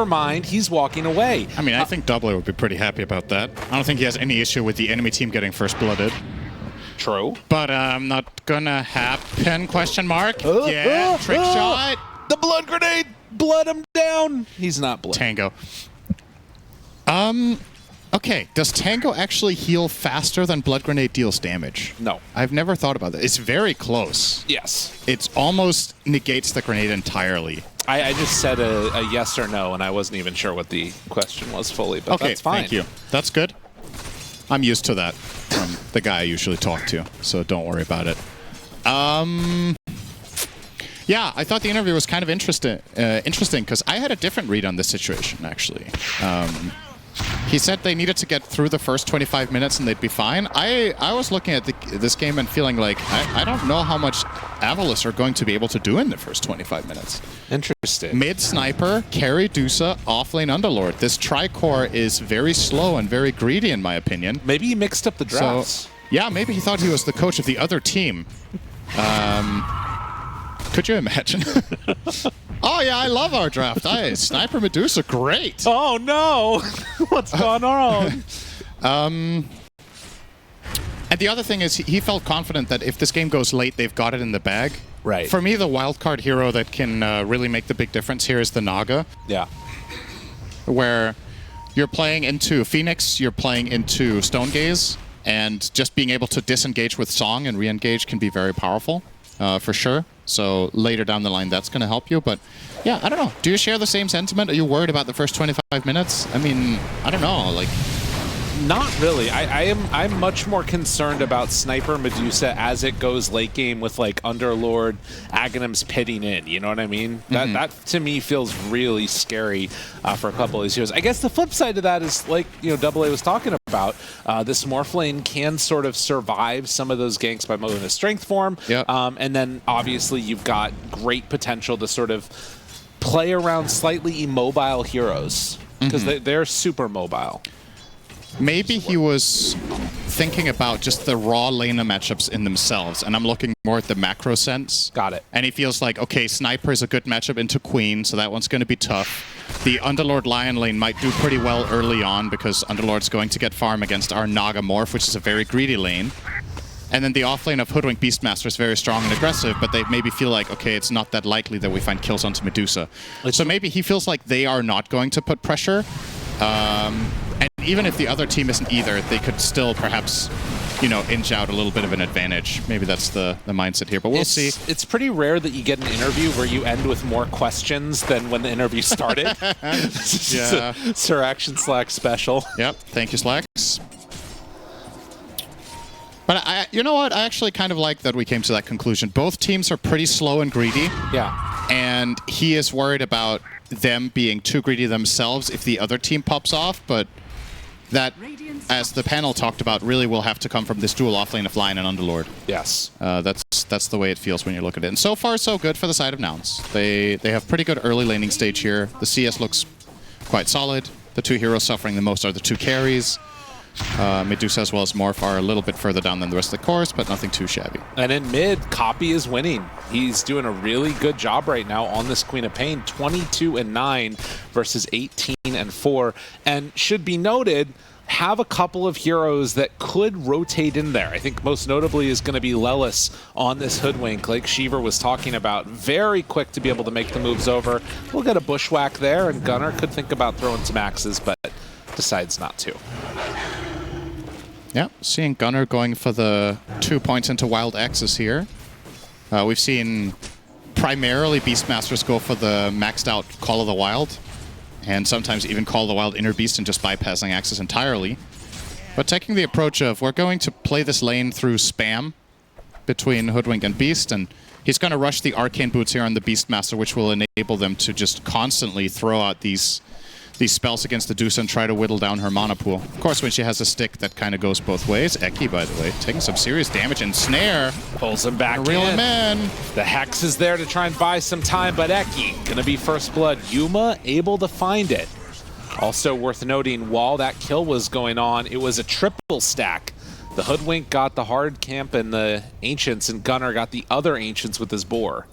never mind, he's walking away. I mean, I think Double would be pretty happy about that. I don't think he has any issue with the enemy team getting first blooded. True. But not gonna happen, question mark. Yeah, trick shot. The blood grenade, blood him down. He's not blood. Tango. Okay, does Tango actually heal faster than Blood Grenade deals damage? No. I've never thought about that. It's very close. Yes. It's almost negates the grenade entirely. I just said a yes or no, and I wasn't even sure what the question was fully, but okay, that's fine. Thank you. That's good. I'm used to that from the guy I usually talk to, so don't worry about it. Yeah, I thought the interview was kind of interesting because I had a different read on this situation, actually. He said they needed to get through the first 25 minutes and they'd be fine. I was looking at this game and feeling like I don't know how much AVULUS are going to be able to do in the first 25 minutes. Interesting. Mid-sniper, carry Dusa, offlane Underlord. This Tricore is very slow and very greedy in my opinion. Maybe he mixed up the drafts. So, yeah, maybe he thought he was the coach of the other team. Could you imagine? Oh yeah, I love our draft. Sniper Medusa, great. Oh no, what's gone on? And the other thing is, he felt confident that if this game goes late, they've got it in the bag. Right. For me, the wildcard hero that can really make the big difference here is the Naga. Yeah. Where you're playing into Phoenix, you're playing into Stonegaze, and just being able to disengage with Song and re-engage can be very powerful, for sure. So later down the line, that's going to help you. But yeah, I don't know. Do you share the same sentiment? Are you worried about the first 25 minutes? I mean, I don't know. Like, not really. I'm much more concerned about Sniper Medusa as it goes late game with like Underlord, Aghanims pitting in. You know what I mean? That to me feels really scary for a couple of these heroes. I guess the flip side of that is like Double A was talking about. This Morphlane can sort of survive some of those ganks by moving a strength form. Yep. And then obviously you've got great potential to sort of play around slightly immobile heroes because they're super mobile. Maybe he was thinking about just the raw laner matchups in themselves, and I'm looking more at the macro sense. Got it. And he feels like, okay, Sniper is a good matchup into Queen, so that one's going to be tough. The Underlord Lion lane might do pretty well early on, because Underlord's going to get farm against our Naga Morph, which is a very greedy lane. And then the offlane of Hoodwink Beastmaster is very strong and aggressive, but they maybe feel like, okay, it's not that likely that we find kills onto Medusa. So maybe he feels like they are not going to put pressure. And even if the other team isn't either, they could still perhaps, inch out a little bit of an advantage. Maybe that's the mindset here, but we'll see. It's pretty rare that you get an interview where you end with more questions than when the interview started. Yeah. Sir Action Slack special. Yep. Thank you, Slacks. But you know what? I actually kind of like that we came to that conclusion. Both teams are pretty slow and greedy. Yeah. And he is worried about them being too greedy themselves if the other team pops off, but that, as the panel talked about, really will have to come from this dual offlane of Lion and Underlord. Yes. That's the way it feels when you look at it. And so far, so good for the side of Nouns. They have pretty good early laning stage here. The CS looks quite solid. The two heroes suffering the most are the two carries. Medusa as well as Morph are a little bit further down than the rest of the course, but nothing too shabby. And in mid, Copy is winning. He's doing a really good job right now on this Queen of Pain, 22-9 versus 18-4. And should be noted, have a couple of heroes that could rotate in there. I think most notably is going to be Lelis on this Hoodwink, like Shiver was talking about. Very quick to be able to make the moves over. We'll get a bushwhack there, and Gunnar could think about throwing some axes, but decides not to. Yeah, seeing Gunnar going for the 2 points into Wild Axes here. We've seen primarily Beastmasters go for the maxed out Call of the Wild, and sometimes even Call of the Wild Inner Beast and just bypassing Axes entirely. But taking the approach of, we're going to play this lane through spam between Hoodwink and Beast, and he's going to rush the Arcane Boots here on the Beastmaster, which will enable them to just constantly throw out these spells against the Dusa and try to whittle down her mana pool. Of course, when she has a stick, that kind of goes both ways. Eki, by the way, taking some serious damage, and Snare pulls him back reel him in. The Hex is there to try and buy some time, but Eki gonna be first blood. Yuma able to find it. Also worth noting, while that kill was going on, it was a triple stack. The Hoodwink got the hard camp and the Ancients, and Gunnar got the other Ancients with his boar.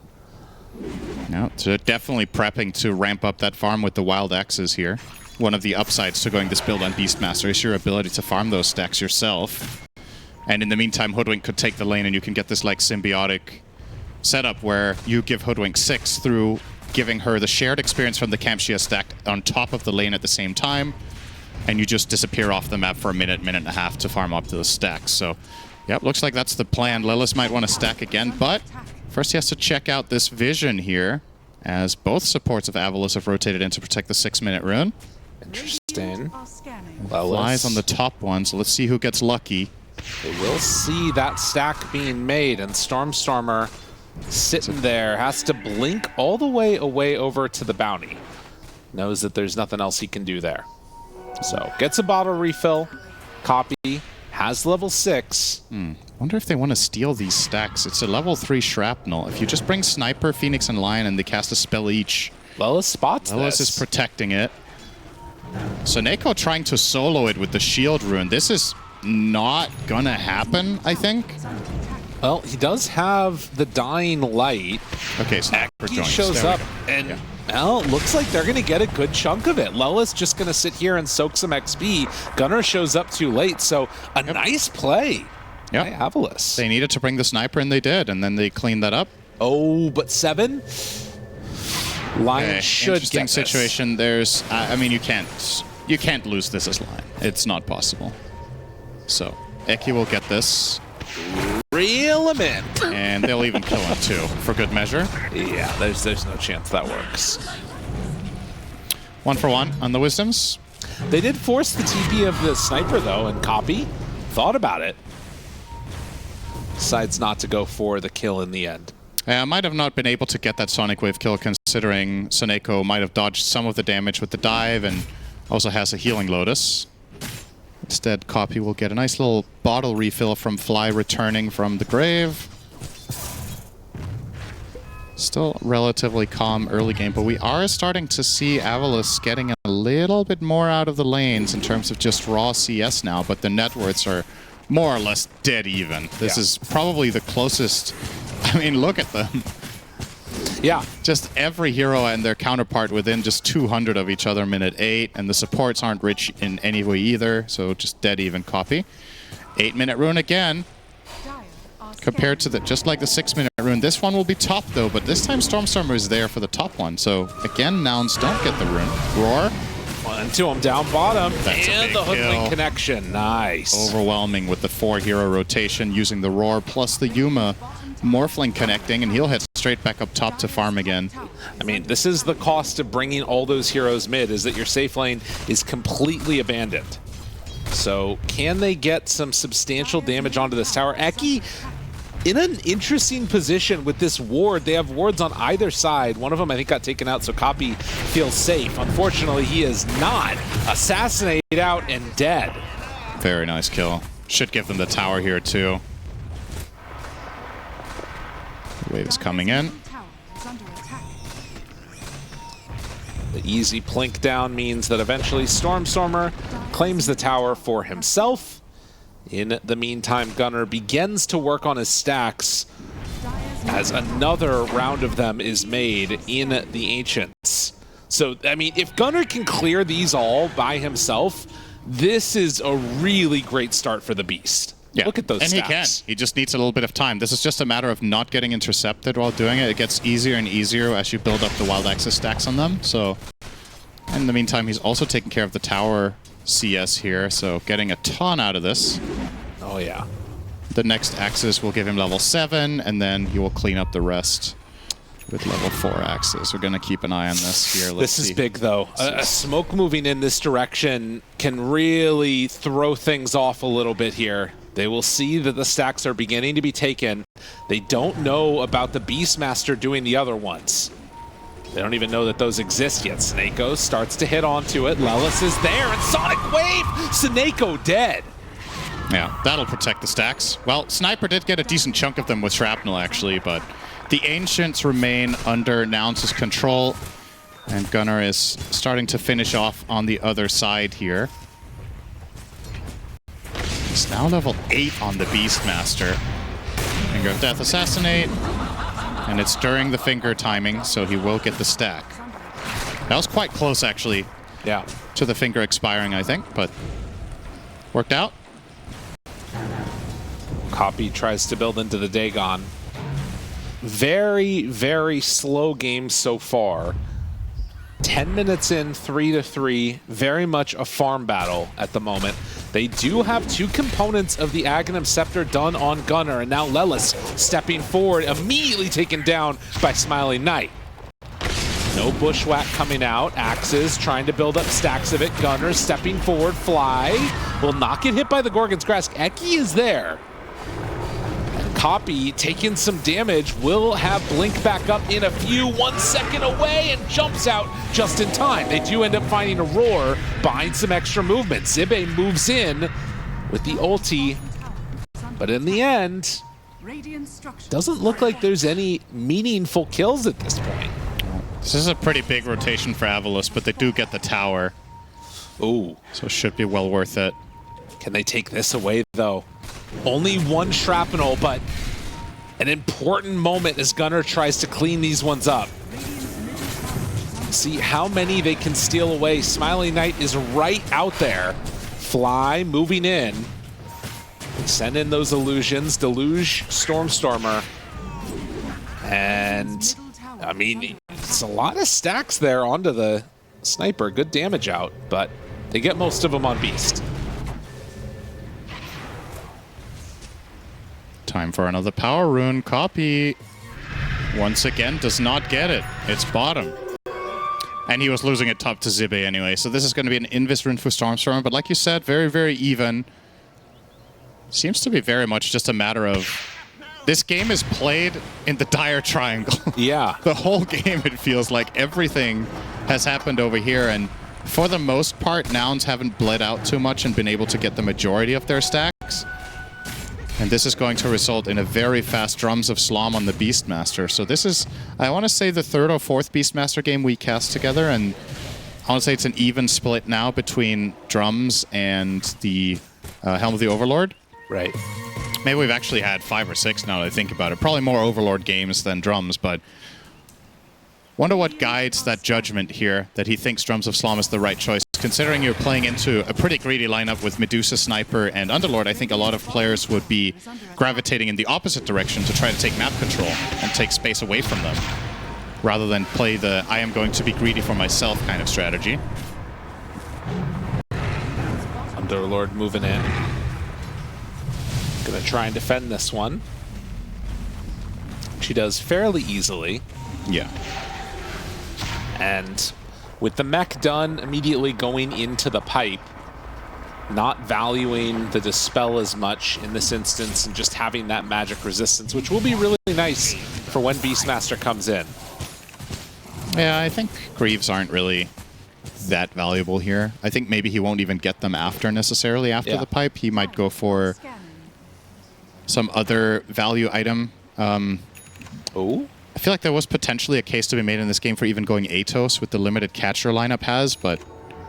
No, so definitely prepping to ramp up that farm with the wild X's here. One of the upsides to going this build on Beastmaster is your ability to farm those stacks yourself. And in the meantime, Hoodwink could take the lane and you can get this like symbiotic setup where you give Hoodwink 6 through giving her the shared experience from the camp she has stacked on top of the lane at the same time. And you just disappear off the map for a minute, minute and a half to farm up those stacks. So, yep, looks like that's the plan. Lilith might want to stack again, but first he has to check out this vision here, as both supports of AVULUS have rotated in to protect the 6-minute rune. Interesting. Flies on the top one, so let's see who gets lucky. They will see that stack being made, and Stormstormer sitting there has to blink all the way away over to the bounty. Knows that there's nothing else he can do there. So, gets a bottle refill, copy, has level 6. Wonder if they want to steal these stacks. It's a level 3 shrapnel. If you just bring Sniper, Phoenix, and Lion and they cast a spell each, Lilith spots Lilith this. is protecting it. Soneko trying to solo it with the shield rune. This is not gonna happen, I think. Well, he does have the Dying Light. Okay, Sniper He joins. shows There we up, go. and Yeah. well, looks like they're going to get a good chunk of it. Lilith's just going to sit here and soak some XP. Gunnar shows up too late, so a nice play by AVULUS. They needed to bring the Sniper, and they did, and then they cleaned that up. Oh, but 7? Lion Okay, should interesting get this. situation. There's, I mean, you can't lose this as Lion. It's not possible. So, Eki will get this. Reel him in. And they'll even kill him too, for good measure. Yeah, there's no chance that works. 1 for 1 on the Wisdoms. They did force the TP of the Sniper, though, and Copy thought about it. Decides not to go for the kill in the end. Might have not been able to get that Sonic Wave kill, considering Soneko might have dodged some of the damage with the dive and also has a Healing Lotus. Instead, Copy will get a nice little bottle refill from Fly returning from the grave. Still relatively calm early game, but we are starting to see AVULUS getting a little bit more out of the lanes in terms of just raw CS now, but the net worths are more or less dead even. This is probably the closest. I mean, look at them. Yeah. Just every hero and their counterpart within just 200 of each other minute 8, and the supports aren't rich in any way either, so just dead even. Copy. 8-minute rune again. Compared to just like the 6-minute rune. This one will be top though, but this time Stormstormer is there for the top one. So again, Nouns don't get the rune. Roar. 1 to him down bottom. That's a and big the Hoodwink kill. connection. Nice. Overwhelming with the 4-hero rotation using the Roar plus the Yuma Morphling connecting, and he'll head straight back up top to farm again. I mean, this is the cost of bringing all those heroes mid, is that your safe lane is completely abandoned. So can they get some substantial damage onto this tower? Eki in an interesting position with this ward. They have wards on either side. One of them I think got taken out, so Copy feels safe. Unfortunately, he is not. Assassinated out and dead. Very nice kill. Should give them the tower here too. The wave is coming in. The easy plink down means that eventually Stormstormer claims the tower for himself. In the meantime, Gunnar begins to work on his stacks as another round of them is made in the Ancients. So, I mean, if Gunnar can clear these all by himself, this is a really great start for the Beast. Yeah, look at those and stacks. he can. He just needs a little bit of time. This is just a matter of not getting intercepted while doing it. It gets easier and easier as you build up the wild access stacks on them. So, in the meantime, he's also taking care of the tower CS here, so getting a ton out of this. Oh, yeah. The next axis will give him level 7, and then he will clean up the rest with level 4 axis. We're going to keep an eye on this here. This is big, though. A smoke moving in this direction can really throw things off a little bit here. They will see that the stacks are beginning to be taken. They don't know about the Beastmaster doing the other ones. They don't even know that those exist yet. Soneko starts to hit onto it. Lelis is there, and Sonic Wave! Soneko dead. Yeah, that'll protect the stacks. Well, Sniper did get a decent chunk of them with Shrapnel, actually, but the Ancients remain under Nouns' control, and Gunnar is starting to finish off on the other side here. He's now level 8 on the Beastmaster. Finger of Death Assassinate. And it's during the finger timing, so he will get the stack. That was quite close, actually. Yeah. To the finger expiring, I think, but worked out. Copy tries to build into the Dagon. Very, very slow game so far. 10 minutes in, 3-3. Very much a farm battle at the moment. They do have two components of the Aghanim Scepter done on Gunnar, and now Lelis stepping forward, immediately taken down by Smiling Knight. No Bushwhack coming out. Axes trying to build up stacks of it. Gunnar stepping forward. Fly will not get hit by the Gorgon's Grasp. Eki is there. And Copy taking some damage. Will have Blink back up in a few. 1 second away and jumps out just in time. They do end up finding a Roar, buying some extra movement. Zibe moves in with the ulti. But in the end, doesn't look like there's any meaningful kills at this point. This is a pretty big rotation for AVULUS, but they do get the tower. Ooh. So it should be well worth it. Can they take this away, though? Only one shrapnel, but an important moment as Gunnar tries to clean these ones up. See how many they can steal away. Smiling Knight is right out there. Fly moving in. Send in those illusions. Deluge, Stormstormer. And, I mean, it's a lot of stacks there onto the sniper. Good damage out, but they get most of them on Beast. Time for another power rune. Copy, once again, does not get it. It's bottom. And he was losing it top to Zibe anyway, so this is going to be an Invis rune for Stormstormer, but like you said, very, very even. Seems to be very much just a matter of... This game is played in the dire triangle. Yeah. The whole game, it feels like everything has happened over here, and for the most part, Nouns haven't bled out too much and been able to get the majority of their stacks. And this is going to result in a very fast Drums of Slom on the Beastmaster. So this is, I want to say, the third or fourth Beastmaster game we cast together, and I want to say it's an even split now between Drums and the Helm of the Overlord. Right. Maybe we've actually had 5 or 6 now that I think about it. Probably more Overlord games than Drums, but wonder what guides that judgment here, that he thinks Drums of Slom is the right choice. Considering you're playing into a pretty greedy lineup with Medusa, Sniper, and Underlord, I think a lot of players would be gravitating in the opposite direction to try to take map control and take space away from them, rather than play the I am going to be greedy for myself kind of strategy. Underlord moving in. Gonna try and defend this one. She does fairly easily. Yeah. And with the mech done, immediately going into the pipe, not valuing the Dispel as much in this instance and just having that magic resistance, which will be really nice for when Beastmaster comes in. Yeah, I think Greaves aren't really that valuable here. I think maybe he won't even get them necessarily after the pipe. He might go for some other value item. Oh? I feel like there was potentially a case to be made in this game for even going Atos with the limited catcher lineup has, but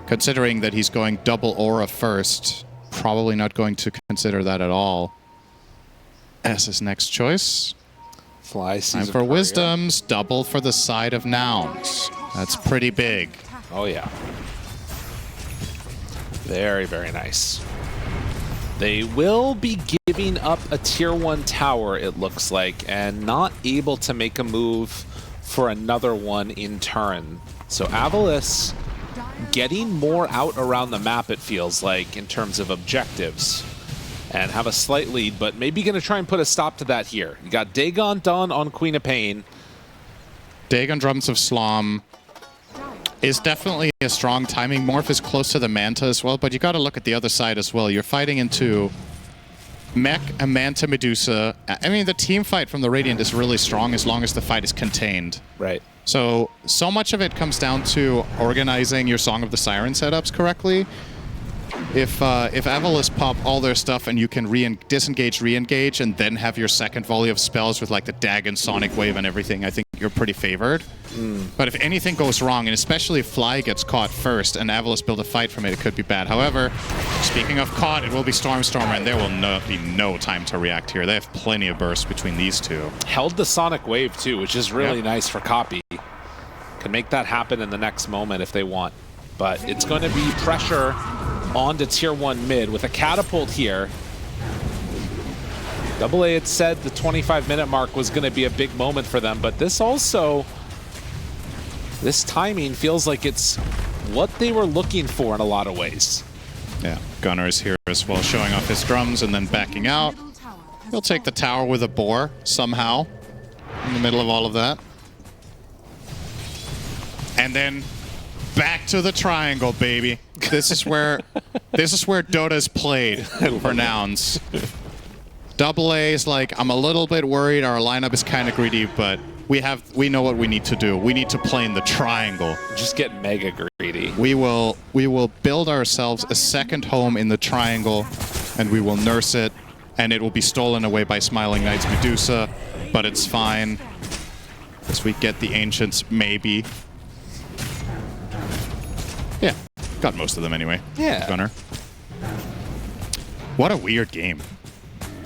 considering that he's going double aura first, probably not going to consider that at all as his next choice. Fly sees Time for Wisdoms, double for the side of Nouns. That's pretty big. Oh yeah. Very, very nice. They will be giving up a tier 1 tower, it looks like, and not able to make a move for another one in turn. So AVULUS getting more out around the map, it feels like, in terms of objectives, and have a slight lead, but maybe going to try and put a stop to that here. You got Dagon done on Queen of Pain. Dagon Drums of Slom is definitely a strong timing. Morph is close to the Manta as well, but you got to look at the other side as well. You're fighting into Mech, a Manta, Medusa. I mean, the team fight from the Radiant is really strong as long as the fight is contained. Right. So much of it comes down to organizing your Song of the Siren setups correctly. If AVULUS pop all their stuff and you can disengage, re-engage, and then have your second volley of spells with like the Dagon, Sonic Wave, and everything, I think you're pretty favored. But if anything goes wrong, and especially if Fly gets caught first and AVULUS build a fight from it, it could be bad. However, speaking of caught, it will be Stormstormer, and there will be no time to react here. They have plenty of burst between these two. Held the Sonic Wave, too, which is really nice for Copy. Can make that happen in the next moment if they want. But it's going to be pressure onto Tier 1 mid with a catapult here. AA had said the 25-minute mark was going to be a big moment for them, but this timing feels like it's what they were looking for in a lot of ways. Yeah, Gunnar is here as well, showing off his drums and then backing out. He'll take the tower with a boar somehow in the middle of all of that. And then back to the triangle, baby. This is where Dota's played for Nouns. AA is like, I'm a little bit worried. Our lineup is kind of greedy, but we know what we need to do. We need to play in the triangle. Just get mega greedy. We will build ourselves a second home in the triangle, and we will nurse it, and it will be stolen away by Smiling Knight's Medusa, but it's fine. As we get the Ancients, maybe. Yeah, got most of them anyway. Yeah. Gunnar. What a weird game.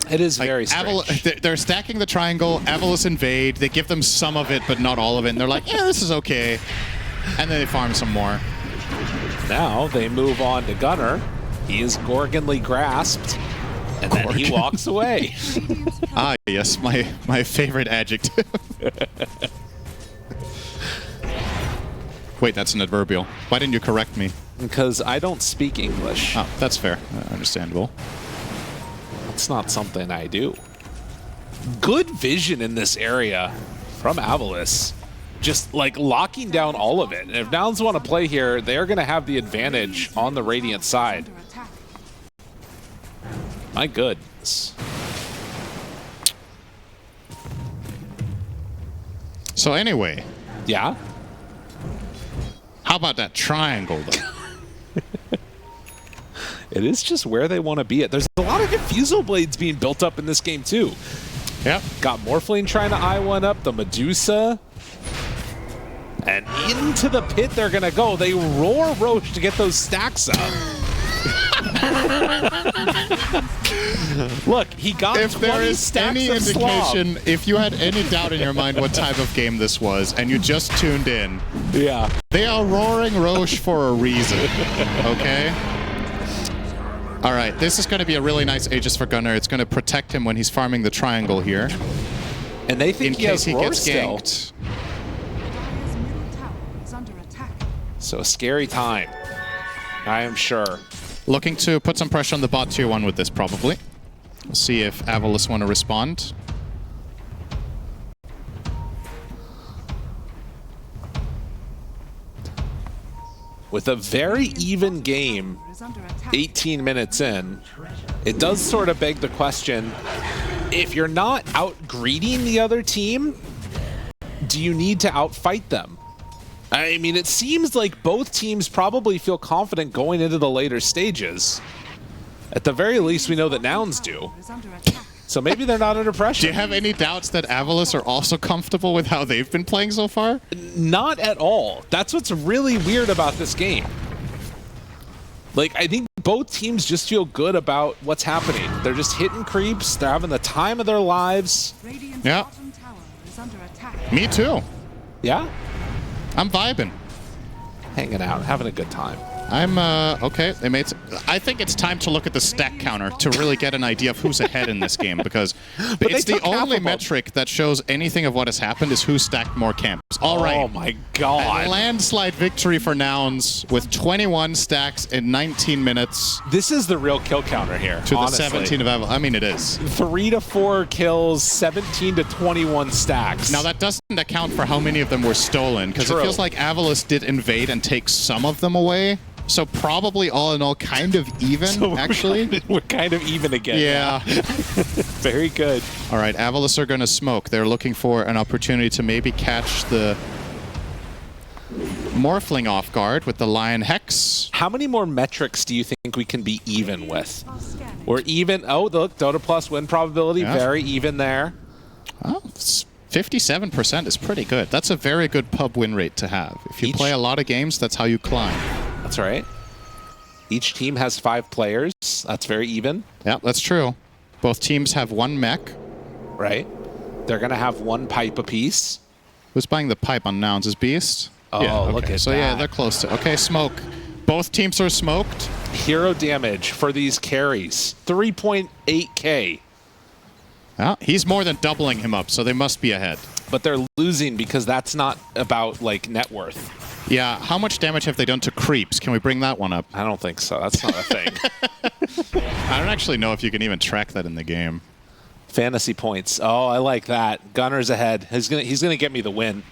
It is very strange. They're stacking the triangle, AVULUS invade, they give them some of it, but not all of it, and they're like, yeah, this is okay. And then they farm some more. Now they move on to Gunnar. He is Gorgonly grasped, and then he walks away. Ah, yes, my favorite adjective. Wait, that's an adverbial. Why didn't you correct me? Because I don't speak English. Oh, that's fair. Understandable. It's not something I do. Good vision in this area from AVULUS. Just like locking down all of it. And if Nouns want to play here, they're going to have the advantage on the Radiant side. My goodness. So anyway. Yeah? How about that triangle, though? It is just where they want to be at. There's a lot of Diffusal Blades being built up in this game, too. Yep. Got Morphling trying to eye one up, the Medusa. And into the pit they're going to go. They roar Roche to get those stacks up. Look, he got if 20 there is stacks any of indication, slop. if you had any doubt in your mind what type of game this was, and you just tuned in, yeah, they are roaring Roche for a reason, okay? All right, this is going to be a really nice Aegis for Gunnar. It's going to protect him when he's farming the triangle here. And they think in case he gets still. ganked. So a scary time, I am sure. Looking to put some pressure on the bot tier 1 with this, probably. We'll see if AVULUS want to respond. With a very even game, 18 minutes in, it does sort of beg the question, if you're not out-greeting the other team, do you need to outfight them? I mean, it seems like both teams probably feel confident going into the later stages. At the very least, we know that Nouns do. So maybe they're not under pressure. Do you have any doubts that AVULUS are also comfortable with how they've been playing so far? Not at all. That's what's really weird about this game. Like, I think both teams just feel good about what's happening. They're just hitting creeps. They're having the time of their lives. Yeah. Me too. Yeah? I'm vibing. Hanging out, having a good time. I'm, okay. They made I think it's time to look at the stack counter to really get an idea of who's ahead in this game, because it's the only metric that shows anything of what has happened is who stacked more camps. All right. Oh my god. A landslide victory for Nouns with 21 stacks in 19 minutes. This is the real kill counter here, to honestly. the 17 of AVULUS. I mean, it is. 3 to 4 kills, 17 to 21 stacks. Now, that doesn't account for how many of them were stolen, because it feels like AVULUS did invade and take some of them away. So probably all in all kind of even, so actually. We're kind of even again. Yeah. Very good. All right, AVULUS are going to smoke. They're looking for an opportunity to maybe catch the Morphling off guard with the Lion Hex. How many more metrics do you think we can be even with? We're even. Oh, look, Dota Plus win probability, very even there. Oh, it's 57% is pretty good. That's a very good pub win rate to have. If you play a lot of games, that's how you climb. That's right. Each team has 5 players. That's very even. Yeah, that's true. Both teams have 1 mech. Right. They're going to have 1 pipe apiece. Who's buying the pipe on Nouns? Is Beast? Oh, yeah, okay. Look at that. So yeah, they're close to... Okay, smoke. Both teams are smoked. Hero damage for these carries. 3.8k. Yeah, he's more than doubling him up, so they must be ahead. But they're losing because that's not about, like, net worth. Yeah, how much damage have they done to creeps? Can we bring that one up? I don't think so. That's not a thing. I don't actually know if you can even track that in the game. Fantasy points. Oh, I like that. Gunner's ahead. He's gonna get me the win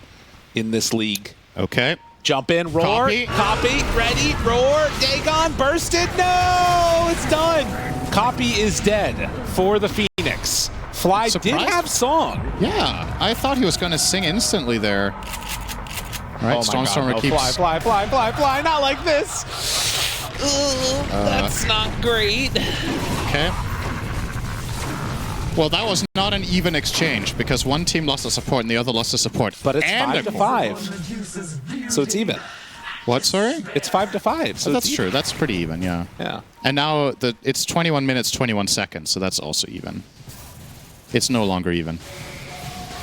in this league. Okay. Jump in, roar, copy, ready, roar, Dagon, bursted, no, it's done. Copy is dead for the Phoenix. Fly did have song. Yeah, I thought he was going to sing instantly there. All right, Stormstormer keeps... Fly, not like this. Ugh, that's not great. Okay. Well, that was not an even exchange because one team lost a support and the other lost a support. But it's 5-5. So it's even. What, sorry? It's 5-5. So that's true. That's pretty even, yeah. Yeah. And now it's 21 minutes, 21 seconds, so that's also even. It's no longer even.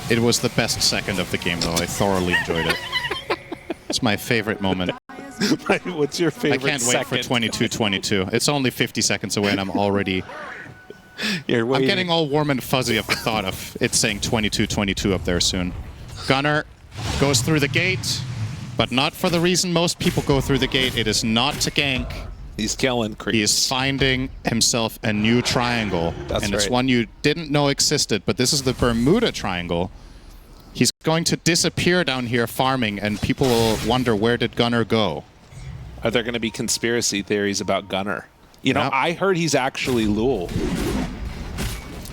It was the best second of the game, though. I thoroughly enjoyed it. It's my favorite moment. What's your favorite I can't wait for 22-22. It's only 50 seconds away, and I'm already... I'm getting all warm and fuzzy of the thought of it saying 22-22 up there soon. Gunner goes through the gate, but not for the reason most people go through the gate. It is not to gank. He's killing creeps. He is finding himself a new triangle. That's and right. it's one you didn't know existed, but this is the Bermuda Triangle. He's going to disappear down here farming, and people will wonder, where did Gunner go? Are there going to be conspiracy theories about Gunner? You know, I heard he's actually Luo.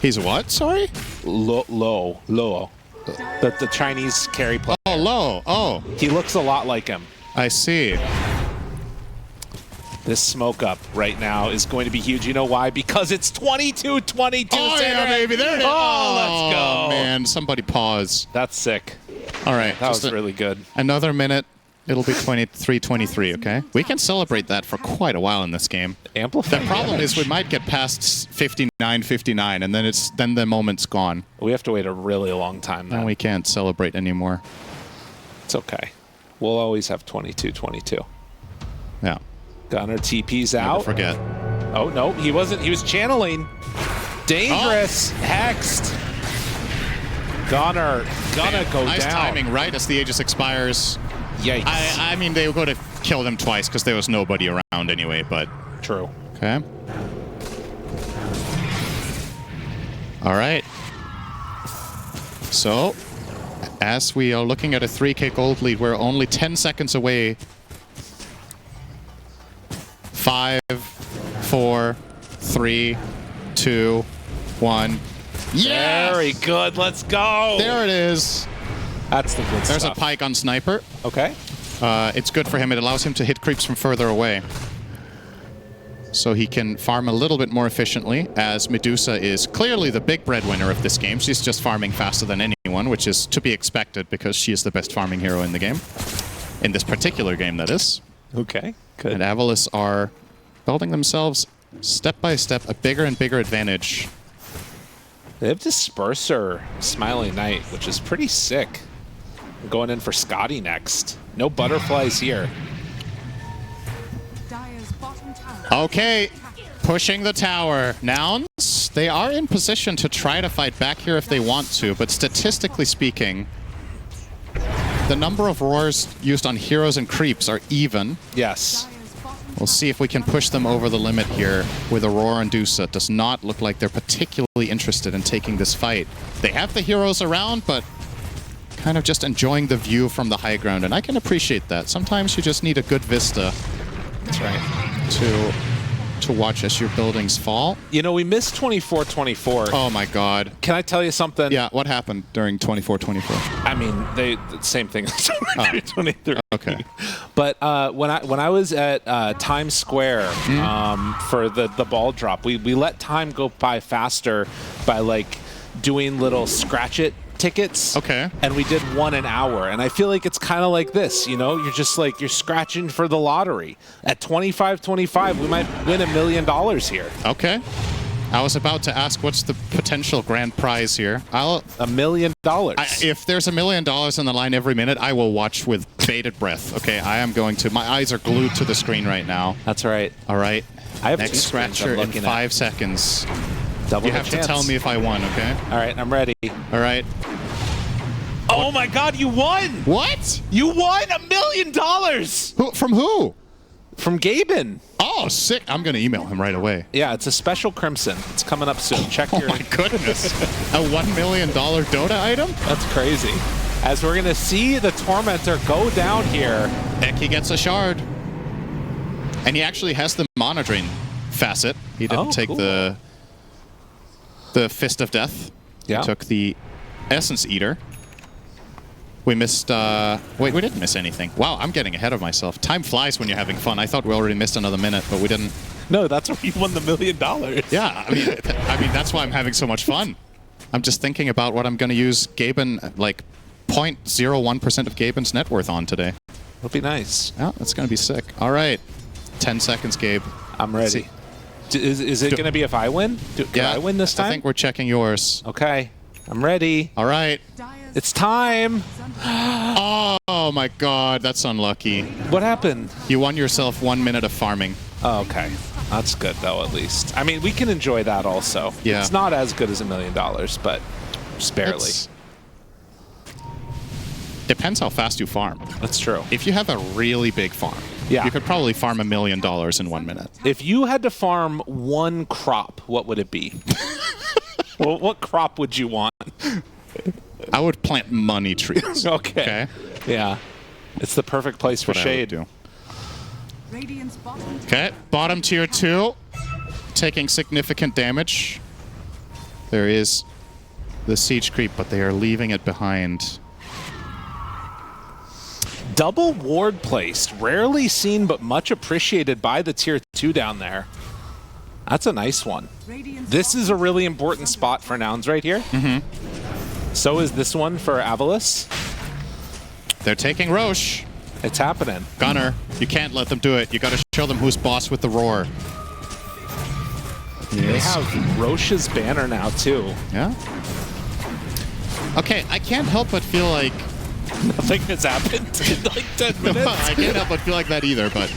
He's what? Sorry? Luo. The Chinese carry player. Oh, Luo. Oh. He looks a lot like him. I see. This smoke up right now is going to be huge. You know why? Because it's 22-22. Oh, yeah, baby. There it is. Oh, let's go. Oh, man. Somebody pause. That's sick. All right. That was really good. Another minute. It'll be 23-23, okay? We can celebrate that for quite a while in this game. Amplify. The problem is we might get past 59-59, and then the moment's gone. We have to wait a really long time then. And we can't celebrate anymore. It's okay. We'll always have 22-22. Yeah. Gunner TP's out. Never forget. Oh, no. He wasn't. He was channeling. Dangerous. Oh. Hexed. Gunner gonna go nice down. Timing, right as the Aegis expires. Yikes. I mean, they were going to kill them twice because there was nobody around anyway, but... True. Okay. All right. So, as we are looking at a 3K gold lead, we're only 10 seconds away. 5, 4, 3, 2, 1. Yes! Very good. Let's go. There it is. That's the good stuff. There's a pike on Sniper. Okay. It's good for him. It allows him to hit creeps from further away. So he can farm a little bit more efficiently, as Medusa is clearly the big breadwinner of this game. She's just farming faster than anyone, which is to be expected because she is the best farming hero in the game. In this particular game, that is. Okay, good. And AVULUS are building themselves, step by step, a bigger and bigger advantage. They have Disperser, Smiling Knight, which is pretty sick. I'm going in for Scotty next. No butterflies here. Okay, pushing the tower. Nouns, they are in position to try to fight back here if they want to, but statistically speaking, the number of roars used on heroes and creeps are even. Yes. We'll see if we can push them over the limit here with Aurora and Dusa. It does not look like they're particularly interested in taking this fight. They have the heroes around, but kind of just enjoying the view from the high ground, and I can appreciate that. Sometimes you just need a good vista. That's right. To watch as your buildings fall. You know, we missed 24-24. Oh my god. Can I tell you something? Yeah, what happened during 24-24? I mean, the same thing as 23. Okay. But when I was at Times Square for the ball drop, we let time go by faster by like doing little scratch it tickets. Okay. And we did 1 an hour. And I feel like it's kind of like this, you know? You're just like, you're scratching for the lottery. At 25-25, we might win $1 million here. Okay. I was about to ask, what's the potential grand prize here? $1 million. If there's $1 million on the line every minute, I will watch with bated breath. Okay, I am going to. My eyes are glued to the screen right now. That's right. All right. I have Next scratcher in 5 seconds. Double you have to tell me if I won, okay? All right, I'm ready. All right. Oh my God, you won! What? You won $1 million! From who? From Gaben. Oh, sick. I'm going to email him right away. Yeah, it's a special Crimson. It's coming up soon. Check your... Oh my goodness. A $1 million Dota item? That's crazy. As we're going to see the Tormentor go down here. Heck, he gets a shard. And he actually has the Mana Drain facet. He didn't take the Fist of Death. Yeah. He took the Essence Eater. We missed... wait, we didn't miss anything. Wow, I'm getting ahead of myself. Time flies when you're having fun. I thought we already missed another minute, but we didn't. No, that's where you won the $1 million. Yeah, I mean, that's why I'm having so much fun. I'm just thinking about what I'm going to use Gaben, like 0.01% of Gaben's net worth on today. It'll be nice. Yeah, that's going to be sick. All right. 10 seconds, Gabe. I'm ready. Is it going to be if I win? Can I win this time? I think we're checking yours. Okay. I'm ready. All right. It's time. Oh my God, that's unlucky. What happened? You won yourself 1 minute of farming. Oh, okay. That's good, though, at least. I mean, we can enjoy that also. Yeah. It's not as good as $1 million, but just barely. Depends how fast you farm. That's true. If you have a really big farm, yeah, you could probably farm $1 million in 1 minute. If you had to farm one crop, what would it be? Well, what crop would you want? I would plant money trees. Okay. Yeah. It's the perfect place for shade. Okay, bottom tier 2, taking significant damage. There is the siege creep, but they are leaving it behind. Double ward placed. Rarely seen, but much appreciated by the tier 2 down there. That's a nice one. This is a really important spot for Nouns right here. Mm-hmm. So is this one for AVULUS. They're taking Roche. It's happening. Gunner, you can't let them do it. You got to show them who's boss with the roar. Yes. They have Roche's banner now, too. Yeah. Okay, I can't help but feel like... Nothing has happened in like 10 minutes. No, I can't help but feel like that either, but...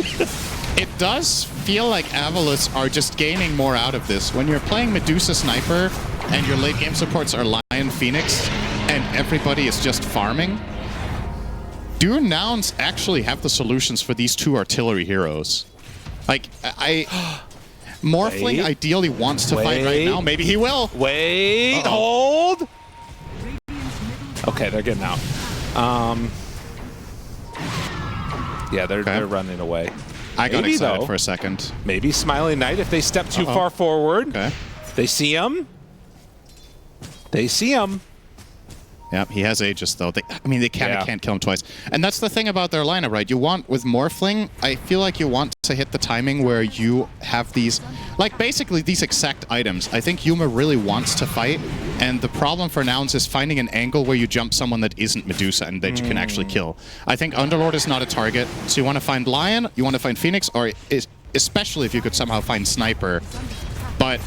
It does feel like AVULUS are just gaining more out of this. When you're playing Medusa Sniper and your late game supports are Lion Phoenix and everybody is just farming, do Nouns actually have the solutions for these two artillery heroes? Like, Morphling ideally wants to fight right now. Maybe he will. Wait, hold. Okay, they're getting out. Yeah, they're running away. I got excited for a second. Maybe Smiling Knight if they step too far forward. Okay. They see him. They see him. Yep, he has Aegis, though. I mean, they can't kill him twice. And that's the thing about their lineup, right? You want, with Morphling, I feel like you want to hit the timing where you have these, like, basically these exact items. I think Yuma really wants to fight, and the problem for Nouns is finding an angle where you jump someone that isn't Medusa and that you can actually kill. I think Underlord is not a target, so you want to find Lion, you want to find Phoenix, or especially if you could somehow find Sniper. But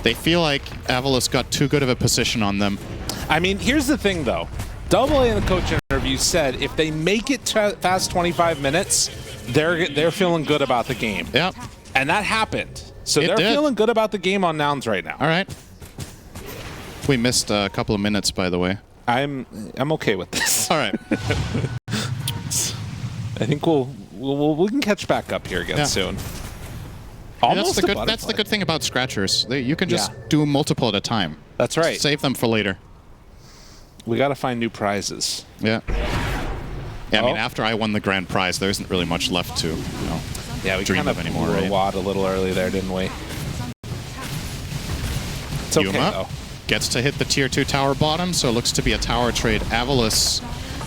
they feel like AVULUS got too good of a position on them. I mean, here's the thing, though. Double A in the coach interview said if they make it past 25 minutes, they're feeling good about the game. Yep. And that happened. So they're feeling good about the game on Nouns right now. All right. We missed a couple of minutes, by the way. I'm okay with this. All right. I think we can catch back up here again soon. Almost that's the good thing about Scratchers. You can just do multiple at a time. That's right. Save them for later. We got to find new prizes. Yeah. Yeah, I mean, after I won the grand prize, there isn't really much left to, yeah, we dream kind of anymore, right? Wad a little early there, didn't we? It's okay, Yuma though. Gets to hit the tier 2 tower bottom, so it looks to be a tower trade. AVULUS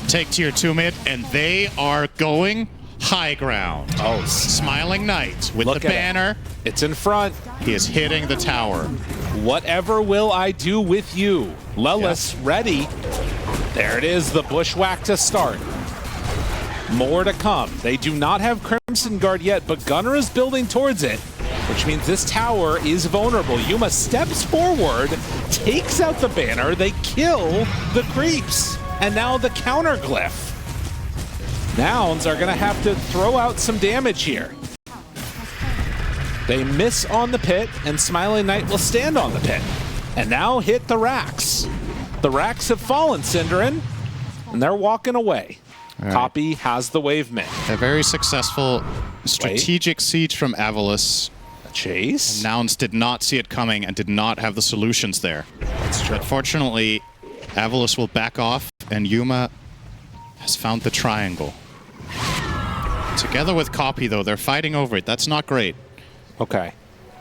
take tier 2 mid, and they are going high ground. Oh, Smiling Knight with the banner. It's in front. He is hitting the tower. Whatever will I do with you? Lelis ready. There it is, the bushwhack to start. More to come. They do not have Crimson Guard yet, but Gunnar is building towards it, which means this tower is vulnerable. Yuma steps forward, takes out the banner, they kill the creeps, and now the counter glyph. Nouns are gonna have to throw out some damage here. They miss on the pit, and Smiling Knight will stand on the pit, and now hit the racks. The racks have fallen, Synderen, and they're walking away. Right. Copy has the wave mid. A very successful strategic siege from AVULUS. A chase? And Nouns did not see it coming and did not have the solutions there. That's true. Unfortunately, AVULUS will back off, and Yuma has found the triangle. Together with Copy, though, they're fighting over it. That's not great. Okay.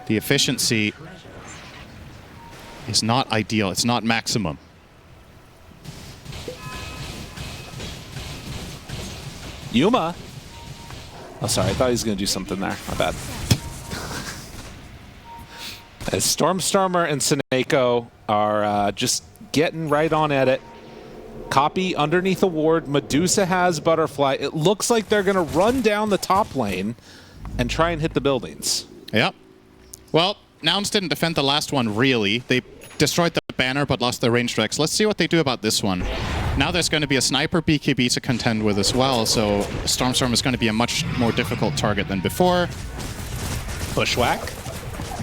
The efficiency is not ideal. It's not maximum. Yuma. Oh, sorry. I thought he was going to do something there. My bad. As Stormstormer and Seneko are just getting right on at it. Copy underneath the ward. Medusa has Butterfly. It looks like they're going to run down the top lane and try and hit the buildings. Yep. Well, Nouns didn't defend the last one, really. They destroyed the banner but lost their range strikes. Let's see what they do about this one. Now there's going to be a sniper BKB to contend with as well, so Stormstorm is going to be a much more difficult target than before. Bushwhack.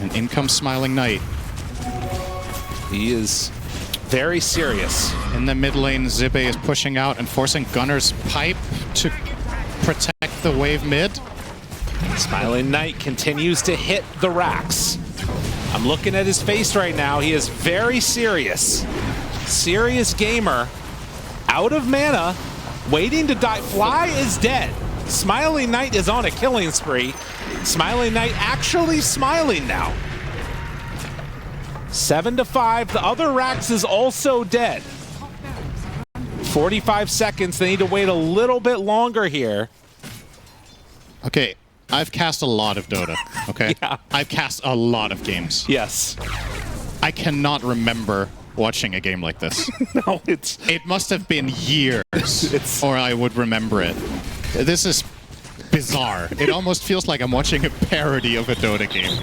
And in comes Smiling Knight. He is very serious. In the mid lane, Zibe is pushing out and forcing Gunnar's pipe to protect the wave mid. Smiling Knight continues to hit the racks. I'm looking at his face right now. He is very serious. Serious gamer. Out of mana. Waiting to die. Fly is dead. Smiling Knight is on a killing spree. Smiling Knight actually smiling now. 7-5. The other Rax is also dead. 45 seconds. They need to wait a little bit longer here. Okay, I've cast a lot of Dota, okay? Yeah. I've cast a lot of games. Yes. I cannot remember watching a game like this. No, it must have been years, or I would remember it. This is bizarre. It almost feels like I'm watching a parody of a Dota game.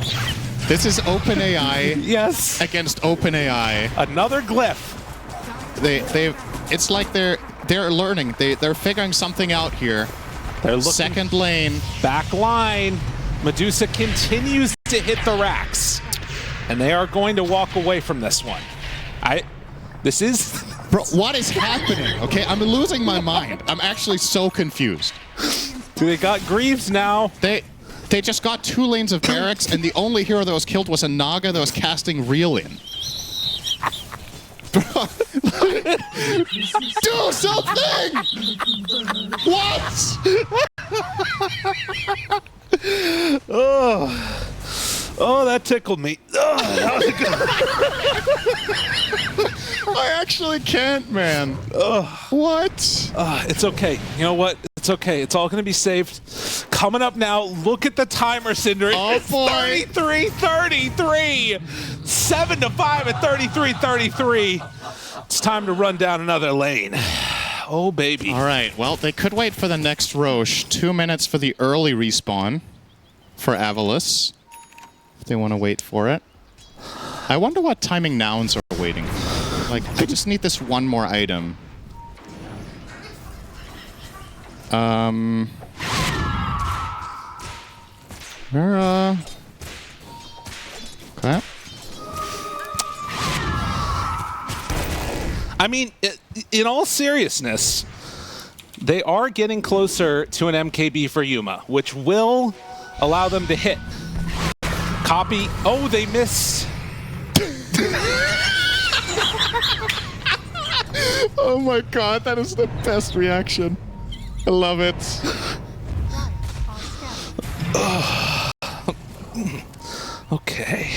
This is OpenAI yes. against OpenAI. Another glyph. It's like they're learning. They're figuring something out here. They're looking. Second lane. Back line. Medusa continues to hit the racks. And they are going to walk away from this one. This is... Bro, what is happening? Okay, I'm losing my mind. I'm actually so confused. They got Greaves now. They just got 2 lanes of barracks, and the only hero that was killed was a Naga that was casting Reel in. Bro, do something! What? Oh, that tickled me. Oh, that was a good... I actually can't, man. What? It's okay. You know what? It's okay. It's all going to be saved. Coming up now, look at the timer, Cinder. Oh, it's boy. 33-33. 7-5 at 33-33. It's time to run down another lane. Oh, baby. All right. Well, they could wait for the next Roche. 2 minutes for the early respawn for AVULUS. If they want to wait for it. I wonder what timing Nouns are waiting for. Like, I just need this one more item. Okay. I mean, in all seriousness, they are getting closer to an MKB for Yuma, which will allow them to hit. Copy. Oh, they missed. Oh my god, that is the best reaction. I love it. Okay.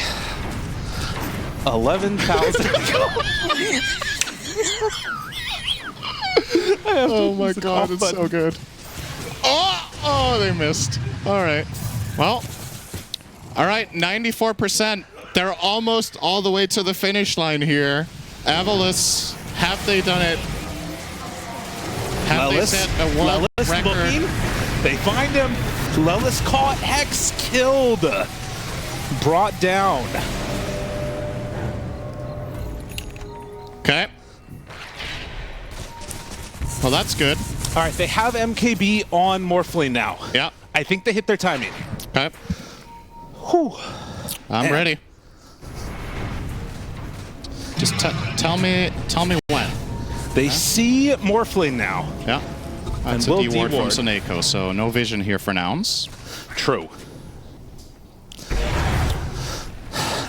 11,000. Oh my god, it's so good. Oh, they missed. All right. Well, all right, 94%. They're almost all the way to the finish line here. AVULUS, have they done it? Have they set a world record? Looking. They find him. Lelis caught, Hex killed. Brought down. Okay. Well, that's good. All right, they have MKB on Morphling now. Yeah. I think they hit their timing. Okay. Whew. I'm ready. Just tell me when. They see Morphling now. Yeah. That's And a will D-ward from D-ward. Soneko, so no vision here for Nouns. True.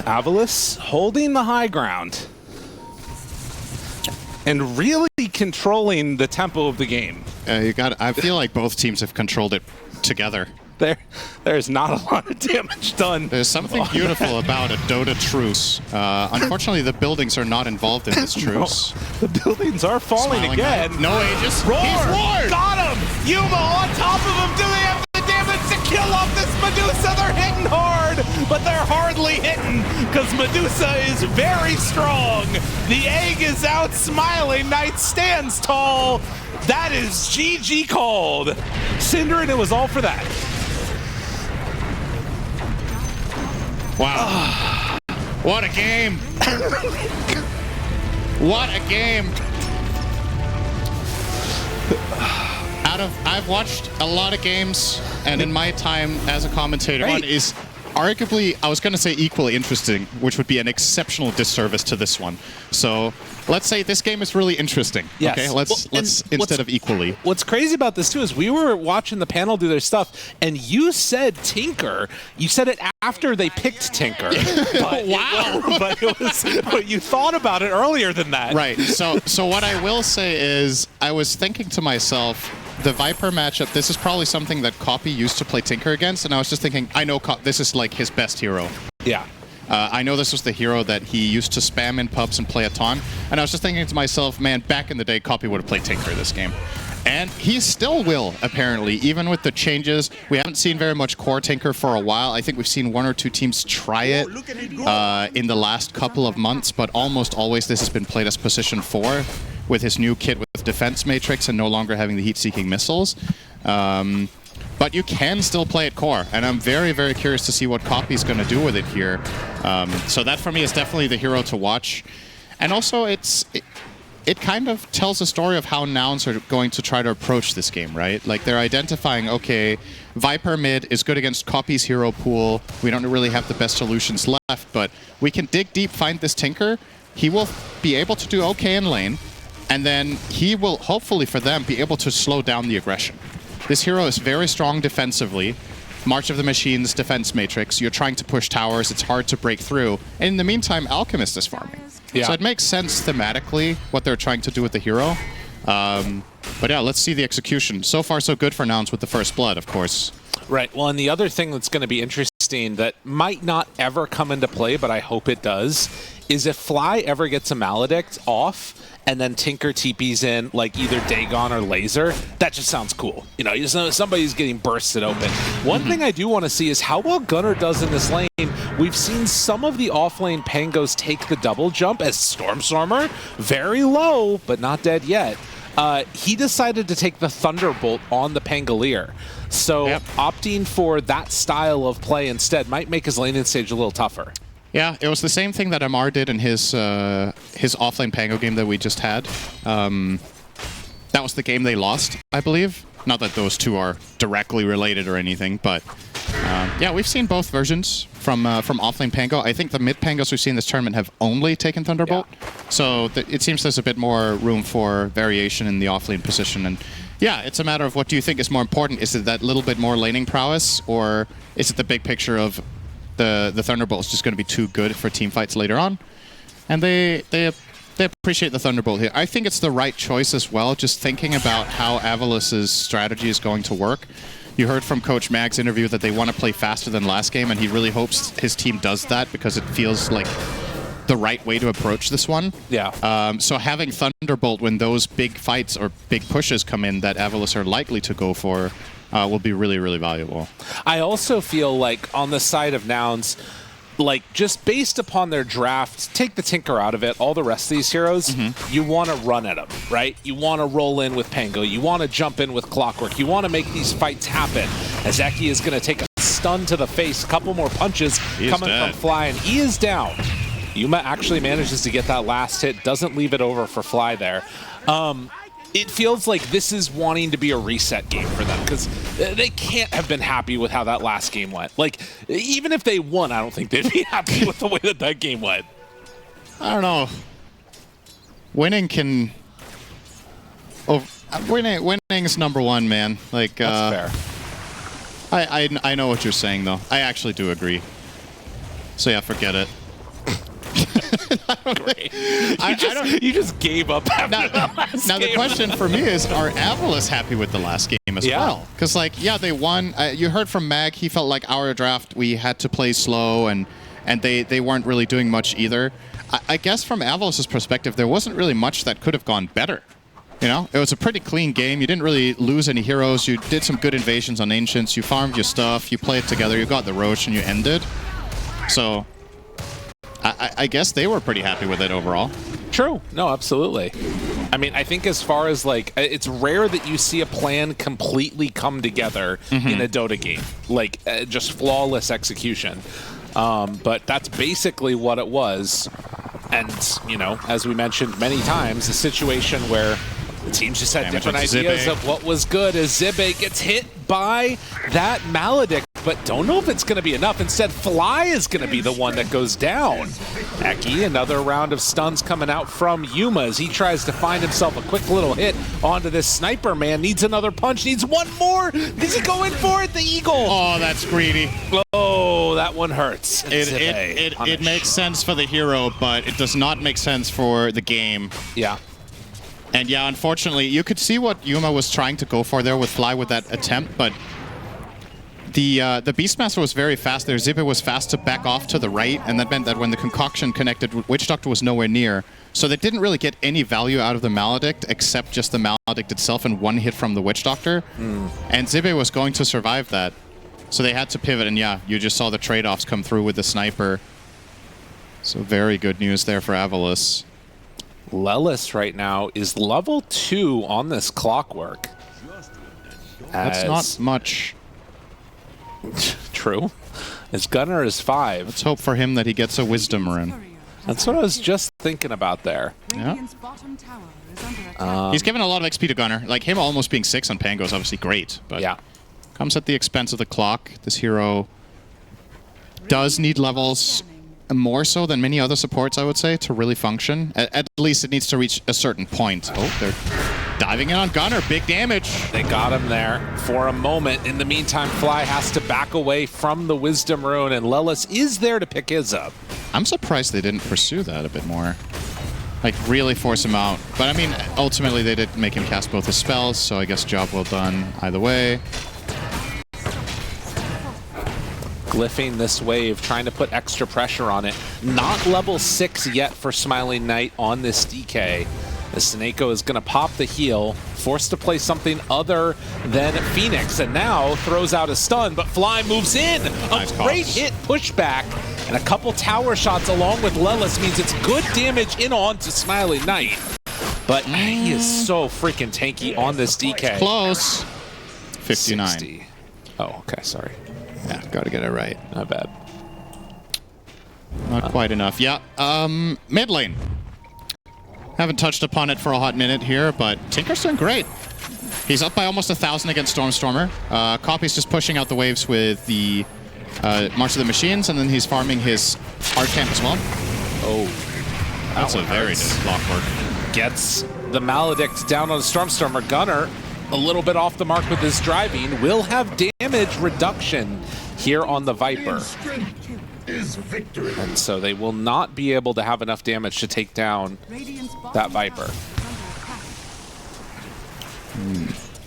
AVULUS holding the high ground. And really controlling the tempo of the game. I feel like both teams have controlled it together. There's not a lot of damage done. There's something beautiful about a Dota truce. Unfortunately, the buildings are not involved in this truce. No, the buildings are falling Smiling again. Knight. No Aegis. Roar! He's roared! Got him! Yuma on top of him. Do they have the damage to kill off this Medusa? They're hitting hard, but they're hardly hitting because Medusa is very strong. The egg is out smiling. Knight stands tall. That is GG called. Cinder, and it was all for that. Wow. What a game. What a game. I've watched a lot of games, and in my time as a commentator, one is arguably, I was going to say equally interesting, which would be an exceptional disservice to this one. So let's say this game is really interesting. Yes. Okay, let's instead of equally. What's crazy about this too is we were watching the panel do their stuff, and you said Tinker. You said it after they picked Tinker. But Wow. but you thought about it earlier than that. Right. So what I will say is, I was thinking to myself, the Viper matchup, this is probably something that Copy used to play Tinker against, and I was just thinking, I know this is like his best hero. Yeah. I know this was the hero that he used to spam in pubs and play a ton, and I was just thinking to myself, man, back in the day, Copy would have played Tinker this game. And he still will, apparently, even with the changes. We haven't seen very much core Tinker for a while. I think we've seen one or two teams try it in the last couple of months, but almost always this has been played as position 4 with his new kit with defense matrix and no longer having the heat-seeking missiles. But you can still play it core, and I'm very, very curious to see what Copy's going to do with it here. So that, for me, is definitely the hero to watch. And also, it kind of tells a story of how Nouns are going to try to approach this game, right? Like, they're identifying, okay, Viper mid is good against Copy's hero pool. We don't really have the best solutions left, but we can dig deep, find this Tinker. He will be able to do okay in lane, and then he will, hopefully for them, be able to slow down the aggression. This hero is very strong defensively. March of the Machines, defense matrix. You're trying to push towers. It's hard to break through. And in the meantime, Alchemist is farming. Yeah. So it makes sense thematically what they're trying to do with the hero. But yeah, let's see the execution. So far, so good for Nouns with the first blood, of course. Right. Well, and the other thing that's going to be interesting that might not ever come into play, but I hope it does, is if Fly ever gets a Maledict off and then Tinker TP's in like either Dagon or Laser, that just sounds cool. You know, somebody's getting bursted open. One thing I do want to see is how well Gunnar does in this lane. We've seen some of the off-lane Pangos take the double jump as Stormstormer, very low, but not dead yet. He decided to take the Thunderbolt on the Pangolier. So opting for that style of play instead might make his laning stage a little tougher. Yeah, it was the same thing that Amar did in his offlane Pango game that we just had. That was the game they lost, I believe. Not that those two are directly related or anything, but yeah, we've seen both versions from offlane Pango. I think the mid Pangos we've seen in this tournament have only taken Thunderbolt, so it seems there's a bit more room for variation in the offlane position. And yeah, it's a matter of what do you think is more important? Is it that little bit more laning prowess, or is it the big picture of the Thunderbolt is just going to be too good for team fights later on? And they appreciate the Thunderbolt here. I think it's the right choice as well, just thinking about how AVULUS' strategy is going to work. You heard from Coach Mag's interview that they want to play faster than last game, and he really hopes his team does that because it feels like the right way to approach this one. Yeah. So having Thunderbolt when those big fights or big pushes come in that AVULUS are likely to go for will be really, really valuable. I also feel like on the side of Nouns, like, just based upon their draft, take the Tinker out of it, all the rest of these heroes, you want to run at them, right? You want to roll in with Pango. You want to jump in with Clockwork. You want to make these fights happen. As Eki is going to take a stun to the face, a couple more punches coming from Fly, and he is down. Yuma actually manages to get that last hit, doesn't leave it over for Fly there. It feels like this is wanting to be a reset game for them because they can't have been happy with how that last game went. Like, even if they won, I don't think they'd be happy with the way that that game went. I don't know. Winning can... Oh, winning's number one, man. Like, That's fair. I know what you're saying, though. I actually do agree. So yeah, forget it. Great. You just gave up after the last Now game. the question for me is, are AVULUS happy with the last game as well? Because, like, yeah, they won. You heard from Mag, he felt like our draft, we had to play slow, and they weren't really doing much either. I guess from AVULUS' perspective, there wasn't really much that could have gone better. You know, it was a pretty clean game. You didn't really lose any heroes. You did some good invasions on Ancients. You farmed your stuff. You played together. You got the Roach, and you ended. So... I guess they were pretty happy with it overall. True. No, absolutely. I mean, I think as far as, like, it's rare that you see a plan completely come together in a Dota game. Like, just flawless execution. But that's basically what it was. And, you know, as we mentioned many times, a situation where the teams just had different ideas of what was good as Zibe gets hit by that Maledict, but don't know if it's going to be enough. Instead, Fly is going to be the one that goes down. Eki, another round of stuns coming out from Yuma as he tries to find himself a quick little hit onto this sniper, man. Needs another punch, needs one more. Is he going for it? The Eagle. Oh, that's greedy. Oh, that one hurts. It makes sense for the hero, but it does not make sense for the game. Yeah. And yeah, unfortunately, you could see what Yuma was trying to go for there with Fly with that attempt, but the Beastmaster was very fast there. Zippe was fast to back off to the right, and that meant that when the concoction connected, Witch Doctor was nowhere near. So they didn't really get any value out of the Maledict, except just the Maledict itself and one hit from the Witch Doctor. And Zippe was going to survive that. So they had to pivot, and yeah, you just saw the trade-offs come through with the sniper. So very good news there for AVULUS. Lelis right now is level 2 on this Clockwork. That's not much. True. His Gunner is 5. Let's hope for him that he gets a Wisdom Rune. That's what I was just thinking about there. Yeah. He's given a lot of XP to Gunner. Like, him almost being 6 on Pango is obviously great, but yeah, comes at the expense of the clock. This hero does need levels more so than many other supports, I would say, to really function. At least it needs to reach a certain point. Oh, they're diving in on Gunner. Big damage. They got him there for a moment. In the meantime, Fly has to back away from the Wisdom Rune, and Lelis is there to pick his up. I'm surprised they didn't pursue that a bit more. Like, really force him out. But, I mean, ultimately they did make him cast both his spells, so I guess job well done either way. Glyphing this wave, trying to put extra pressure on it. Not level 6 yet for Smiling Knight on this DK. The Seneko is going to pop the heal, forced to play something other than Phoenix, and now throws out a stun, but Fly moves in. A great hit pushback, and a couple tower shots along with Lelis means it's good damage in on to Smiling Knight. But he is so freaking tanky on this DK. Close. 59. 60. Oh, okay, sorry. Yeah, gotta get it right. Not bad. Not quite enough. Yeah, mid lane. Haven't touched upon it for a hot minute here, but Tinker's doing great. He's up by almost 1,000 against Stormstormer. Copy's just pushing out the waves with the March of the Machines, and then he's farming his hard camp as well. Oh. That's a very good Clockwork. Gets the Maledict down on Stormstormer. Gunner a little bit off the mark with his driving. Will have damage reduction here on the Viper. And so they will not be able to have enough damage to take down that Viper.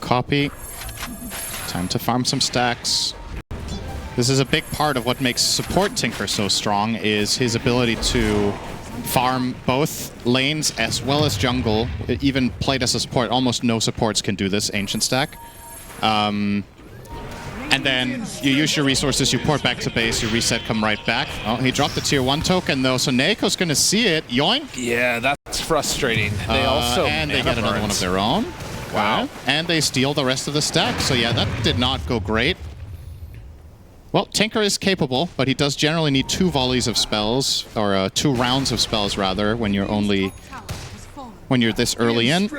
Copy. Time to farm some stacks. This is a big part of what makes support Tinker so strong, is his ability to farm both lanes as well as jungle. Even played as a support, almost no supports can do this Ancient stack. And And then you use your resources, you port back to base, you reset, come right back. Oh, he dropped the tier 1 token though, so Neiko's going to see it. Yoink! Yeah, that's frustrating. They also and they get another one of their own. Wow. And they steal the rest of the stack. So yeah, that did not go great. Well, Tinker is capable, but he does generally need 2 volleys of spells, or 2 rounds of spells rather, when you're this early in.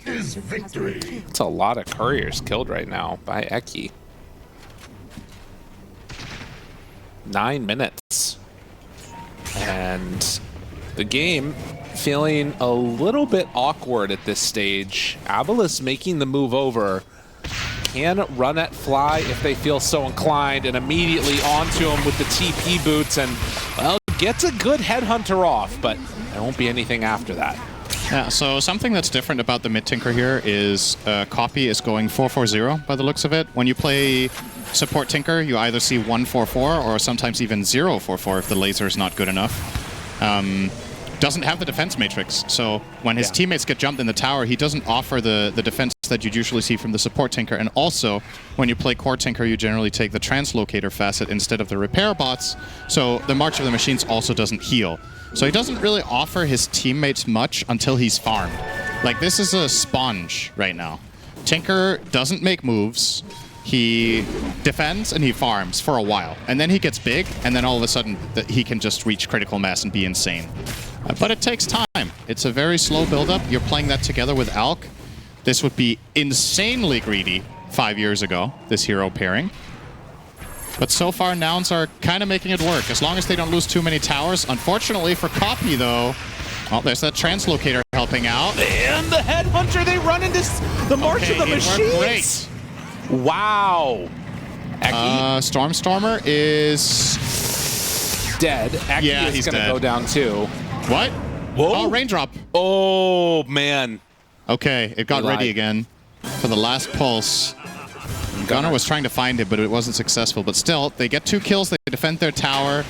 It's a lot of couriers killed right now by Eki. 9 minutes. And the game feeling a little bit awkward at this stage. AVULUS making the move over. Can run at Fly if they feel so inclined, and immediately onto him with the TP boots, and, well, gets a good headhunter off, but there won't be anything after that. Yeah, so something that's different about the mid Tinker here is Copy is going 4-4-0 by the looks of it. When you play support Tinker, you either see 1-4-4 or sometimes even 0-4-4 if the laser is not good enough. Doesn't have the defense matrix, so when his teammates get jumped in the tower, he doesn't offer the defense that you'd usually see from the support Tinker. And also, when you play core Tinker, you generally take the translocator facet instead of the repair bots, so the March of the Machines also doesn't heal. So he doesn't really offer his teammates much until he's farmed. Like, this is a sponge right now. Tinker doesn't make moves. He defends and he farms for a while. And then he gets big, and then all of a sudden he can just reach critical mass and be insane. But it takes time. It's a very slow build-up. You're playing that together with Alk. This would be insanely greedy 5 years ago, this hero pairing. But so far, Nouns are kind of making it work, as long as they don't lose too many towers. Unfortunately for Copy, though, well, there's that translocator helping out. And the headhunter, they run into the March of the Machines. Great. Wow. Stormstormer is dead. Eki is going to go down too. What? Whoa. Oh, raindrop. Oh, man. Okay, it got ready again for the last pulse. Gunnar was trying to find it, but it wasn't successful. But still, they get 2 kills. They defend their tower.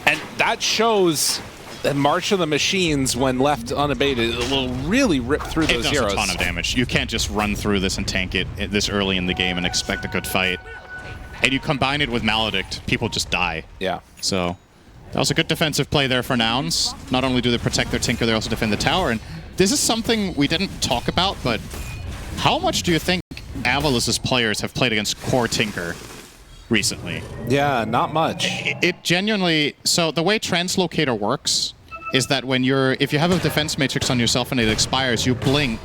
And that shows that March of the Machines, when left unabated, will really rip through those heroes. It does a ton of damage. You can't just run through this and tank it this early in the game and expect a good fight. And you combine it with Maledict, people just die. Yeah. So that was a good defensive play there for Nouns. Not only do they protect their Tinker, they also defend the tower. And this is something we didn't talk about, but how much do you think AVULUS' players have played against core Tinker recently? Yeah, not much. It genuinely... So the way Translocator works is that when if you have a defense matrix on yourself and it expires, you blink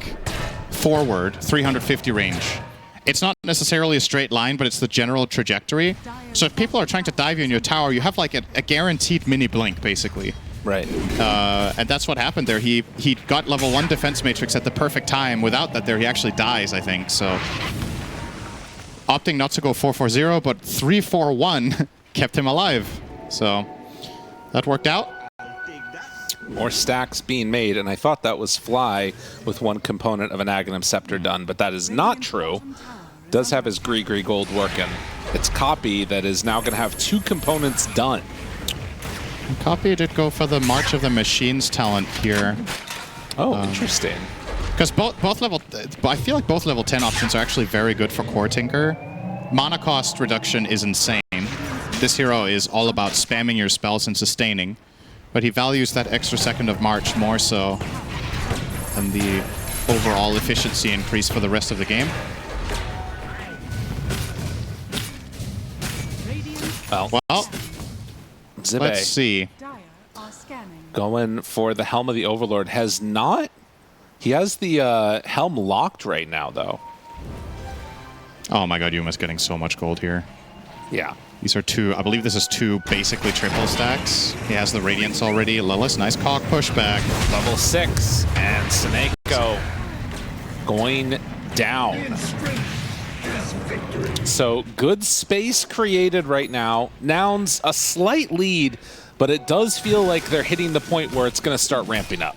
forward 350 range. It's not necessarily a straight line, but it's the general trajectory. So if people are trying to dive you in your tower, you have like a guaranteed mini blink, basically. Right. And that's what happened there. He got level 1 defense matrix at the perfect time. Without that there, he actually dies, I think. So opting not to go 4-4-0, but 3-4-1 kept him alive. So that worked out. More stacks being made, and I thought that was Fly with 1 component of an Aghanim Scepter done, but that is not true. Does have his Gree gold working. It's Copy that is now going to have 2 components done. Copy did go for the March of the Machines talent here. Oh, interesting. Because both level... I feel like both level 10 options are actually very good for core Tinker. Mana cost reduction is insane. This hero is all about spamming your spells and sustaining. But he values that extra second of March more so than the overall efficiency increase for the rest of the game. Well, Zibe, let's see. Going for the Helm of the Overlord. Has not... He has the Helm locked right now, though. Oh my god, Yuma's getting so much gold here. Yeah. These are 2, I believe this is 2 basically triple stacks. He has the Radiance already. Lilith, nice cock pushback. Level 6, and Seneko going down. So good space created right now. Nouns a slight lead, but it does feel like they're hitting the point where it's going to start ramping up.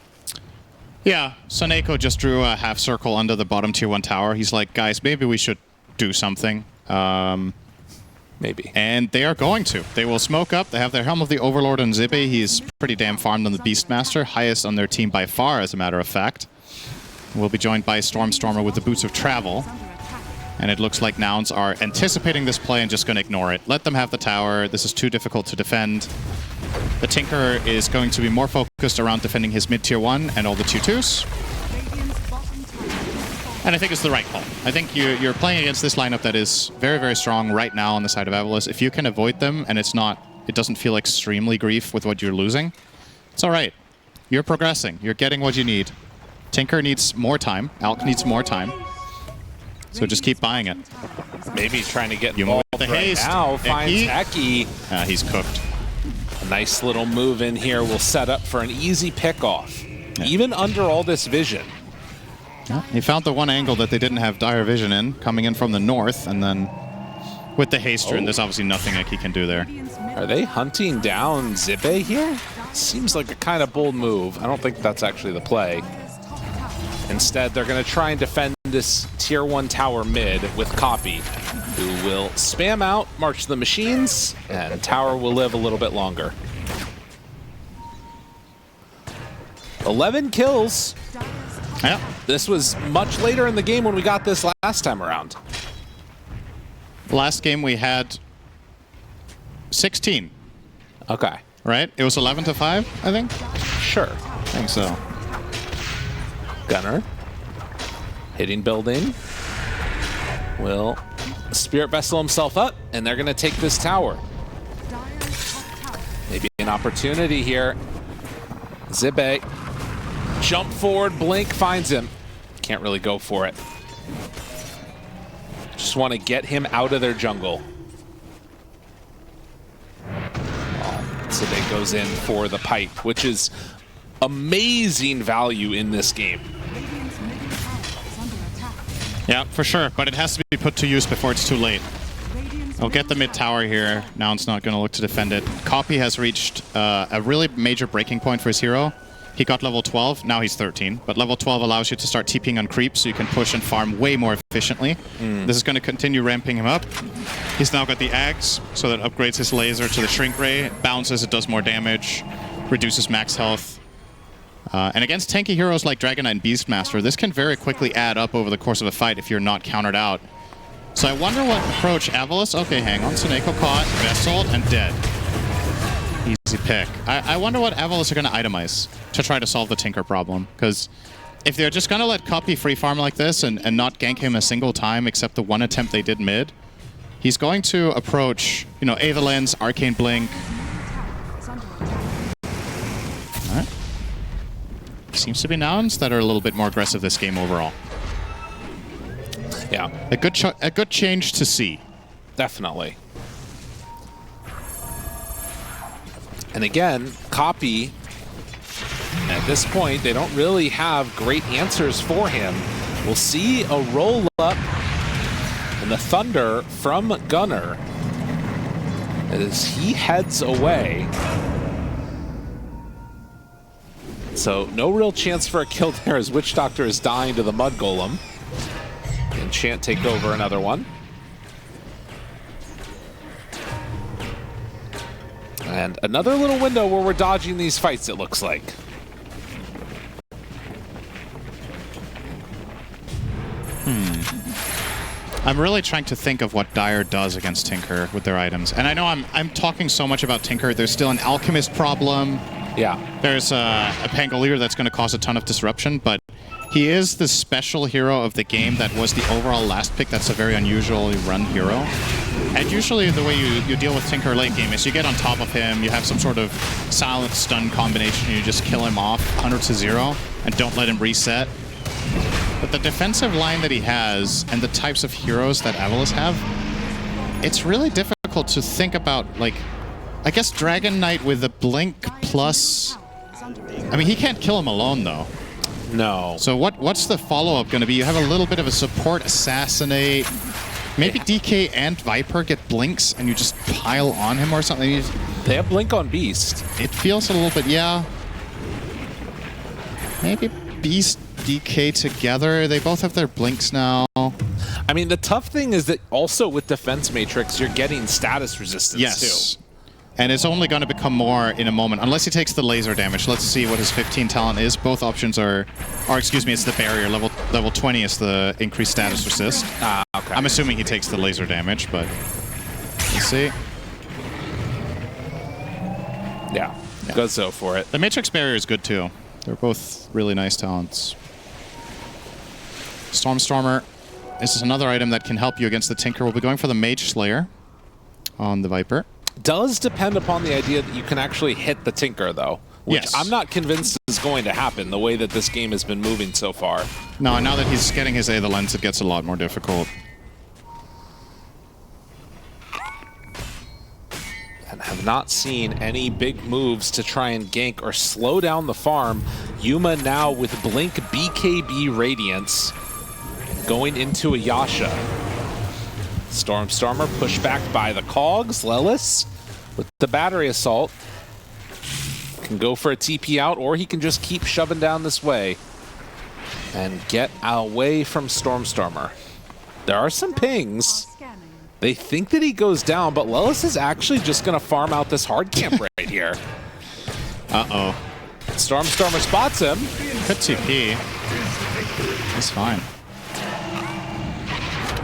Yeah, Seneko just drew a half circle under the bottom tier 1 tower. He's like, guys, maybe we should do something. Maybe. And they are going to. They will smoke up. They have their Helm of the Overlord on Zibe. He's pretty damn farmed on the Beastmaster. Highest on their team by far, as a matter of fact. We'll be joined by Stormstormer with the Boots of Travel. And it looks like Nouns are anticipating this play and just going to ignore it. Let them have the tower. This is too difficult to defend. The Tinker is going to be more focused around defending his mid-tier 1 and all the tier 2s. And I think it's the right call. I think you're playing against this lineup that is very, very strong right now on the side of AVULUS. If you can avoid them and it doesn't feel extremely grief with what you're losing, it's all right. You're progressing. You're getting what you need. Tinker needs more time. Alk needs more time. So just keep buying it. Maybe trying to get involved the right haste. now. Finds Eki. He's cooked. A nice little move in here will set up for an easy pickoff. Yeah. Even under all this vision. Yeah, he found the one angle that they didn't have dire vision in, coming in from the north, and then with the haster, and there's obviously nothing Eki can do there. Are they hunting down Zibe here? Seems like a kind of bold move. I don't think that's actually the play. Instead, they're going to try and defend this tier 1 tower mid with Copy, who will spam out, march the machines, and tower will live a little bit longer. 11 kills. Yeah. This was much later in the game when we got this last time around. Last game we had 16. Okay. Right? It was 11 to 5, I think? Sure. I think so. Gunner. Hitting building. Will Spirit Vessel himself up, and they're going to take this tower. Maybe an opportunity here. Zibe. Jump forward, Blink finds him. Can't really go for it. Just want to get him out of their jungle. Zibe goes in for the pipe, which is amazing value in this game. Yeah, for sure, but it has to be put to use before it's too late. I'll get the mid tower here. Now it's not going to look to defend it. Copy has reached a really major breaking point for his hero. He got level 12, now he's 13. But level 12 allows you to start TPing on creeps so you can push and farm way more efficiently. This is going to continue ramping him up. He's now got the Axe, so that upgrades his laser to the Shrink Ray. It bounces, it does more damage, reduces max health. And against tanky heroes like Dragon Knight and Beastmaster, this can very quickly add up over the course of a fight if you're not countered out. So I wonder what approach AVULUS... Okay, hang on. Suneko caught, Vesseled, and dead. Easy pick. I wonder what AVULUS are going to itemize to try to solve the Tinker problem. Because if they're just going to let Copy free farm like this and not gank him a single time except the one attempt they did mid, he's going to approach, you know, Aether Lens, Arcane Blink. Alright. Seems to be Nouns that are a little bit more aggressive this game overall. Yeah. A good change to see. Definitely. And again, Copy, at this point, they don't really have great answers for him. We'll see a roll-up and the Thunder from Gunner as he heads away. So no real chance for a kill there as Witch Doctor is dying to the Mud Golem. Can Chant take over another one? And another little window where we're dodging these fights, it looks like. I'm really trying to think of what Dire does against Tinker with their items. And I know I'm talking so much about Tinker. There's still an Alchemist problem. Yeah. There's a Pangolier that's going to cause a ton of disruption, but he is the special hero of the game that was the overall last pick. That's a very unusually run hero. And usually the way you deal with Tinker late game is you get on top of him, you have some sort of silent stun combination, and you just kill him off 100 to 0 and don't let him reset. But the defensive line that he has and the types of heroes that AVULUS have, it's really difficult to think about, like, I guess Dragon Knight with the Blink plus... I mean, he can't kill him alone, though. No. So what's the follow-up going to be? You have a little bit of a support assassinate. Maybe DK and Viper get blinks and you just pile on him or something. They have Blink on Beast. It feels a little bit, yeah. Maybe Beast, DK together. They both have their blinks now. I mean, the tough thing is that also with Defense Matrix, you're getting status resistance too. And it's only going to become more in a moment, unless he takes the laser damage. Let's see what his 15 talent is. Both options are excuse me, it's the barrier. Level Level 20 is the increased status resist. Okay. I'm assuming he takes the laser damage, but let's see. Yeah, goes so for it. The Matrix Barrier is good too. They're both really nice talents. Stormer. This is another item that can help you against the Tinker. We'll be going for the Mage Slayer on the Viper. Does depend upon the idea that you can actually hit the Tinker, though. Which Yes. I'm not convinced is going to happen the way that this game has been moving so far. No, now that he's getting his Aether Lens, it gets a lot more difficult. And have not seen any big moves to try and gank or slow down the farm. Yuma now with Blink BKB Radiance going into a Yasha. Stormer pushed back by the Cogs. Lelis with the battery assault can go for a TP out, or he can just keep shoving down this way and get away from Stormer. There are some pings. They think that he goes down, but Lelis is actually just going to farm out this hard camp right here. Uh-oh. Stormer spots him. Good TP. He's fine.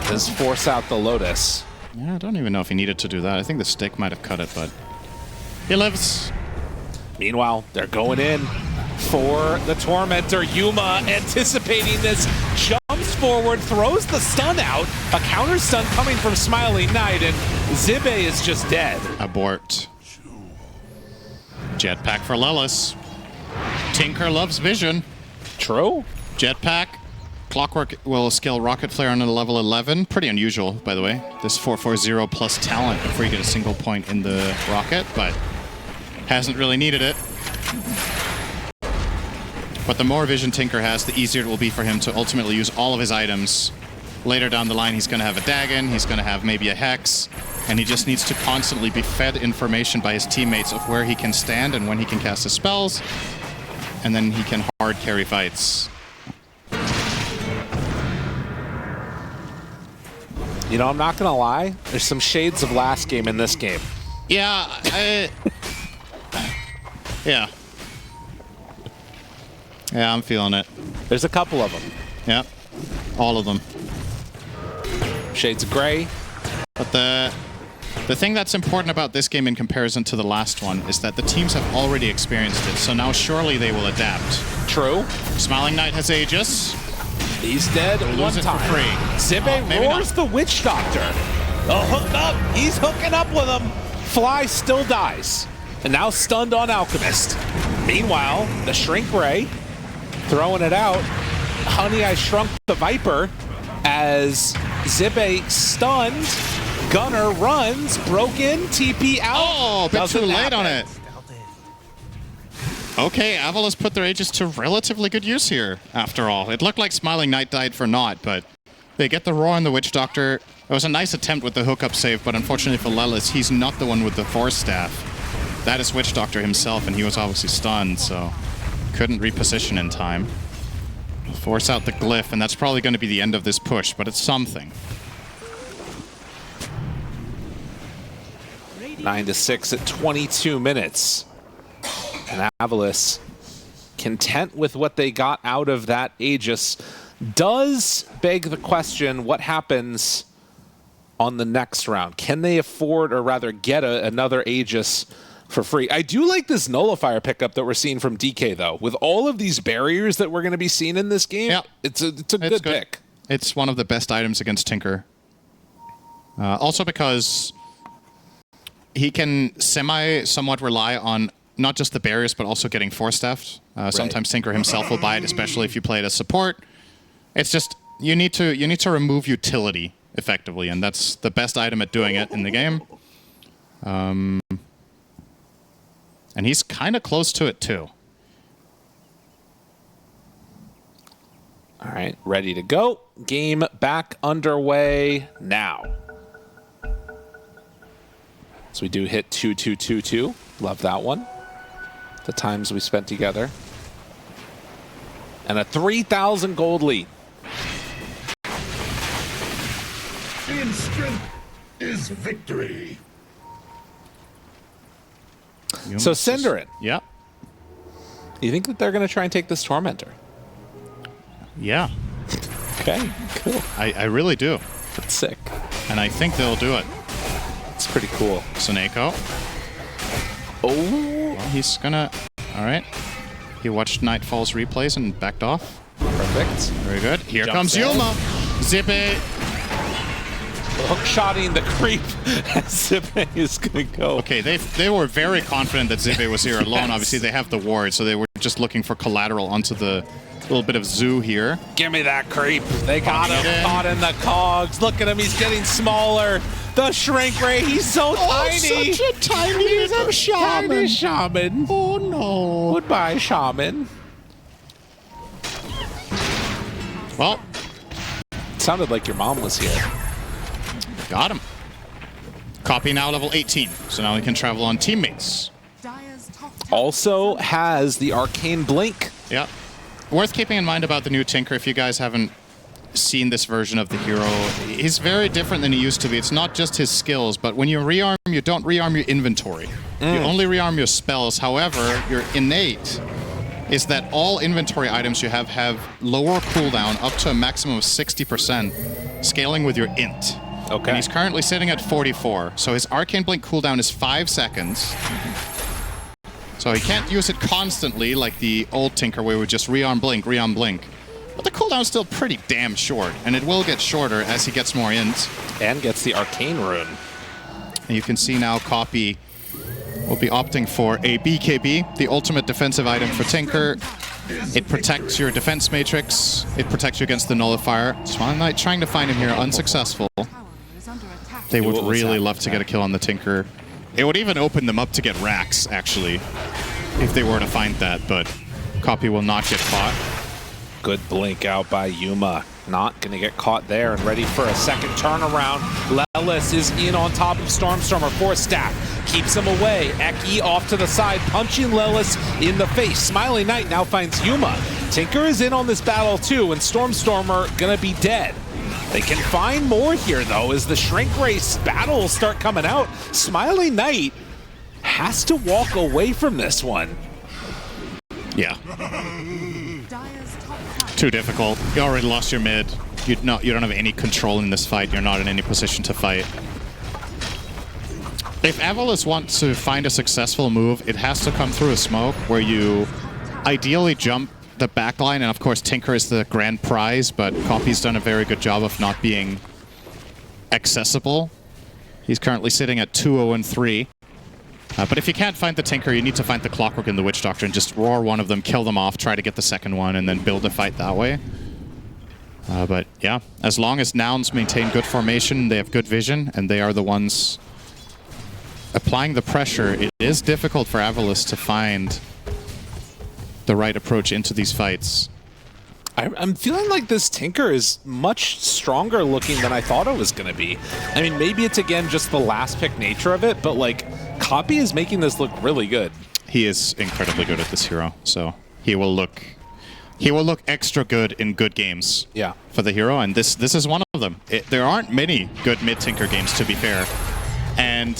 Does force out the Lotus. Yeah, I don't even know if he needed to do that. I think the stick might have cut it, but he lives. Meanwhile, they're going in for the Tormentor. Yuma anticipating this, jumps forward, throws the stun out. A counter stun coming from Smiling Knight, and Zibe is just dead. Abort. Jetpack for Lelis. Tinker loves vision. True. Jetpack. Clockwork will scale Rocket Flare on a level 11. Pretty unusual, by the way. This 440 plus talent before you get a single point in the rocket, but hasn't really needed it. But the more vision Tinker has, the easier it will be for him to ultimately use all of his items. Later down the line, he's going to have a Dagon, he's going to have maybe a Hex, and he just needs to constantly be fed information by his teammates of where he can stand and when he can cast his spells, and then he can hard carry fights. You know, I'm not going to lie. There's some shades of last game in this game. Yeah, yeah. Yeah, I'm feeling it. There's a couple of them. Yeah, all of them. Shades of gray. But the thing that's important about this game in comparison to the last one is that the teams have already experienced it, so now surely they will adapt. True. Smiling Knight has Aegis. He's dead one Lose it time. for free. Zibe roars the Witch Doctor. Oh, hook up. He's hooking up with him. Fly still dies. And now stunned on Alchemist. Meanwhile, the Shrink Ray throwing it out. Honey, I Shrunk the Viper as Zibe stunned. Gunner runs, broken, TP out. Oh, a bit Doesn't too late happen. on it. Okay, AVULUS put their Aegis to relatively good use here, after all. It looked like Smiling Knight died for naught, but they get the Roar on the Witch Doctor. It was a nice attempt with the hookup save, but unfortunately for Lelis, he's not the one with the Force Staff. That is Witch Doctor himself, and he was obviously stunned, so couldn't reposition in time. Force out the Glyph, and that's probably going to be the end of this push, but it's something. 9-6 at 22 minutes. And AVULUS, content with what they got out of that Aegis, does beg the question, what happens on the next round? Can they afford, or rather get another Aegis for free? I do like this Nullifier pickup that we're seeing from DK, though. With all of these barriers that we're going to be seeing in this game, Yep. it's a good pick. It's one of the best items against Tinker. Also because he can somewhat rely on not just the barriers, but also getting Force Staffed. Sometimes Tinker himself will buy it, especially if you play it as support. It's just, you need to remove utility, effectively, and that's the best item at doing it in the game. And he's kind of close to it, too. All right, ready to go. Game back underway now. So we do hit 2-2-2-2. Love that one. The times we spent together. And a 3,000 gold lead. In strength is victory. So Cinderin, Yep. you think that they're going to try and take this Tormentor? Yeah. Okay, cool. I really do. That's sick. And I think they'll do it. It's pretty cool. Soneko. Oh, Well, he's gonna... Alright. He watched Nightfall's replays and backed off. perfect. Very good. Here Jumps comes in. Yuma. Zippy. Hook-shotting the creep. Zippe is going to go. Okay, they were very confident that Zippy was here alone. Yes. Obviously, they have the ward, so they were just looking for collateral onto the little bit of zoo here. Give me that creep. They got him in. caught in the cogs. Look at him. He's getting smaller. The shrink ray. He's so tiny. Such a tiny little shaman. Tiny shaman. Oh, no. Goodbye, shaman. Well, Sounded like your mom was here. got him. Copy now level 18, so now we can travel on teammates. Also has the arcane blink. Yeah. Worth keeping in mind about the new Tinker, if you guys haven't seen this version of the hero, he's very different than he used to be. It's not just his skills, but when you rearm, you don't rearm your inventory. You only rearm your spells. However, your innate is that all inventory items you have lower cooldown up to a maximum of 60%, scaling with your int. Okay. And he's currently sitting at 44, so his arcane blink cooldown is 5 seconds. So he can't use it constantly like the old Tinker where we would just rearm blink. But the cooldown's still pretty damn short, and it will get shorter as he gets more int. And gets the arcane rune. And you can see now Copy will be opting for a BKB, the ultimate defensive item for Tinker. It protects your defense matrix. It protects you against the nullifier. Swan Knight trying to find him here, unsuccessful. They would really love to get a kill on the Tinker. It would even open them up to get racks, actually, if they were to find that, but Copy will not get caught. Good blink out by Yuma. Not going to get caught there and ready for a second turnaround. Lelis is in on top of Stormstormer for stack. Keeps him away. Eki off to the side, punching Lelis in the face. Smiling Knight now finds Yuma. Tinker is in on this battle too, and Stormstormer going to be dead. They can find more here, though, as the Shrink Race battles start coming out. Smiling Knight has to walk away from this one. Yeah. Too difficult. You already lost your mid. You don't have any control in this fight. You're not in any position to fight. If AVULUS wants to find a successful move, it has to come through a smoke where you ideally jump the backline, and of course Tinker is the grand prize, but Copy's done a very good job of not being accessible. He's currently sitting at 2-0-3. But if you can't find the Tinker, you need to find the Clockwork and the Witch Doctor and just roar one of them, kill them off, try to get the second one, and then build a fight that way. But yeah, as long as Nouns maintain good formation, they have good vision, and they are the ones applying the pressure, it is difficult for AVULUS to find the right approach into these fights. I'm feeling like this Tinker is much stronger looking than I thought it was going to be. I mean, maybe it's, again, just the last pick nature of it, but, like, Copy is making this look really good. He is incredibly good at this hero, so he will look extra good in good games. Yeah. For the hero, and this is one of them. There aren't many good mid-Tinker games, to be fair. And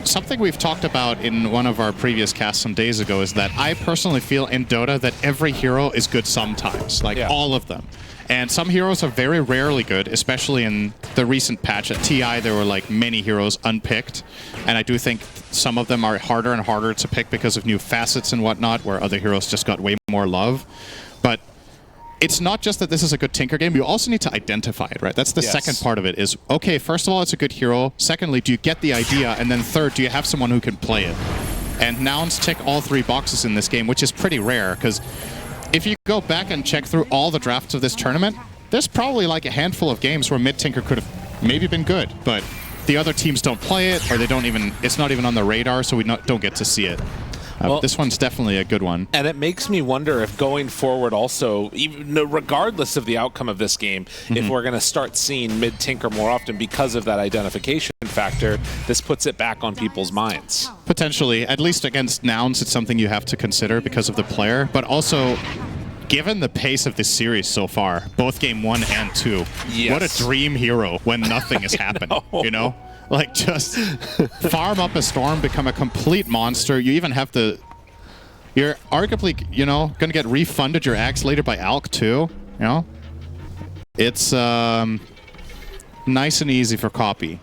something we've talked about in one of our previous casts some days ago is that I personally feel in Dota that every hero is good sometimes, like all of them. And some heroes are very rarely good, especially in the recent patch. At TI, there were like many heroes unpicked, and I do think some of them are harder and harder to pick because of new facets and whatnot, where other heroes just got way more love. But it's not just that this is a good Tinker game, you also need to identify it, right? That's the second part of it is, okay, first of all, it's a good hero. Secondly, do you get the idea? And then third, do you have someone who can play it? And Nouns tick all three boxes in this game, which is pretty rare, because if you go back and check through all the drafts of this tournament, there's probably like a handful of games where mid-Tinker could have maybe been good, but the other teams don't play it, or they don't even, it's not even on the radar, so we don't get to see it. Well, this one's definitely a good one. And it makes me wonder if going forward also, even regardless of the outcome of this game, if we're going to start seeing mid-Tinker more often because of that identification factor, this puts it back on people's minds. Potentially. At least against Nouns, it's something you have to consider because of the player, but also given the pace of this series so far, both game 1 and 2, what a dream hero when nothing has happened, you know? Like, just farm up a Storm, become a complete monster. You even have the... You're arguably, you know, going to get refunded your axe later by Alk, too. You know? It's nice and easy for Copy.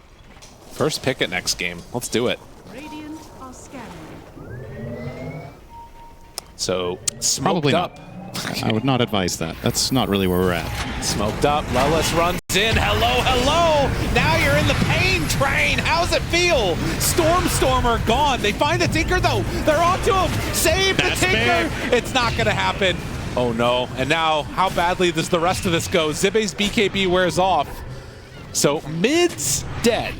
First pick at next game. Let's do it. Radiant are scanning. So, smoked Probably up. not. I would not advise that. That's not really where we're at. Smoked up. Lelis runs in. Hello, hello. Now you're in the pain train. How's it feel? Stormer gone. They find the Tinker, though. They're onto him. Save the Tinker. Big. It's not going to happen. Oh, no. And now, how badly does the rest of this go? Zibbe's BKB wears off. So, mid's dead.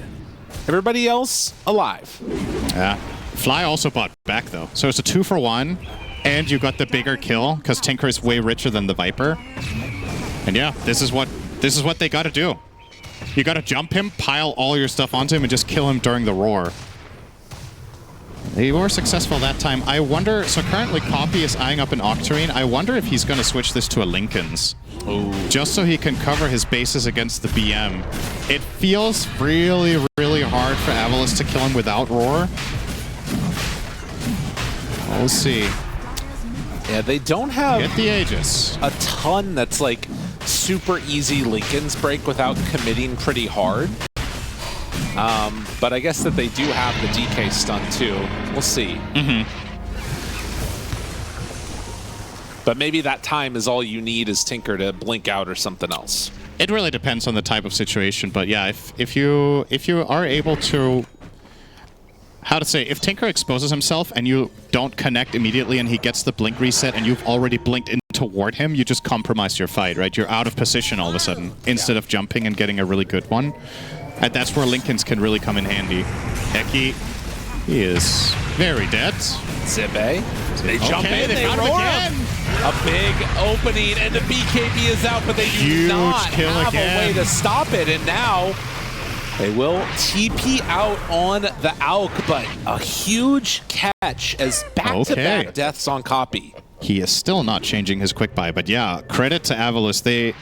Everybody else alive. Yeah. Fly also bought back, though. So it's a 2-for-1. And you got the bigger kill, because Tinker is way richer than the Viper. And yeah, this is what they gotta do. You gotta jump him, pile all your stuff onto him, and just kill him during the roar. They were successful that time. I wonder, so currently Copy is eyeing up an Octarine. I wonder if he's gonna switch this to a Lincoln's. Ooh. Just so he can cover his bases against the BM. It feels really, really hard for AVULUS to kill him without roar. We'll see. Yeah, they don't have Get the Aegis. A ton that's like super easy Lincoln's break without committing pretty hard. But I guess that they do have the DK stun too. We'll see. But maybe that time is all you need is Tinker to blink out or something else. It really depends on the type of situation, but yeah, if you are able to, how to say, if Tinker exposes himself and you don't connect immediately and he gets the blink reset and you've already blinked in toward him, you just compromise your fight, right? You're out of position all of a sudden instead of jumping and getting a really good one. And that's where Lincolns can really come in handy. Eki, he is very dead. Zibbe, they jump in, they roar again. A big opening, and the BKB is out, but they do not have a way to stop it. And now they will TP out on the Alk, but a huge catch as back-to-back deaths on Copy. He is still not changing his quick buy, but yeah, credit to AVULUS.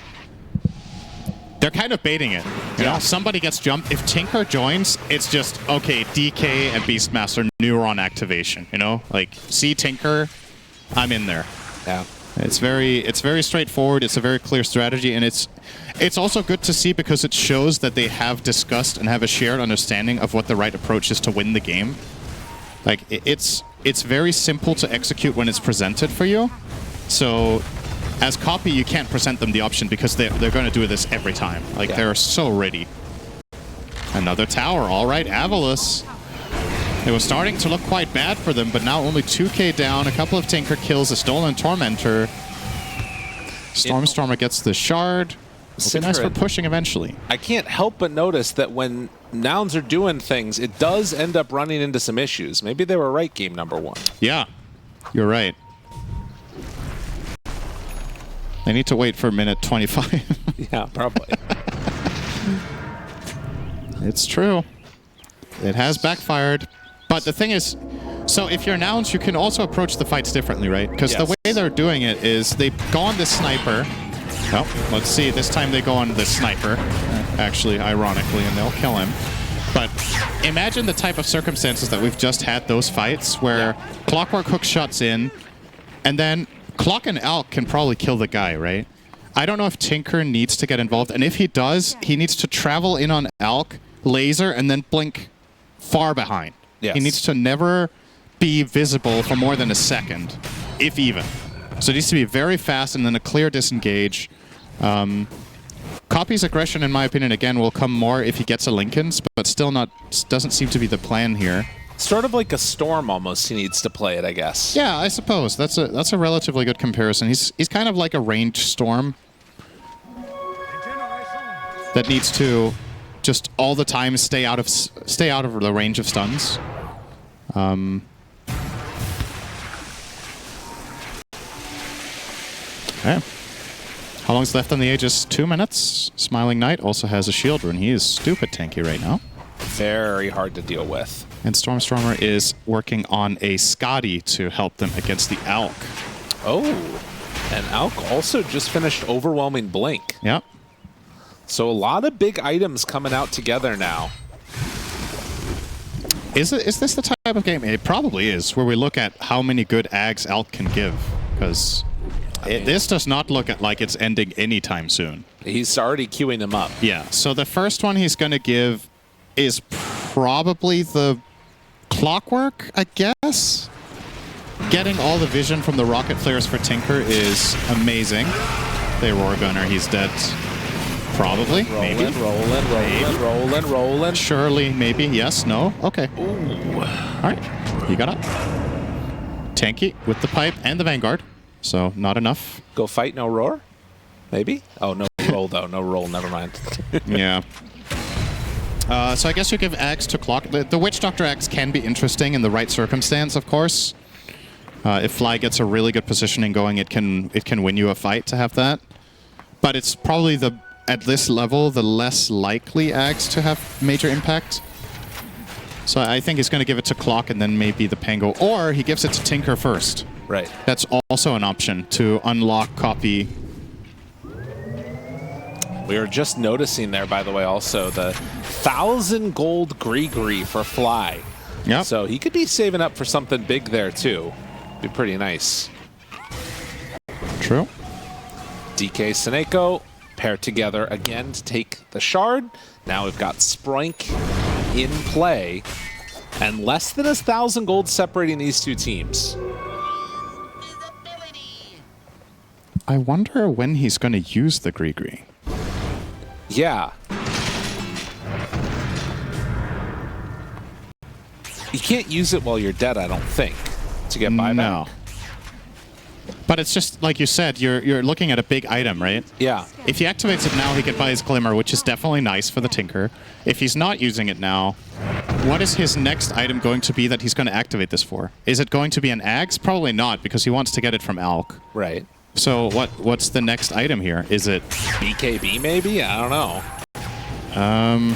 They're kind of baiting it. You know, somebody gets jumped. If Tinker joins, it's just, okay, DK and Beastmaster neuron activation, you know? Like, see Tinker, I'm in there. Yeah. It's very straightforward. It's a very clear strategy, and it's also good to see because it shows that they have discussed and have a shared understanding of what the right approach is to win the game. Like, it's very simple to execute when it's presented for you. So as Copy, you can't present them the option because they're going to do this every time. Like, they're so ready. Another tower. All right, AVULUS. It was starting to look quite bad for them, but now only 2k down, a couple of Tinker kills, a stolen Tormentor. Stormer gets the shard. It'll be nice for pushing eventually. I can't help but notice that when Nouns are doing things, it does end up running into some issues. Maybe they were right game number 1. Yeah, you're right. They need to wait for minute 25. Yeah, probably. It's true. It has backfired. But the thing is, so if you're Nouns, you can also approach the fights differently, right? Because the way they're doing it is they go on the sniper. Well, let's see. This time they go on the sniper, actually, ironically, and they'll kill him. But imagine the type of circumstances that we've just had those fights where Clockwork Hook shots in, and then Clock and Alk can probably kill the guy, right? I don't know if Tinker needs to get involved, and if he does, he needs to travel in on Alk, laser, and then blink far behind. He needs to never be visible for more than a second, if even. So it needs to be very fast and then a clear disengage. Copy's aggression, in my opinion, again, will come more if he gets a Lincoln's, but still doesn't seem to be the plan here. Sort of like a Storm almost he needs to play it, I guess. Yeah, I suppose. That's a relatively good comparison. He's kind of like a ranged Storm that needs to just all the time stay out of the range of stuns. Okay. How long's left on the Aegis? 2 minutes. Smiling Knight also has a shield rune. He is stupid tanky right now. Very hard to deal with. And Stormer is working on a Scotty to help them against the Alk. Oh, and Alk also just finished Overwhelming Blink. Yep. So a lot of big items coming out together now. Is this the type of game? It probably is, where we look at how many good ags Alk can give. Because This does not look like it's ending anytime soon. He's already queuing him up. Yeah, so the first one he's going to give is probably the Clockwork, I guess. Getting all the vision from the rocket flares for Tinker is amazing. They Roar Gunner, he's dead. Probably, maybe. Rolling. Surely, maybe, yes, no, okay. Ooh. All right, you got it. Tanky with the pipe and the Vanguard, so not enough. Go fight, no roar? Maybe? Oh, no roll, though. No roll, never mind. Yeah. So I guess you give Axe to Clock. The Witch Doctor Axe can be interesting in the right circumstance, of course. If Fly gets a really good positioning going, it can win you a fight to have that. But it's probably, at this level, the less likely Axe to have major impact. So I think he's going to give it to Clock and then maybe the Pango. Or he gives it to Tinker first. Right. That's also an option to unlock copy. We were just noticing there, by the way, also the 1,000 gold Gree for Fly. Yep. So he could be saving up for something big there, too. Be pretty nice. True. DK Seneko paired together again to take the shard. Now we've got Sproink in play. And less than 1,000 gold separating these two teams. I wonder when he's going to use the Gree. Yeah. You can't use it while you're dead, I don't think, to get buyback. No. But it's just, like you said, you're looking at a big item, right? Yeah. If he activates it now, he can buy his Glimmer, which is definitely nice for the Tinker. If he's not using it now, what is his next item going to be that he's going to activate this for? Is it going to be an Axe? Probably not, because he wants to get it from Alk. Right. So what's the next item here? Is it BKB maybe? I don't know.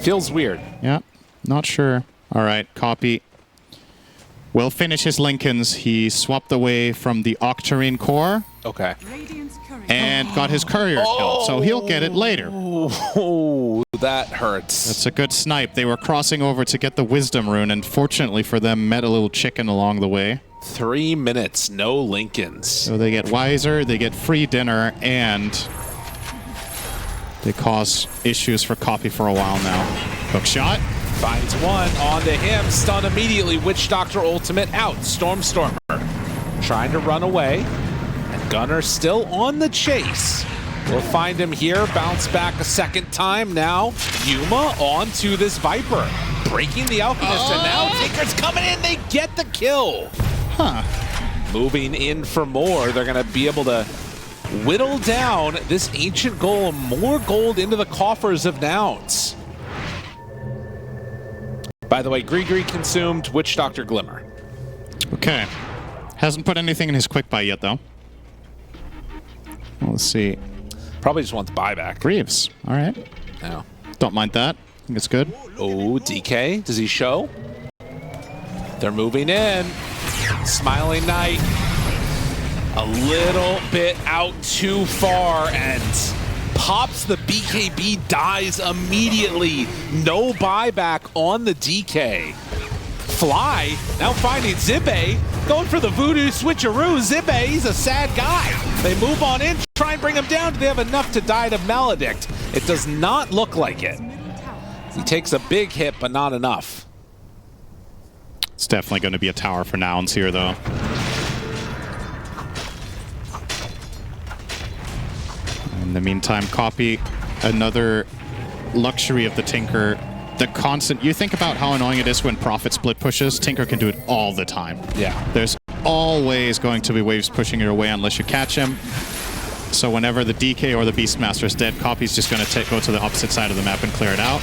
Feels weird. Yeah, not sure. All right, copy. Will finish his Lincolns. He swapped away from the Octarine Core. Okay. And got his Courier killed, so he'll get it later. Oh, that hurts. That's a good snipe. They were crossing over to get the Wisdom Rune, and fortunately for them, met a little chicken along the way. 3 minutes, no Lincolns. So they get Wiser, they get free dinner, and they cause issues for copy for a while now. Hook shot. Finds one onto him. Stun immediately. Witch Doctor ultimate out. Stormer trying to run away. And Gunner still on the chase. We'll find him here. Bounce back a second time. Now Yuma onto this Viper. Breaking the Alchemist. And now Tinker's coming in. They get the kill. Huh. Moving in for more. They're going to be able to whittle down this Ancient Golem. More gold into the coffers of Nouns. By the way, Gree consumed Witch Doctor Glimmer. Okay. Hasn't put anything in his quick buy yet, though. Well, let's see. Probably just wants buyback. Greaves. All right. Yeah. Don't mind that. I think it's good. Oh, DK. Does he show? They're moving in. Smiling Knight. A little bit out too far and pops the BKB, dies immediately. No buyback on the DK. Fly now finding Zibe, going for the voodoo switcheroo. Zibe, he's a sad guy. They move on in, try and bring him down. Do they have enough to die to Maledict? It does not look like it. He takes a big hit, but not enough. It's definitely going to be a tower for Nouns here, though. In the meantime, copy another luxury of the Tinker. The constant... You think about how annoying it is when Prophet split pushes. Tinker can do it all the time. Yeah. There's always going to be waves pushing your way unless you catch him. So whenever the DK or the Beastmaster is dead, copy's just going to go to the opposite side of the map and clear it out.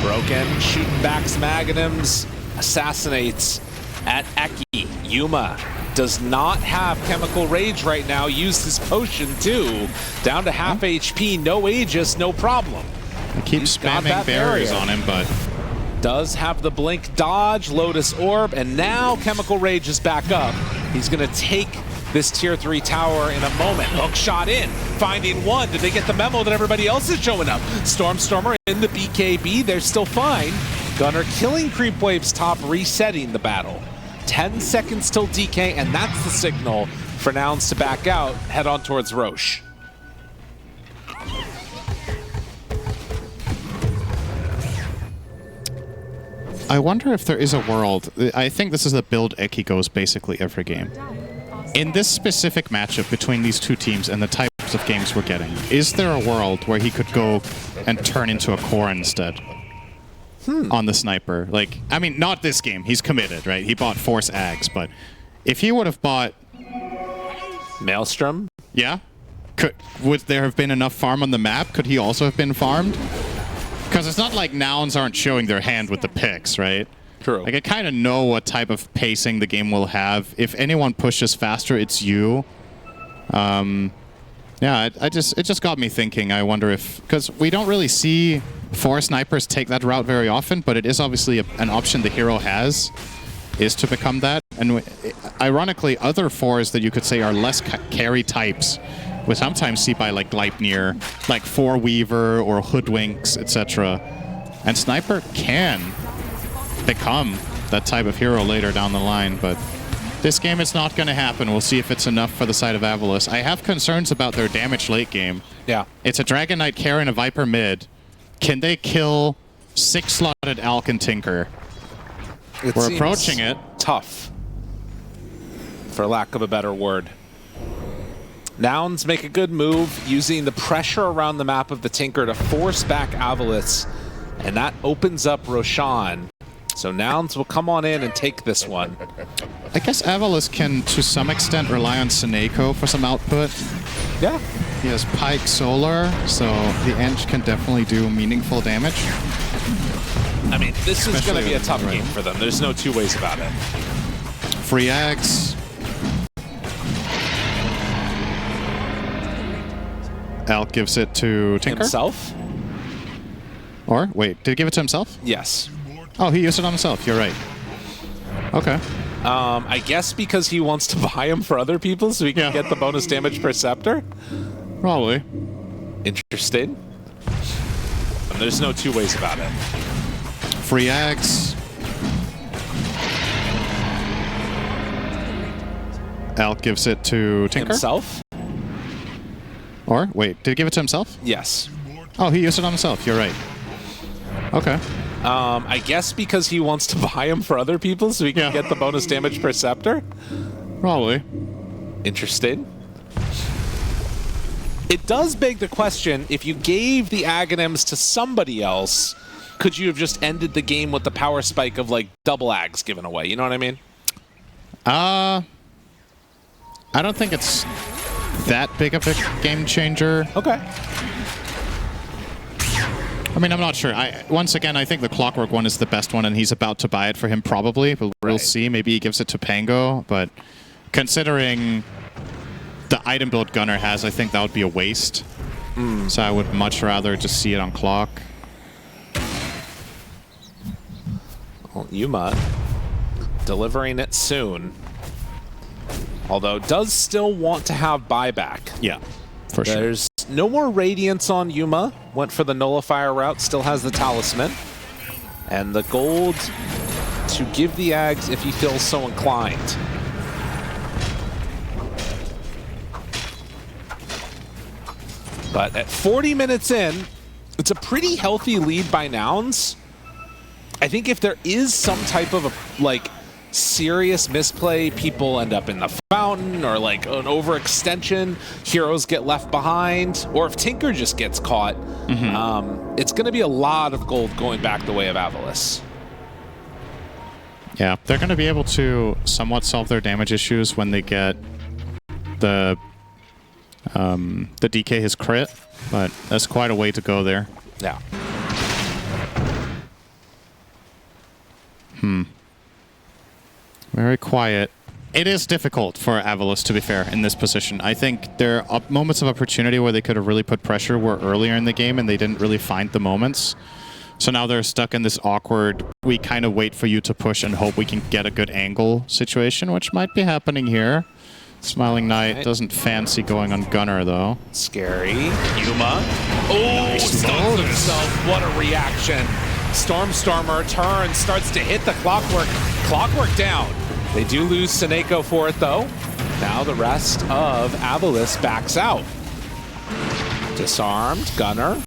Broken, shooting back some Aghanims, assassinates at Eki. Yuma does not have Chemical Rage right now. Used his potion too. Down to half HP, no Aegis, no problem. I keep spamming barriers on him, but... Does have the Blink dodge, Lotus Orb, and now Chemical Rage is back up. He's going to take this tier 3 tower in a moment. Hook shot in, finding one. Did they get the memo that everybody else is showing up? Stormer in the BKB, they're still fine. Gunner killing Creep Waves top, resetting the battle. 10 seconds till DK, and that's the signal for Nouns to back out, head on towards Roche. I wonder if there is a world. I think this is the build Eki goes basically every game. In this specific matchup between these two teams and the types of games we're getting, is there a world where he could go and turn into a core instead? On the sniper? Like, I mean, not this game. He's committed, right? He bought Force Ags, but if he would have bought... Maelstrom? Yeah? Would there have been enough farm on the map? Could he also have been farmed? Because it's not like Nouns aren't showing their hand with the picks, right? True. Like, I kind of know what type of pacing the game will have. If anyone pushes faster, it's you. Yeah, it just got me thinking. I wonder if... Because we don't really see 4 snipers take that route very often, but it is obviously an option the hero has, is to become that. And ironically, other 4s that you could say are less carry types, we sometimes see by like Gleipnir, like 4 Weaver or Hoodwinks, etc. And Sniper can become that type of hero later down the line, but this game it's not going to happen. We'll see if it's enough for the side of AVULUS. I have concerns about their damage late game. Yeah. It's a Dragon Knight carry and a Viper mid. Can they kill 6-slotted Alk and Tinker? We're approaching it. Tough, for lack of a better word. Nouns make a good move using the pressure around the map of the Tinker to force back AVULUS, and that opens up Roshan. So Nouns will come on in and take this one. I guess AVULUS can, to some extent, rely on Seneko for some output. Yeah. He has Pike Solar, so the Eng can definitely do meaningful damage. I mean, this is going to be a tough right. game for them. There's no two ways about it. Free Ags. Alk gives it to Tinker. Himself? Or, wait, did he give it to himself? Yes. Oh, he used it on himself. You're right. Okay. I guess because he wants to buy him for other people so he can get the bonus damage per scepter? Probably. Interesting. And there's no two ways about it. Free Ags. Alk gives it to Tinker. Himself? Or, wait, did he give it to himself? Yes. Oh, he used it on himself. You're right. Okay. I guess because he wants to buy him for other people so he can get the bonus damage per scepter? Probably. Interesting. It does beg the question, if you gave the Aghanims to somebody else, could you have just ended the game with the power spike of, like, double Ags given away? You know what I mean? I don't think it's that big of a game changer. Okay. I mean, I'm not sure. Once again, I think the Clockwork one is the best one, and he's about to buy it for him probably, but we'll see. Maybe he gives it to Pango, but considering the item build Gunnar has, I think that would be a waste. So I would much rather just see it on Clock. Well, Yuma delivering it soon. Although does still want to have buyback. Yeah, for sure. There's no more Radiance on Yuma. Went for the Nullifier route, still has the Talisman. And the gold to give the Ags if he feels so inclined. But at 40 minutes in, it's a pretty healthy lead by Nouns. I think if there is some type of a, like, serious misplay, people end up in the fountain, or like an overextension, heroes get left behind, or if Tinker just gets caught, it's going to be a lot of gold going back the way of AVULUS. Yeah, they're going to be able to somewhat solve their damage issues when they get the DK his crit, but that's quite a way to go there. Yeah. Very quiet. It is difficult for AVULUS, to be fair, in this position. I think there are moments of opportunity where they could have really put pressure were earlier in the game, and they didn't really find the moments. So now they're stuck in this awkward, we kind of wait for you to push and hope we can get a good angle situation, which might be happening here. Smiling Knight doesn't fancy going on Gunnar, though. Scary. Yuma. Oh, Nice stuns load. himself. What a reaction. Stormer turns, starts to hit the Clockwork. Clockwork down. They do lose Seneko for it, though. Now the rest of AVULUS backs out. Disarmed, Gunner.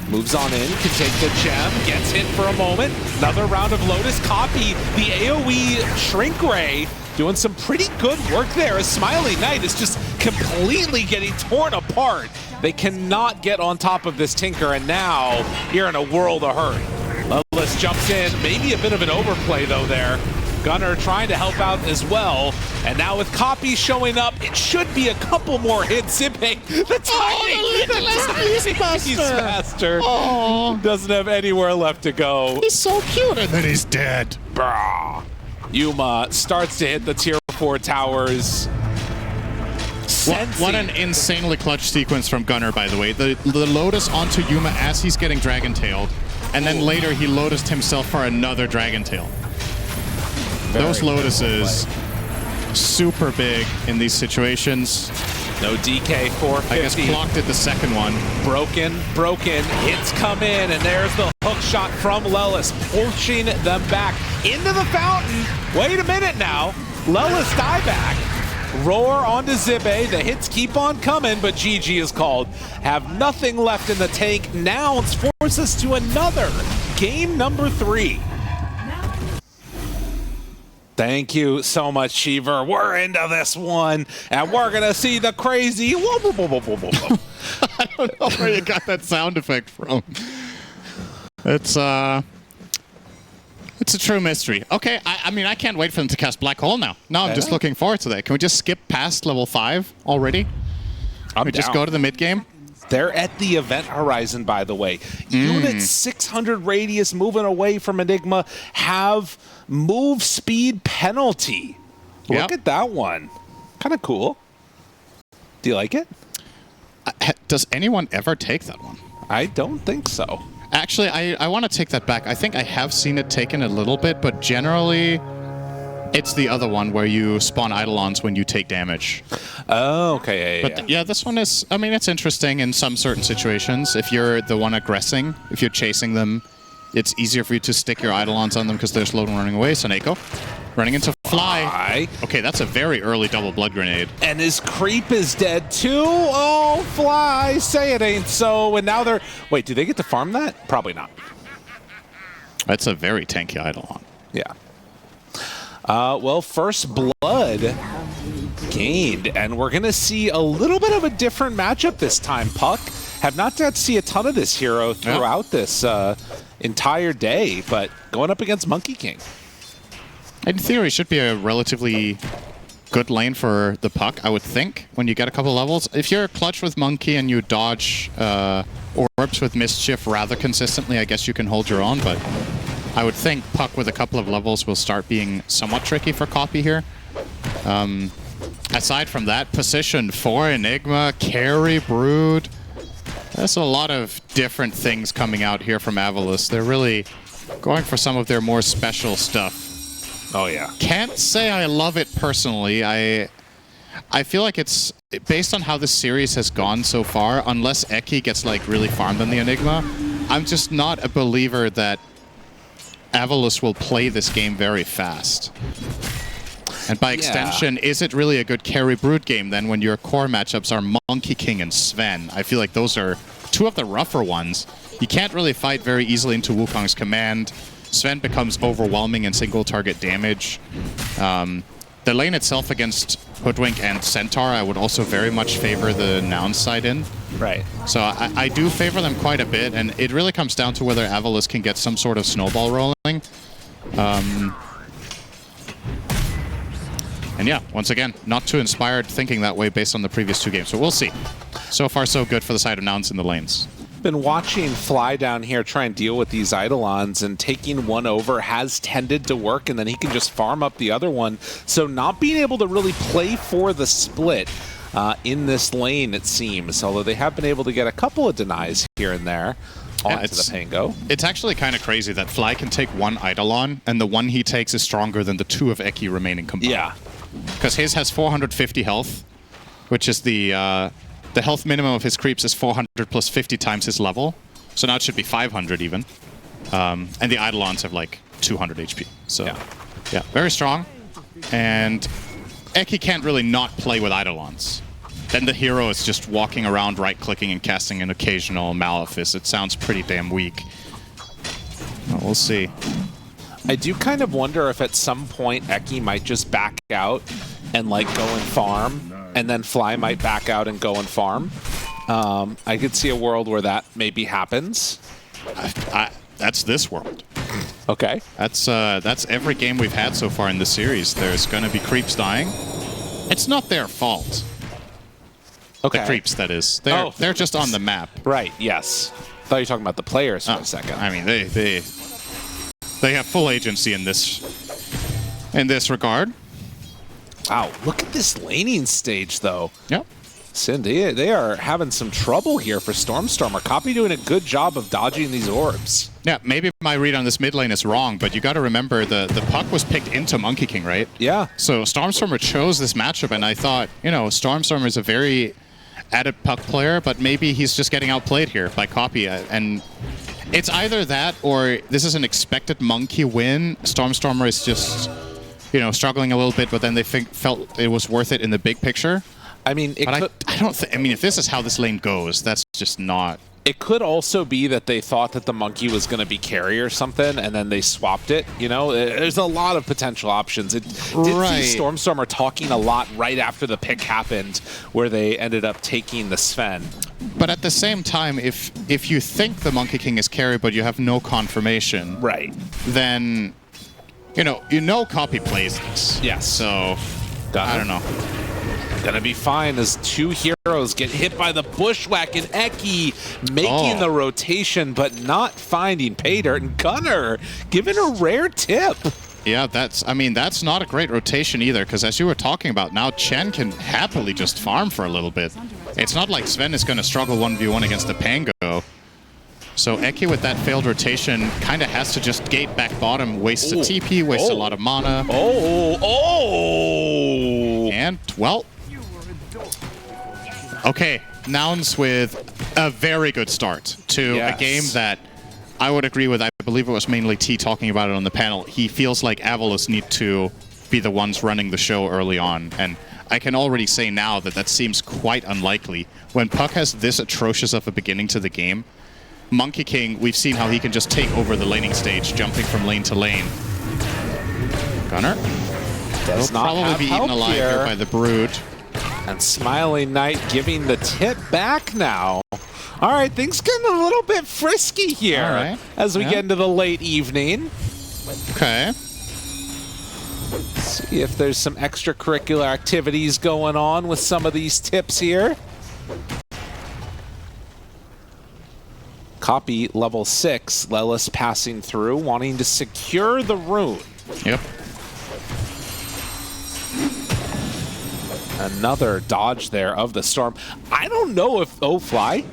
Moves on in, can take the gem, gets hit for a moment. Another round of Lotus copy. The AoE Shrink Ray doing some pretty good work there as Smiley Knight is just completely getting torn apart. They cannot get on top of this Tinker, and now you're in a world of hurt. Lotus jumps in, maybe a bit of an overplay though there. Gunner trying to help out as well. And now with Copy showing up, it should be a couple more hits. Zipping the tiny Beastmaster doesn't have anywhere left to go. He's so cute, and then he's dead. Brah. Yuma starts to hit the tier 4 towers. What an insanely clutch sequence from Gunner, by the way. The Lotus onto Yuma as he's getting Dragon-tailed, and then later he Lotused himself for another Dragon-tail. Those Lotuses, super big in these situations. No DK 450. I guess clocked it the second one. Broken, hits come in, and there's the hook shot from Lelis, pushing them back into the fountain. Wait a minute now, Lelis dieback. Roar onto Zibe, the hits keep on coming, but GG is called. Have nothing left in the tank. Nouns force us to another game number 3. Thank you so much, Cheever. We're into this one, and we're gonna see the crazy. I don't know where you got that sound effect from. It's a true mystery. Okay, I mean, I can't wait for them to cast Black Hole now. No, I'm just looking forward to that. Can we just skip past level 5 already? Can we just go to the mid game? They're at the event horizon, by the way. Unit 600 radius moving away from Enigma have move speed penalty. Look at that one. Kind of cool. Do you like it? Does anyone ever take that one? I don't think so. Actually, I want to take that back. I think I have seen it taken a little bit, but generally it's the other one where you spawn Eidolons when you take damage. Oh, okay. But yeah, this one is, I mean, it's interesting in some certain situations. If you're the one aggressing, if you're chasing them, it's easier for you to stick your Eidolons on them because they're slow and running away. So Neko, running into Fly. Okay, that's a very early double blood grenade. And his creep is dead too. Oh, Fly, say it ain't so. And now they're, wait, do they get to farm that? Probably not. That's a very tanky Eidolon. Yeah. Well, first blood gained, and we're going to see a little bit of a different matchup this time. Puck have not got to see a ton of this hero throughout this entire day, but going up against Monkey King. In theory, should be a relatively good lane for the Puck, I would think, when you get a couple levels. If you're clutch with Monkey and you dodge orbs with Mischief rather consistently, I guess you can hold your own, but I would think Puck with a couple of levels will start being somewhat tricky for Copy here. Aside from that, position for Enigma, carry, Brood. There's a lot of different things coming out here from AVULUS. They're really going for some of their more special stuff. Oh, yeah. Can't say I love it personally. I feel like it's, based on how this series has gone so far, unless Eki gets like really farmed on the Enigma, I'm just not a believer that AVULUS will play this game very fast. And by extension, is it really a good carry Brood game then when your core matchups are Monkey King and Sven? I feel like those are two of the rougher ones. You can't really fight very easily into Wukong's command. Sven becomes overwhelming in single target damage. The lane itself against Hoodwink and Centaur, I would also very much favor the Nouns side in. Right. So I do favor them quite a bit, and it really comes down to whether AVULUS can get some sort of snowball rolling. And yeah, once again, not too inspired thinking that way based on the previous 2 games, so we'll see. So far, so good for the side of Nouns in the lanes. Been watching Fly down here try and deal with these Eidolons, and taking one over has tended to work, and then he can just farm up the other one. So not being able to really play for the split in this lane, it seems, although they have been able to get a couple of denies here and there onto the Pango. It's actually kind of crazy that Fly can take one Eidolon, and the one he takes is stronger than the 2 of Eki remaining combined. Yeah. Because his has 450 health, which is the health minimum of his creeps is 400 plus 50 times his level. So now it should be 500 even. And the Eidolons have like 200 HP. So yeah, very strong. And Eki can't really not play with Eidolons. Then the hero is just walking around, right-clicking and casting an occasional Malefice. It sounds pretty damn weak. Well, we'll see. I do kind of wonder if at some point Eki might just back out and like go and farm, and then Fly might back out and go and farm. I could see a world where that maybe happens. That's this world. Okay. That's every game we've had so far in the series. There's going to be creeps dying. It's not their fault. Okay. The creeps, that is. They're just on the map. Right, yes. Thought you were talking about the players for a second. I mean, they have full agency in this regard. Wow, look at this laning stage, though. Yep. Cindy, they are having some trouble here for Stormstormer. Copy doing a good job of dodging these orbs. Yeah, maybe my read on this mid lane is wrong, but you got to remember the puck was picked into Monkey King, right? Yeah. So Stormstormer chose this matchup, and I thought, you know, Stormstormer is a very adept puck player, but maybe he's just getting outplayed here by Copy. And it's either that or this is an expected Monkey win. Stormstormer is just, you know, struggling a little bit, but then they felt it was worth it in the big picture. I mean, I don't think. I mean, if this is how this lane goes, that's just not. It could also be that they thought that the Monkey was going to be carry or something, and then they swapped it. You know, there's a lot of potential options. It did see Stormstormer talking a lot right after the pick happened, where they ended up taking the Sven. But at the same time, if you think the Monkey King is carry, but you have no confirmation, right? Then, you know, Copy plays this. Yes. So, I don't know. Gonna be fine as two heroes get hit by the bushwhack, and Eki making the rotation but not finding pay dirt, and Gunner giving a rare tip. Yeah, that's not a great rotation either, because as you were talking about, now Chen can happily just farm for a little bit. It's not like Sven is going to struggle 1v1 against the Pango. So Eki with that failed rotation kind of has to just gate back bottom, waste a TP, waste a lot of mana. And, well... Okay, Nouns with a very good start to a game that I would agree with. I believe it was mainly T talking about it on the panel. He feels like AVULUS need to be the ones running the show early on. And I can already say now that that seems quite unlikely. When Puck has this atrocious of a beginning to the game, Monkey King, we've seen how he can just take over the laning stage, jumping from lane to lane. Gunner will probably be eaten alive here by the Brood. And Smiling Knight giving the tip back now. All right, things getting a little bit frisky here as we get into the late evening. Okay. Let's see if there's some extracurricular activities going on with some of these tips here. Copy level 6, Lelis passing through, wanting to secure the rune. Yep. Another dodge there of the storm. I don't know if Fly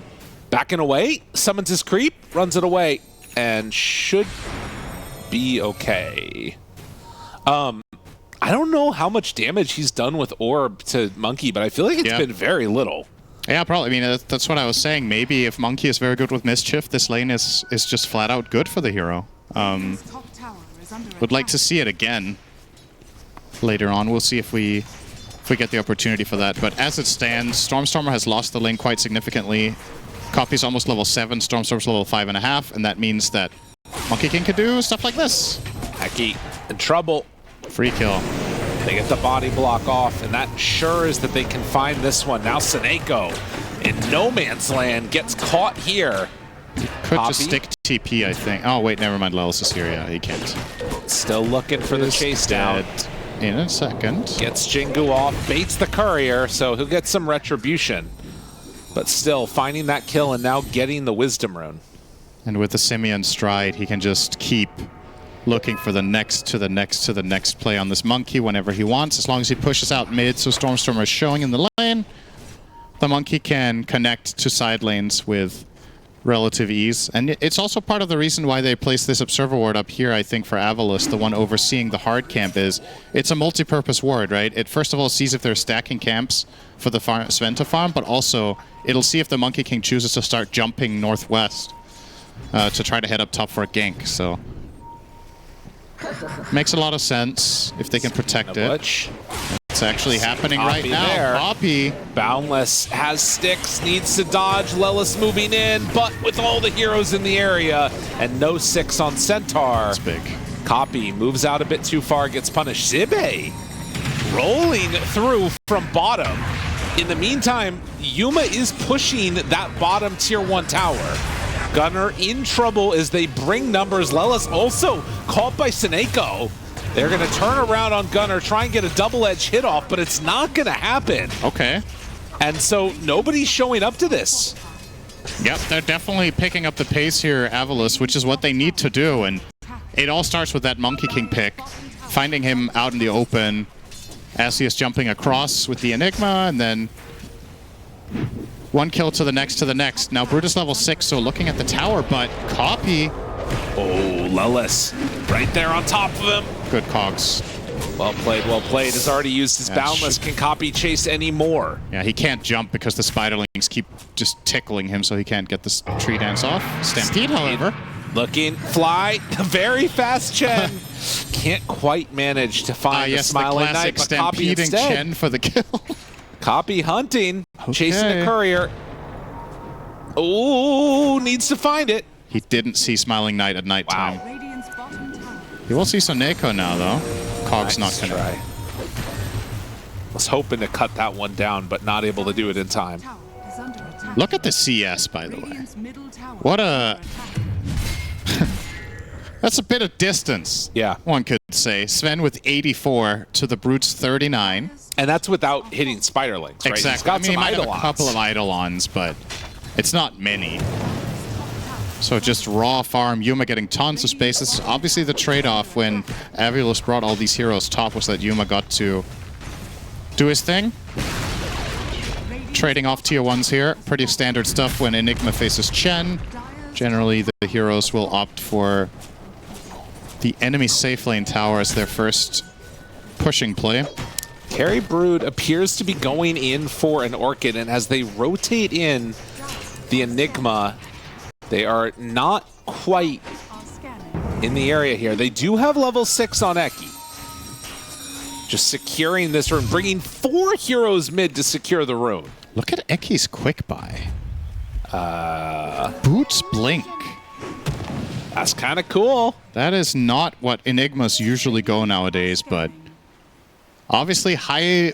backing away, summons his creep, runs it away, and should be okay. I don't know how much damage he's done with Orb to Monkey, but I feel like it's been very little. Yeah, probably. I mean, that's what I was saying. Maybe if Monkey is very good with Mischief, this lane is just flat out good for the hero. Would like to see it again later on. We'll see if we get the opportunity for that. But as it stands, Stormstormer has lost the lane quite significantly. Copy's almost level 7, Stormstormer's level 5.5, and that means that Monkey King can do stuff like this. Eki in trouble. Free kill. They get the body block off, and that ensures that they can find this one. Now Seneko in no man's land gets caught here. Could just stick TP, I think. Oh, wait, never mind. Lelis is here. Yeah, he can't. Still looking for the chase down. In a second. Gets Jingu off, baits the courier, so he'll get some retribution. But still, finding that kill and now getting the Wisdom Rune. And with the Simeon stride, he can just keep looking for the next to the next to the next play on this Monkey whenever he wants, as long as he pushes out mid, so Stormstormer is showing in the lane. The Monkey can connect to side lanes with relative ease. And it's also part of the reason why they place this observer ward up here, I think, for AVULUS, the one overseeing the hard camp, is it's a multi-purpose ward, right? It first of all sees if they're stacking camps for the Sven to farm, but also it'll see if the Monkey King chooses to start jumping northwest to try to head up top for a gank, so... Makes a lot of sense if they can protect it. It's actually happening right Poppy now. there. Poppy. Boundless has sticks, needs to dodge. Lelis moving in, but with all the heroes in the area and no 6 on Centaur. That's big. Copy moves out a bit too far, gets punished. Zibe rolling through from bottom. In the meantime, Yuma is pushing that bottom tier 1 tower. Gunner in trouble as they bring numbers. Lelis also caught by Seneko. They're going to turn around on Gunner, try and get a double-edge hit off, but it's not going to happen. Okay. And so nobody's showing up to this. Yep, they're definitely picking up the pace here, AVULUS, which is what they need to do. And it all starts with that Monkey King pick, finding him out in the open as he is jumping across with the Enigma, and then one kill to the next. Now Brutus level 6, so looking at the tower, but Copy. Oh, Lelis right there on top of him. Good cogs. Well played, well played. Has already used his Boundless. Can Copy chase any more? Yeah, he can't jump because the Spiderlings keep just tickling him, so he can't get this tree dance off. Stampede, however. Looking, fly, very fast Chen. Can't quite manage to find the Smiling Knight, but Copy instead. Chen for the kill. Copy hunting, chasing the courier. Oh, needs to find it. He didn't see Smiling Knight at nighttime. Wow. He will see Soneko now, though. Cog's not gonna try. Was hoping to cut that one down, but not able to do it in time. Look at the CS, by the way. What a... That's a bit of distance, yeah, one could say. Sven with 84 to the Brute's 39. And that's without hitting Spiderlings, right? Exactly. He's got he might have Eidolons. a couple of Eidolons, but it's not many. So just raw farm. Yuma getting tons of space. This is obviously the trade-off when AVULUS brought all these heroes top, was that Yuma got to do his thing. Trading off tier 1s here. Pretty standard stuff when Enigma faces Chen. Generally, the heroes will opt for the enemy safe lane tower as their first pushing play. Carry Brood appears to be going in for an Orchid, and as they rotate in the Enigma, they are not quite in the area here. They do have level 6 on Eki. Just securing this rune, bringing 4 heroes mid to secure the rune. Look at Eki's quick buy. Boots blink. That's kind of cool. That is not what Enigmas usually go nowadays, but obviously high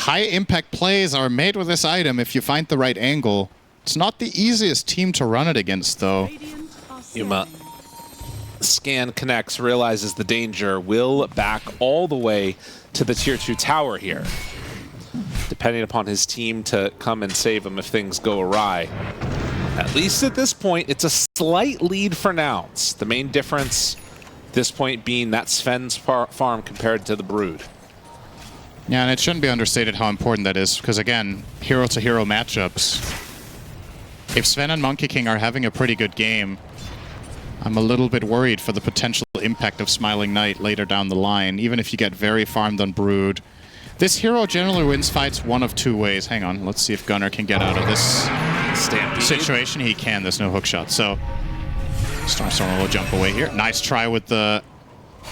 impact plays are made with this item if you find the right angle. It's not the easiest team to run it against, though. Yuma scan connects, realizes the danger, will back all the way to the tier 2 tower here, depending upon his team to come and save him if things go awry. At least at this point, it's a slight lead for Nouns. The main difference at this point being that Sven's farm compared to the Brood. Yeah, and it shouldn't be understated how important that is, because again, hero-to-hero matchups. If Sven and Monkey King are having a pretty good game, I'm a little bit worried for the potential impact of Smiling Knight later down the line, even if you get very farmed on Brood. This hero generally wins fights one of 2 ways. Hang on, let's see if Gunner can get out of this situation. He can, there's no hookshot. So Stormstormer will jump away here. Nice try with the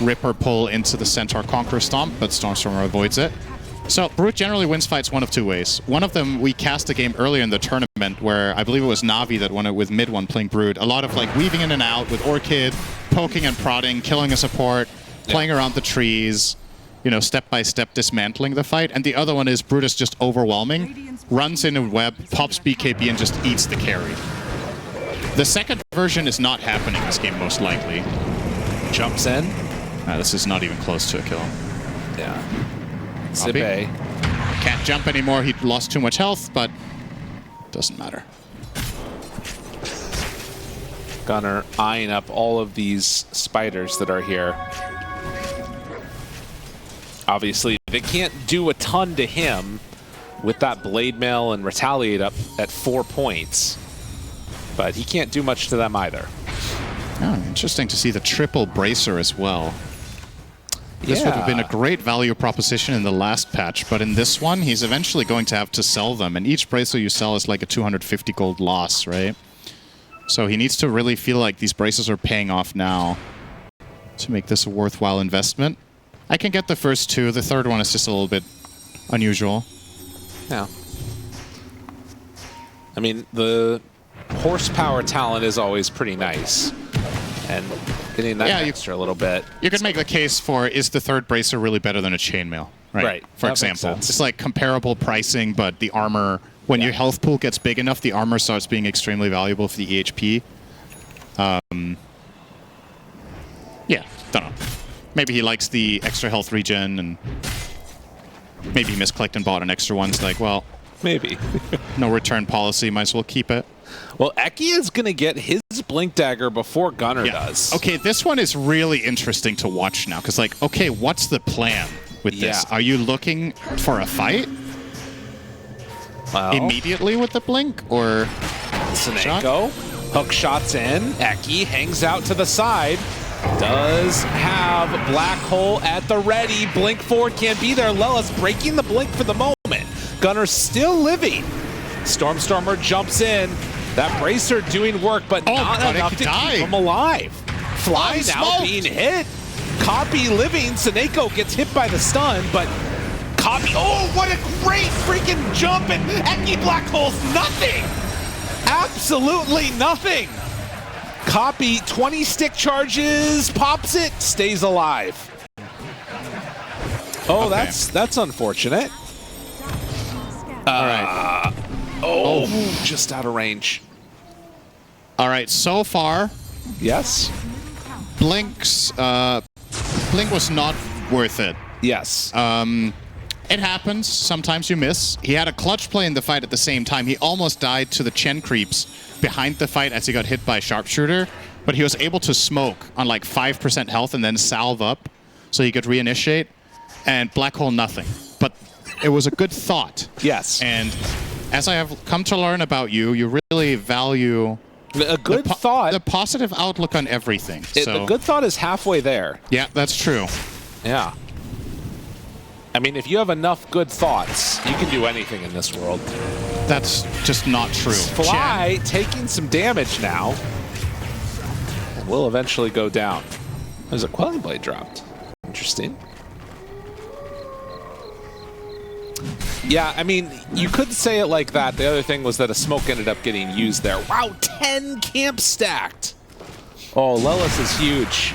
Ripper pull into the Centaur Conqueror Stomp, but Stormstormer avoids it. So Brood generally wins fights one of 2 ways. One of them, we cast a game earlier in the tournament where I believe it was Navi that won it with mid 1 playing Brood. A lot of like weaving in and out with Orchid, poking and prodding, killing a support, playing around the trees, you know, step-by-step dismantling the fight. And the other one is Brutus just overwhelming, runs in a web, pops BKB, and just eats the carry. The second version is not happening this game, most likely. Jumps in. This is not even close to a kill. Yeah. Zibe can't jump anymore. He lost too much health, but doesn't matter. Gunner eyeing up all of these spiders that are here. Obviously, they can't do a ton to him with that Blade Mail and Retaliate up at 4 points, but he can't do much to them either. Oh, interesting to see the triple Bracer as well. This would have been a great value proposition in the last patch, but in this one, he's eventually going to have to sell them, and each bracer you sell is like a 250 gold loss, right? So he needs to really feel like these braces are paying off now to make this a worthwhile investment. I can get the first two. The third one is just a little bit unusual. Yeah. I mean, the horsepower talent is always pretty nice. And getting that extra a little bit. You could make the case for, is the third bracer really better than a chainmail? Right. For example. It's like comparable pricing, but the armor, when your health pool gets big enough, the armor starts being extremely valuable for the EHP. Yeah, don't know. Maybe he likes the extra health regen, and maybe he misclicked and bought an extra one. It's like, well, maybe. No return policy, might as well keep it. Well, Eki is going to get his Blink Dagger before Gunnar does. Okay, this one is really interesting to watch now, because, like, okay, what's the plan with this? Are you looking for a fight? Well, immediately with the Blink, or Seneko, hook shots in. Eki hangs out to the side. Does have Black Hole at the ready. Blink forward can't be there. Lelis breaking the Blink for the moment. Gunnar still living. Stormstormer jumps in. That bracer doing work, but not enough to keep him alive. Fly now being hit. Copy living. Seneko gets hit by the stun, but Copy, oh, what a great freaking jump, and Eki Black Hole's nothing. Absolutely nothing. Copy, 20 stick charges, pops it, stays alive. Oh, okay. That's unfortunate. All right. Just out of range. All right, so far. Yes. Blink was not worth it. Yes. It happens. Sometimes you miss. He had a clutch play in the fight at the same time. He almost died to the Chen creeps behind the fight as he got hit by a sharpshooter, but he was able to smoke on like 5% health and then salve up so he could reinitiate, and Black Hole nothing. But it was a good thought. Yes. And as I have come to learn about you, you really value a good thought. The positive outlook on everything. The good thought is halfway there. Yeah, that's true. Yeah. I mean, if you have enough good thoughts, you can do anything in this world. That's just not true. Fly taking some damage now. And will eventually go down. There's a Quelling Blade dropped. Interesting. Yeah, I mean, you could say it like that. The other thing was that a smoke ended up getting used there. Wow, 10 camps stacked. Oh, Lelis is huge.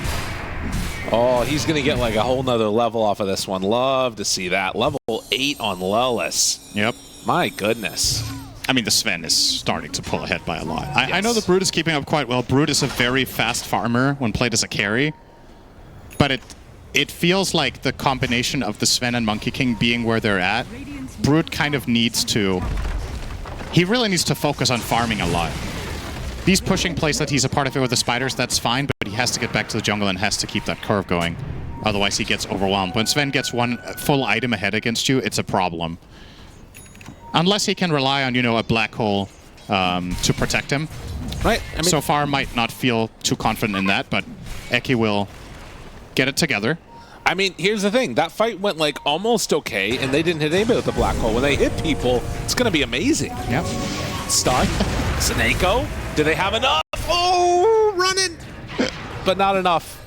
Oh, he's going to get like a whole nother level off of this one. Love to see that. Level 8 on Lelis. Yep. My goodness. I mean, the Sven is starting to pull ahead by a lot. I know the Brute is keeping up quite well. Brute is a very fast farmer when played as a carry. But it feels like the combination of the Sven and Monkey King being where they're at, Brute kind of needs to... He really needs to focus on farming a lot. These pushing plays that he's a part of it with the spiders, that's fine, but he has to get back to the jungle and has to keep that curve going. Otherwise, he gets overwhelmed. When Sven gets one full item ahead against you, it's a problem. Unless he can rely on, you know, a Black Hole to protect him. Right. I mean, so far, might not feel too confident in that, but Eki will get it together. I mean, here's the thing. That fight went, like, almost okay, and they didn't hit anybody with the Black Hole. When they hit people, it's going to be amazing. Yep. Stun. Seneko. Do they have enough? Oh, running. But not enough.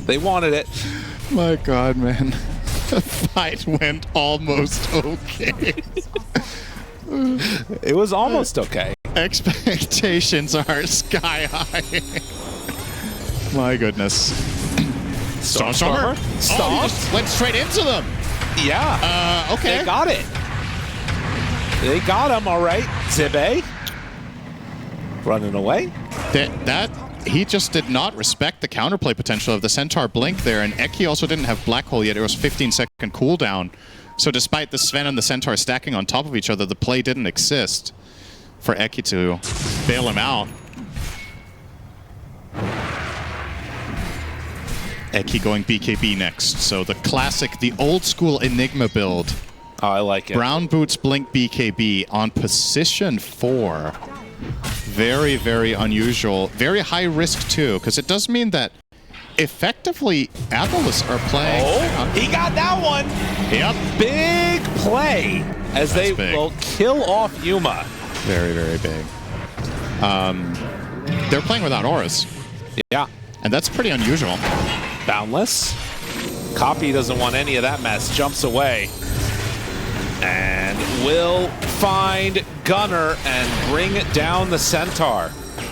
They wanted it. My God, man. The fight went almost okay. It was almost okay. Expectations are sky high. My goodness. Stormstormer? Oh, went straight into them. Yeah. Okay. They got it. They got him, all right. Zibe. Running away. He just did not respect the counterplay potential of the Centaur Blink there, and Eki also didn't have Black Hole yet. It was 15-second cooldown. So despite the Sven and the Centaur stacking on top of each other, the play didn't exist for Eki to bail him out. Eki going BKB next. So the classic, the old school Enigma build. Oh, I like it. Brown Boots Blink BKB on position 4. Very, very unusual. Very high risk, too, because it does mean that effectively AVULUS are playing. Oh, he got that one. Yep. Big play as they will kill off Yuma. Very, very big. They're playing without auras. Yeah. And that's pretty unusual. Boundless. Copy doesn't want any of that mess. Jumps away. And will find Gunner and bring down the Centaur.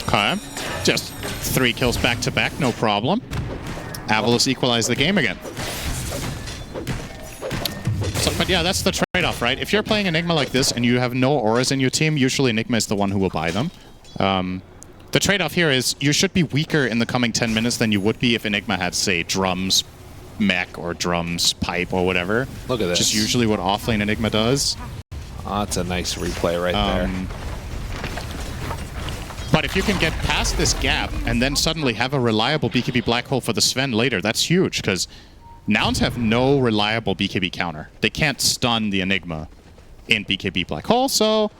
Okay. Just 3 kills back to back, no problem. AVULUS equalize the game again. So, but yeah, that's the trade-off, right? If you're playing Enigma like this and you have no auras in your team, usually Enigma is the one who will buy them. The trade-off here is you should be weaker in the coming 10 minutes than you would be if Enigma had, say, drums, mech, or drums, pipe, or whatever. Look at this. Which is usually what offlane Enigma does. Oh, that's a nice replay right there. But if you can get past this gap and then suddenly have a reliable BKB Black Hole for the Sven later, that's huge, because Nouns have no reliable BKB counter. They can't stun the Enigma in BKB Black Hole, so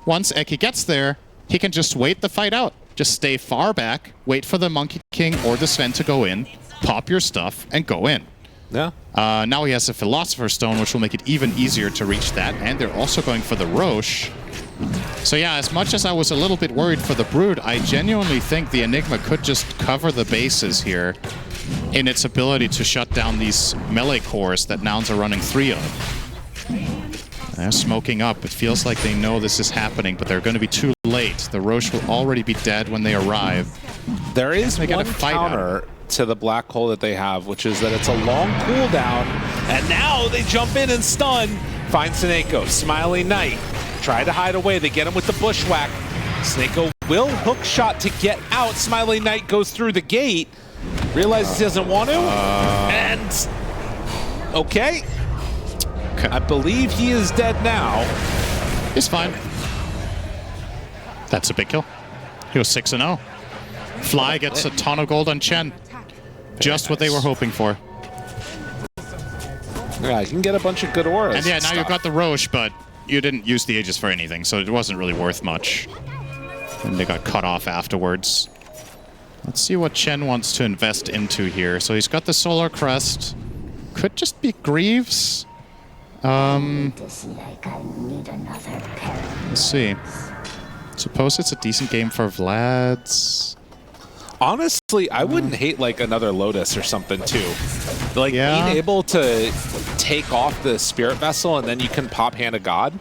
once Eki gets there, he can just wait the fight out. Just stay far back, wait for the Monkey King or the Sven to go in, pop your stuff, and go in. Yeah. Now he has a Philosopher's Stone, which will make it even easier to reach that, and they're also going for the Roche. So yeah, as much as I was a little bit worried for the Brood, I genuinely think the Enigma could just cover the bases here in its ability to shut down these melee cores that Nouns are running 3 of. They're smoking up. It feels like they know this is happening, but they're going to be too late. The Roche will already be dead when they arrive. There is They gotta one fight counter to the black hole that they have, which is that it's a long cooldown, and now they jump in and stun. Find Snako, Smiling Knight. Try to hide away. They get him with the bushwhack. Snako will hook shot to get out. Smiling Knight goes through the gate. Realizes he doesn't want to. And okay. I believe he is dead now. It's fine. That's a big kill. He was 6-0. Fly gets a ton of gold on Chen. Just what they were hoping for. Yeah, you can get a bunch of good auras. And yeah, now you've got the Roche, but you didn't use the Aegis for anything, so it wasn't really worth much. And they got cut off afterwards. Let's see what Chen wants to invest into here. So he's got the Solar Crest. Could just be Greaves. Let's see. Suppose it's a decent game for Vlad's. Honestly, I wouldn't hate like another Lotus or something too. Like Yeah. being able to take off the Spirit Vessel and then you can pop Hand of God.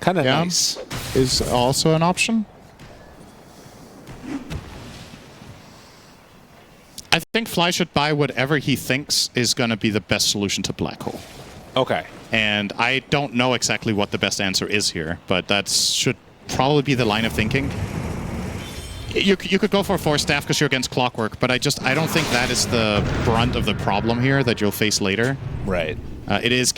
Kind of Yeah. nice. Is also an option. I think Fly should buy whatever he thinks is going to be the best solution to Black Hole. Okay. And I don't know exactly what the best answer is here, but that should probably be the line of thinking. You could go for a Force Staff because you're against Clockwork, but I don't think that is the brunt of the problem here that you'll face later. Right. It is,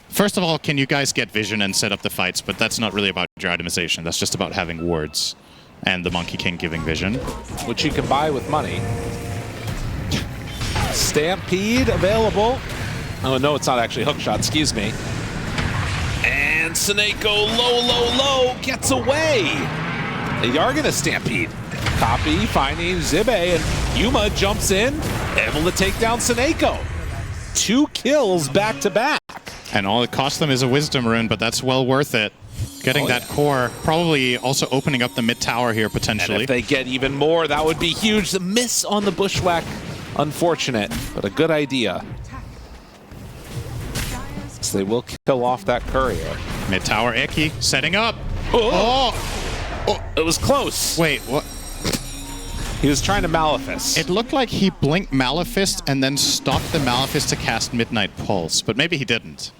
first of all, can you guys get vision and set up the fights? But that's not really about your itemization. That's just about having wards and the Monkey King giving vision. Which you can buy with money. Stampede available. Oh, no, it's not actually Hookshot. Excuse me. And Snako low gets away. They are going to Stampede. Copy finding Zibe, and Yuma jumps in, able to take down Snako. 2 kills back to back. And all it cost them is a Wisdom Rune, but that's well worth it. Getting that core, probably also opening up the mid tower here potentially. And if they get even more, that would be huge. The miss on the Bushwhack, unfortunate, but a good idea. So they will kill off that courier. Mid tower Eki setting up. Oh! It was close. Wait, what? He was trying to Malefice. It looked like he blinked Malefice and then stopped the Malefice to cast Midnight Pulse, but maybe he didn't.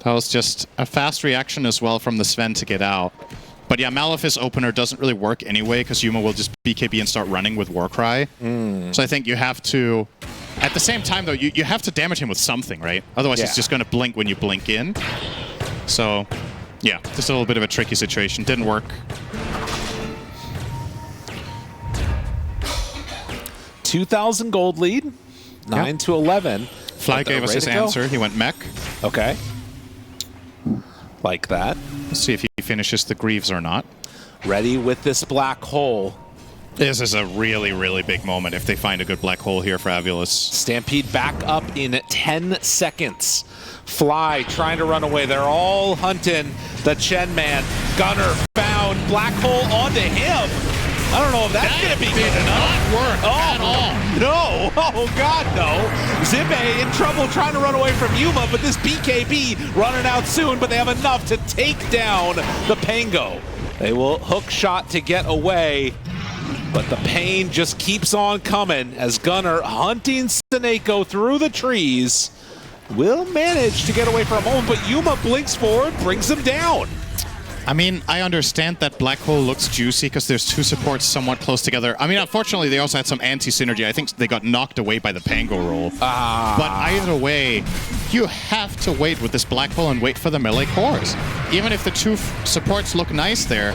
That was just a fast reaction as well from the Sven to get out. But yeah, Malefice opener doesn't really work anyway because Yuma will just BKB and start running with Warcry. So I think you have to... At the same time, though, you have to damage him with something, right? Otherwise, it's just going to blink when you blink in. So, yeah, just a little bit of a tricky situation. Didn't work. 2,000 gold lead, 9 to 11. Fly gave us his answer. He went mech. Okay. Like that. Let's see if he finishes the Greaves or not. Ready with this black hole. This is a really, really big moment if they find a good black hole here for AVULUS. Stampede back up in 10 seconds. Fly trying to run away. They're all hunting the Chen man. Gunner found black hole onto him. I don't know if that's going to be good enough. Work at all. No. Oh, God, no. Zibe in trouble trying to run away from Yuma, but this BKB running out soon, but they have enough to take down the Pango. They will hook shot to get away, but the pain just keeps on coming as Gunnar hunting Seneko through the trees. Will manage to get away for a moment, but Yuma blinks forward, brings him down. I mean, I understand that Black Hole looks juicy because there's two supports somewhat close together. I mean, unfortunately, they also had some anti-synergy. I think they got knocked away by the Pango roll. But either way, you have to wait with this Black Hole and wait for the melee cores. Even if the two supports look nice there,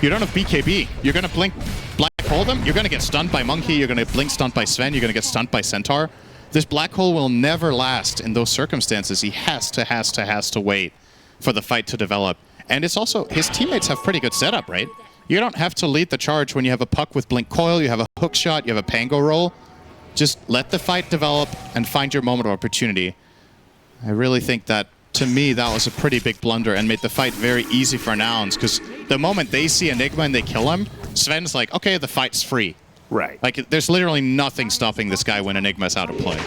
you don't have BKB. You're going to blink Black Hole them, you're going to get stunned by Monkey, you're going to blink stunned by Sven, you're going to get stunned by Centaur. This Black Hole will never last in those circumstances. He has to wait for the fight to develop. And it's also, his teammates have pretty good setup, right? You don't have to lead the charge when you have a puck with Blink Coil, you have a hook shot, you have a Pango roll. Just let the fight develop and find your moment of opportunity. I really think that, to me, that was a pretty big blunder and made the fight very easy for Nouns, because the moment they see Enigma and they kill him, Sven's like, okay, the fight's free. Right. Like, there's literally nothing stopping this guy when Enigma's out of play.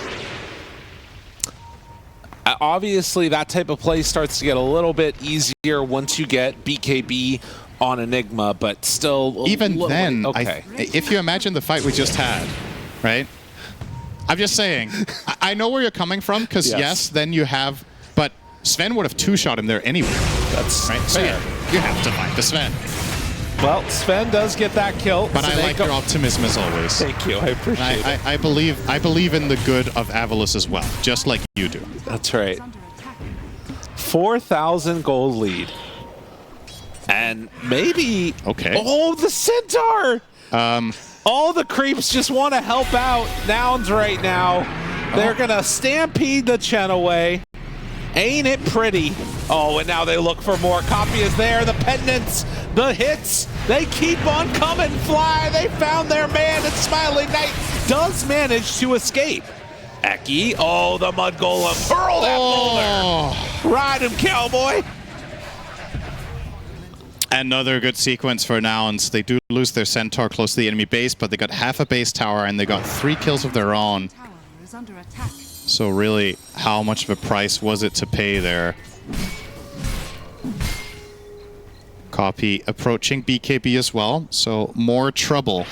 Obviously, that type of play starts to get a little bit easier once you get BKB on Enigma, but still... Even then, okay. If you imagine the fight we just had, right? I'm just saying, I know where you're coming from, because yes, then you have... But Sven would have two-shot him there anyway. That's right. So yeah, you have to fight the Sven. Well, Sven does get that kill. But I like your optimism as always. Thank you. I appreciate it. I believe in the good of AVULUS as well, just like you do. That's right. 4,000 gold lead. And maybe... Okay. Oh, the Centaur! All the creeps just want to help out Nouns right now. They're going to stampede the Chen away. Ain't it pretty? Oh, and now they look for more. Copy is there. The pendants, the hits, they keep on coming. Fly, they found their man, and Smiling Knight does manage to escape. Eki, oh, the Mud Golem. Hurl that boulder. Ride him, cowboy. Another good sequence for Nouns. They do lose their Centaur close to the enemy base, but they got half a base tower, and they got 3 kills of their own. So really, how much of a price was it to pay there? Copy approaching BKB as well, so more trouble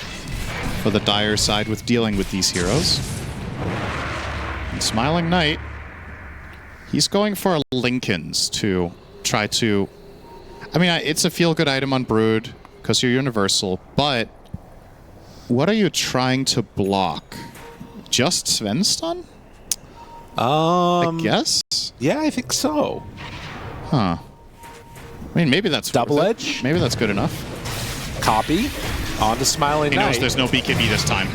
for the Dire side with dealing with these heroes. And Smiling Knight, he's going for a Lincoln's to try to... I mean, it's a feel-good item on Brood, because you're universal, but what are you trying to block? Just Sven stun? I guess? Yeah, I think so. Huh. I mean, maybe that's double edge. Maybe that's good enough. Copy on to Smiling Knight. He knows there's no BKB this time.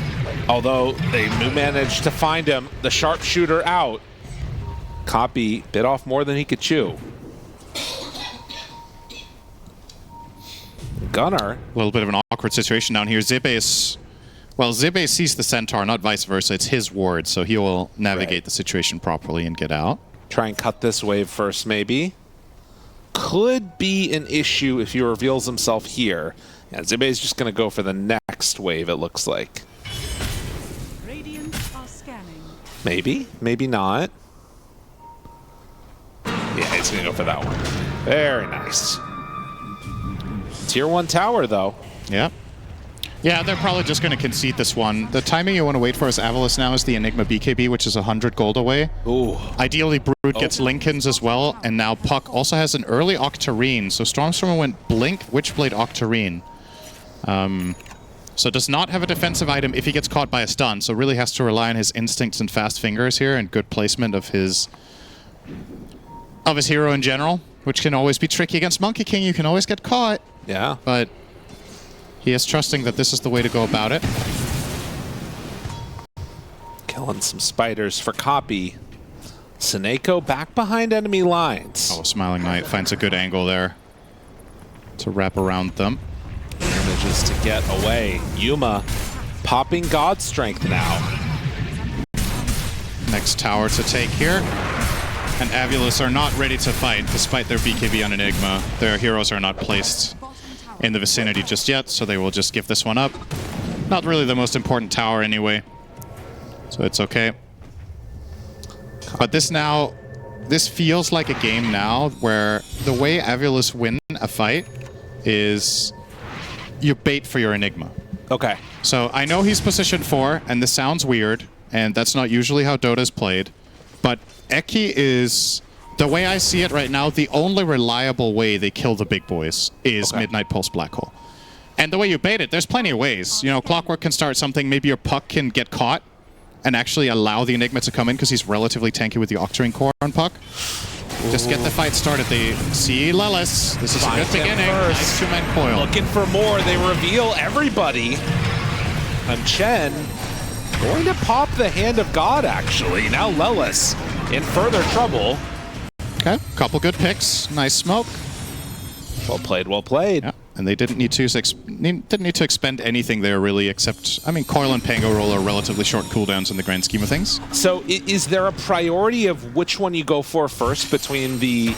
Although they managed to find him, the sharpshooter out. Copy bit off more than he could chew. Gunnar. A little bit of an awkward situation down here. Zibe is... Well, Zibe sees the Centaur, not vice versa. It's his ward, so he will navigate the situation properly and get out. Try and cut this wave first, maybe. Could be an issue if he reveals himself here. Yeah, Zibe is just going to go for the next wave, it looks like. Maybe, maybe not. Yeah, he's going to go for that one. Very nice. Tier 1 tower, though. Yeah. Yeah, they're probably just going to concede this one. The timing you want to wait for as AVULUS now is the Enigma BKB, which is 100 gold away. Ooh. Ideally, Brood gets Lincolns as well, and now Puck also has an early Octarine. So Stormstormer went Blink, Witchblade, Octarine. So does not have a defensive item if he gets caught by a stun, so really has to rely on his instincts and fast fingers here, and good placement of his hero in general, which can always be tricky against Monkey King. You can always get caught. Yeah. But he is trusting that this is the way to go about it. Killing some spiders for Copy. Seneko back behind enemy lines. Oh, Smiling Knight finds a good angle there to wrap around them. Manages to get away. Yuma popping God Strength now. Next tower to take here. And AVULUS are not ready to fight despite their BKB on Enigma. Their heroes are not placed in the vicinity just yet, so they will just give this one up. Not really the most important tower anyway, so it's okay. But this feels like a game now where the way AVULUS win a fight is you bait for your Enigma. Okay. So I know he's position 4, and this sounds weird, and that's not usually how Dota is played, but Eki is, the way I see it right now, the only reliable way they kill the big boys is Midnight Pulse Black Hole. And the way you bait it, there's plenty of ways. You know, Clockwork can start something, maybe your Puck can get caught and actually allow the Enigma to come in because he's relatively tanky with the Octarine Core on Puck. Just get the fight started. They see Lelis. This is a good beginning. Nice two-man coil. Looking for more. They reveal everybody. And Chen going to pop the Hand of God, actually. Now Lelis in further trouble. Okay, couple good picks. Nice smoke. Well played, well played. Yeah, and they didn't need to expend anything there, really, except, I mean, Coil and Pango Roll are relatively short cooldowns in the grand scheme of things. So is there a priority of which one you go for first between the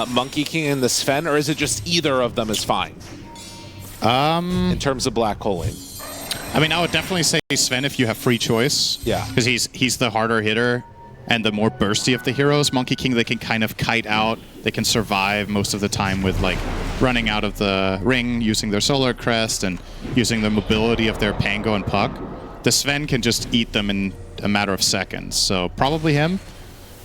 Monkey King and the Sven, or is it just either of them is fine? In terms of black holing. I mean, I would definitely say Sven if you have free choice. Yeah. Because he's the harder hitter and the more bursty of the heroes. Monkey King, they can kind of kite out. They can survive most of the time with, like, running out of the ring, using their Solar Crest, and using the mobility of their Pango and Puck. The Sven can just eat them in a matter of seconds, so probably him.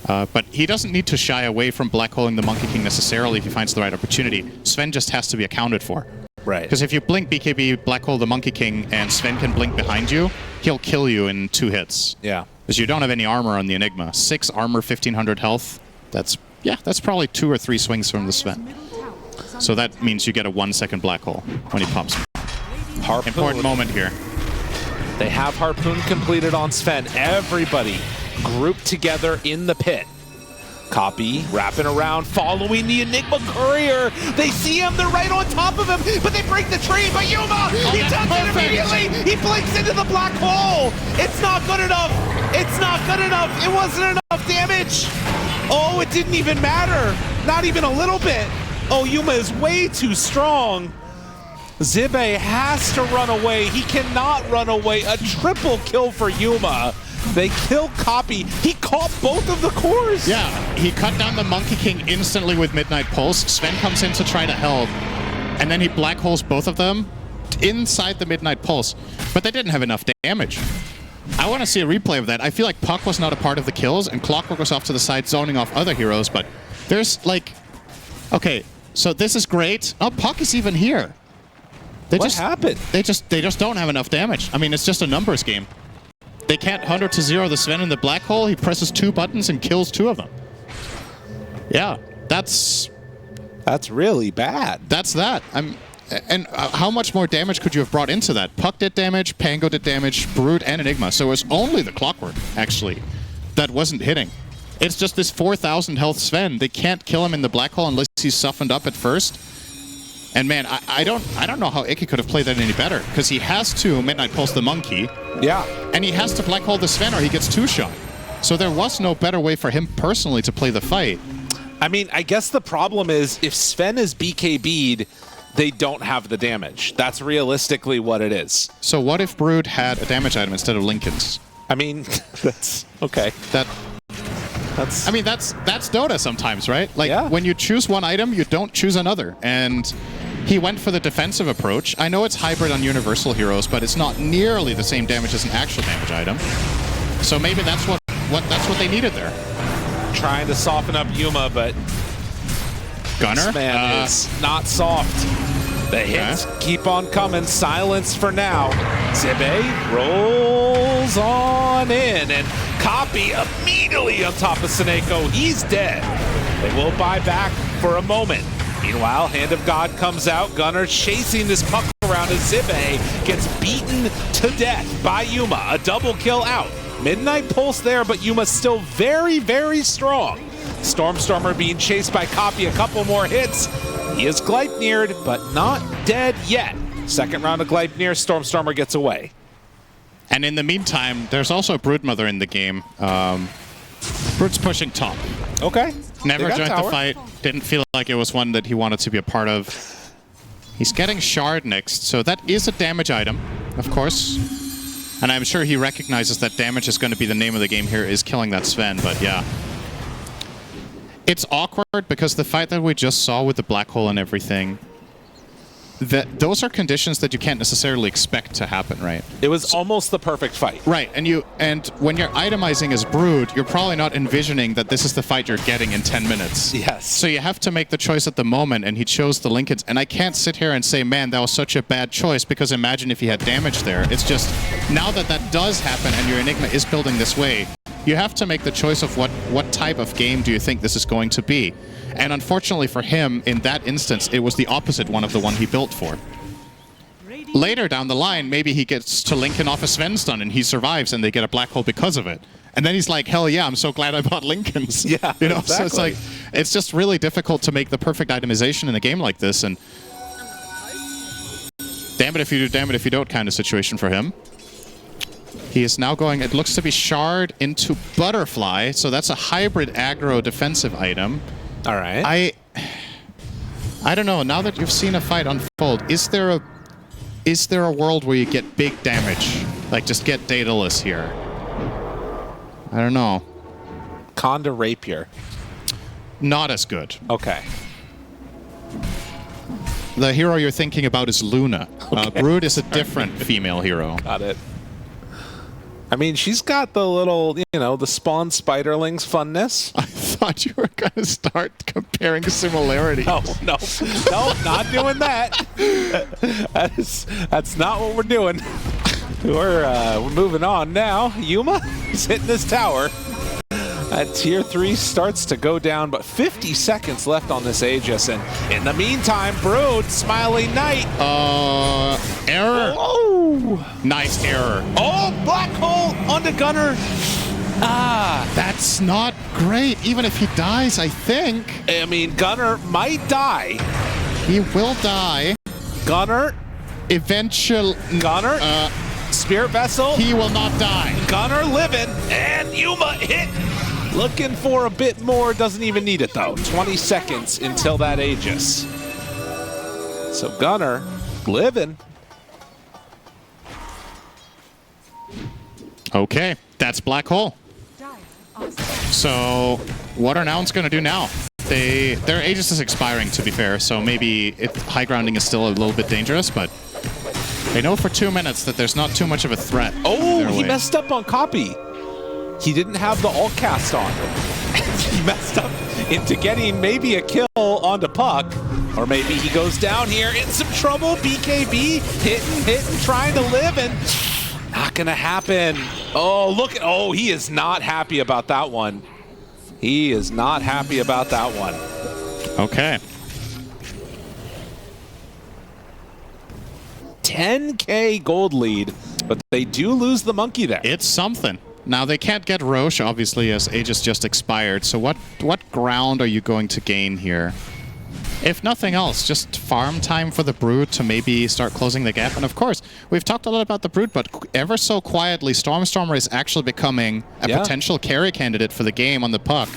But he doesn't need to shy away from black holing the Monkey King necessarily if he finds the right opportunity. Sven just has to be accounted for. Right. Because if you blink BKB, black hole the Monkey King, and Sven can blink behind you, he'll kill you in 2 hits. Yeah. Because you don't have any armor on the Enigma. 6 armor, 1500 health. That's probably 2 or 3 swings from the Sven. So that means you get a 1-second black hole when he pops. Harpoon. Important moment here. They have Harpoon completed on Sven. Everybody grouped together in the pit. Copy, wrapping around, following the Enigma Courier. They see him, they're right on top of him, but they break the tree. But Yuma, he does it immediately. He blinks into the black hole. It's not good enough. It's not good enough. It wasn't enough damage. Oh, it didn't even matter. Not even a little bit. Oh, Yuma is way too strong. Zibe has to run away. He cannot run away. A triple kill for Yuma. They kill Copy. He caught both of the cores. Yeah, he cut down the Monkey King instantly with Midnight Pulse. Sven comes in to try to help, and then he black holes both of them inside the Midnight Pulse. But they didn't have enough damage. I want to see a replay of that. I feel like Puck was not a part of the kills, and Clockwork was off to the side zoning off other heroes, but there's like... Okay, so this is great. Oh, Puck is even here. What happened? They just don't have enough damage. I mean, it's just a numbers game. They can't 100-0 the Sven in the black hole. He presses 2 buttons and kills 2 of them. Yeah, that's really bad. That's that. And how much more damage could you have brought into that? Puck did damage, Pango did damage, Brood and Enigma. So it was only the Clockwork, actually, that wasn't hitting. It's just this 4,000 health Sven. They can't kill him in the black hole unless he's softened up at first. And man, I don't know how Eki could have played that any better, because he has to Midnight Pulse the Monkey. Yeah. And he has to black hole the Sven or he gets 2-shot. So there was no better way for him personally to play the fight. I mean, I guess the problem is if Sven is BKB'd, they don't have the damage. That's realistically what it is. So what if Brood had a damage item instead of Lincoln's? I mean, that's okay. I mean, that's Dota sometimes, right? Like, when you choose one item, you don't choose another. And he went for the defensive approach. I know it's hybrid on universal heroes, but it's not nearly the same damage as an actual damage item. So maybe that's what they needed there. Trying to soften up Yuma, but Gunner this man is not soft. The hits keep on coming. Silence for now. Zibe rolls on in, and Copy immediately on top of Seneko. He's dead. They will buy back for a moment. Meanwhile, Hand of God comes out. Gunner chasing this puck around as Zibe gets beaten to death by Yuma. A double kill out. Midnight Pulse there, but Yuma's still very, very strong. Stormstormer being chased by Copy. A couple more hits. He is Gleipnired, but not dead yet. Second round of Gleipnir, Stormstormer gets away. And in the meantime, there's also Broodmother in the game. Brood's pushing top. Okay. Never joined the fight. Didn't feel like it was one that he wanted to be a part of. He's getting Shard next, so that is a damage item, of course. And I'm sure he recognizes that damage is going to be the name of the game here, is killing that Sven, but yeah. It's awkward because the fight that we just saw with the black hole and everything, those are conditions that you can't necessarily expect to happen, right? It was almost the perfect fight. Right, and when you're itemizing as Brood, you're probably not envisioning that this is the fight you're getting in 10 minutes. Yes. So you have to make the choice at the moment, and he chose the Lincolns. And I can't sit here and say, man, that was such a bad choice, because imagine if he had damage there. It's just, now that that does happen and your Enigma is building this way, you have to make the choice of what type of game do you think this is going to be. And unfortunately for him, in that instance, it was the opposite one of the one he built for. Later down the line, maybe he gets to Lincoln off a Sven stun and he survives and they get a black hole because of it. And then he's like, hell yeah, I'm so glad I bought Lincolns. Yeah, you know, exactly. So it's like, it's just really difficult to make the perfect itemization in a game like this. And damn it if you do, damn it if you don't kind of situation for him. He is now going, it looks to be Shard into Butterfly, so that's a hybrid aggro defensive item. All right. I don't know, now that you've seen a fight unfold, is there a world where you get big damage? Like, just get Daedalus here? I don't know. Conda Rapier. Not as good. Okay. The hero you're thinking about is Luna. Okay. Brood is a different female hero. Got it. I mean, she's got the little, you know, the Spawn Spiderlings funness. I thought you were going to start comparing similarities. No, not doing that. That's not what we're doing. We're moving on now. Yuma is hitting this tower. Tier 3 starts to go down, but 50 seconds left on this Aegis. And in the meantime, Brood, Smiling Knight. Error. Oh! Nice error. Oh, black hole onto Gunner. That's not great, even if he dies, I think. I mean, Gunner might die. He will die. Gunner. Eventually. Gunner. Spirit Vessel. He will not die. Gunner living. And Yuma hit. Looking for a bit more. Doesn't even need it, though. 20 seconds until that Aegis. So Gunner living. Okay, that's Black Hole. So what are Nouns going to do now? Their Aegis is expiring, to be fair, so maybe high grounding is still a little bit dangerous, but they know for 2 minutes that there's not too much of a threat. Oh, he messed up on copy. He didn't have the alt cast on. He messed up into getting maybe a kill onto Puck. Or maybe he goes down here in some trouble. BKB hitting, trying to live, and not gonna happen. Oh, look at, oh, he is not happy about that one. He is not happy about that one. Okay. 10K gold lead, but they do lose the monkey there. It's something. Now, they can't get Roche, obviously, as Aegis just expired. So what ground are you going to gain here? If nothing else, just farm time for the Brood to maybe start closing the gap. And of course, we've talked a lot about the Brood, but ever so quietly, Stormstormer is actually becoming a potential carry candidate for the game on the Puck.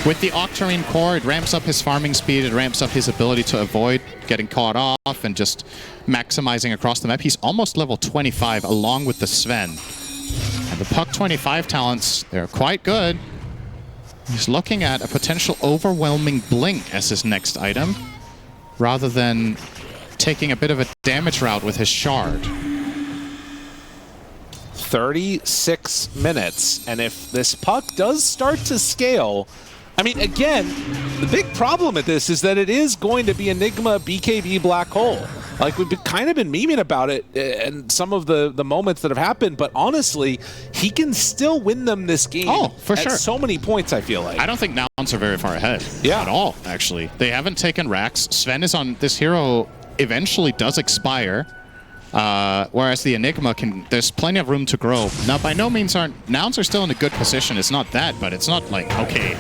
With the Octarine core, it ramps up his farming speed, it ramps up his ability to avoid getting caught off and just maximizing across the map. He's almost level 25 along with the Sven. And the Puck 25 talents, they're quite good. He's looking at a potential overwhelming blink as his next item, rather than taking a bit of a damage route with his shard. 36 minutes, and if this Puck does start to scale, I mean, again, the big problem with this is that it is going to be Enigma BKB Black Hole. Like, we've kind of been memeing about it and some of the moments that have happened, but honestly, he can still win them this game. Oh, for sure. At so many points, I feel like. I don't think Nouns are very far ahead. Yeah. At all, actually. They haven't taken racks. Sven is on... This hero eventually does expire, whereas the Enigma can... There's plenty of room to grow. Now, by no means Nouns are still in a good position. It's not that, but it's not like, okay,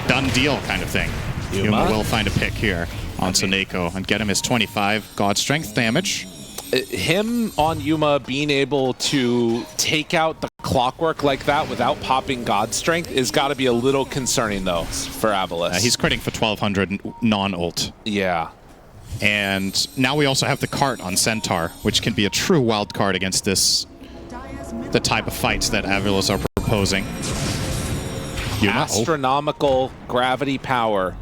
done deal kind of thing. Yuma will find a pick here on Soneko and get him his 25 God Strength damage. Him on Yuma being able to take out the clockwork like that without popping God Strength is got to be a little concerning, though, for AVULUS. He's critting for 1200 non-ult. Yeah. And now we also have the cart on Centaur, which can be a true wild card against the type of fights that AVULUS are proposing. Astronomical gravity power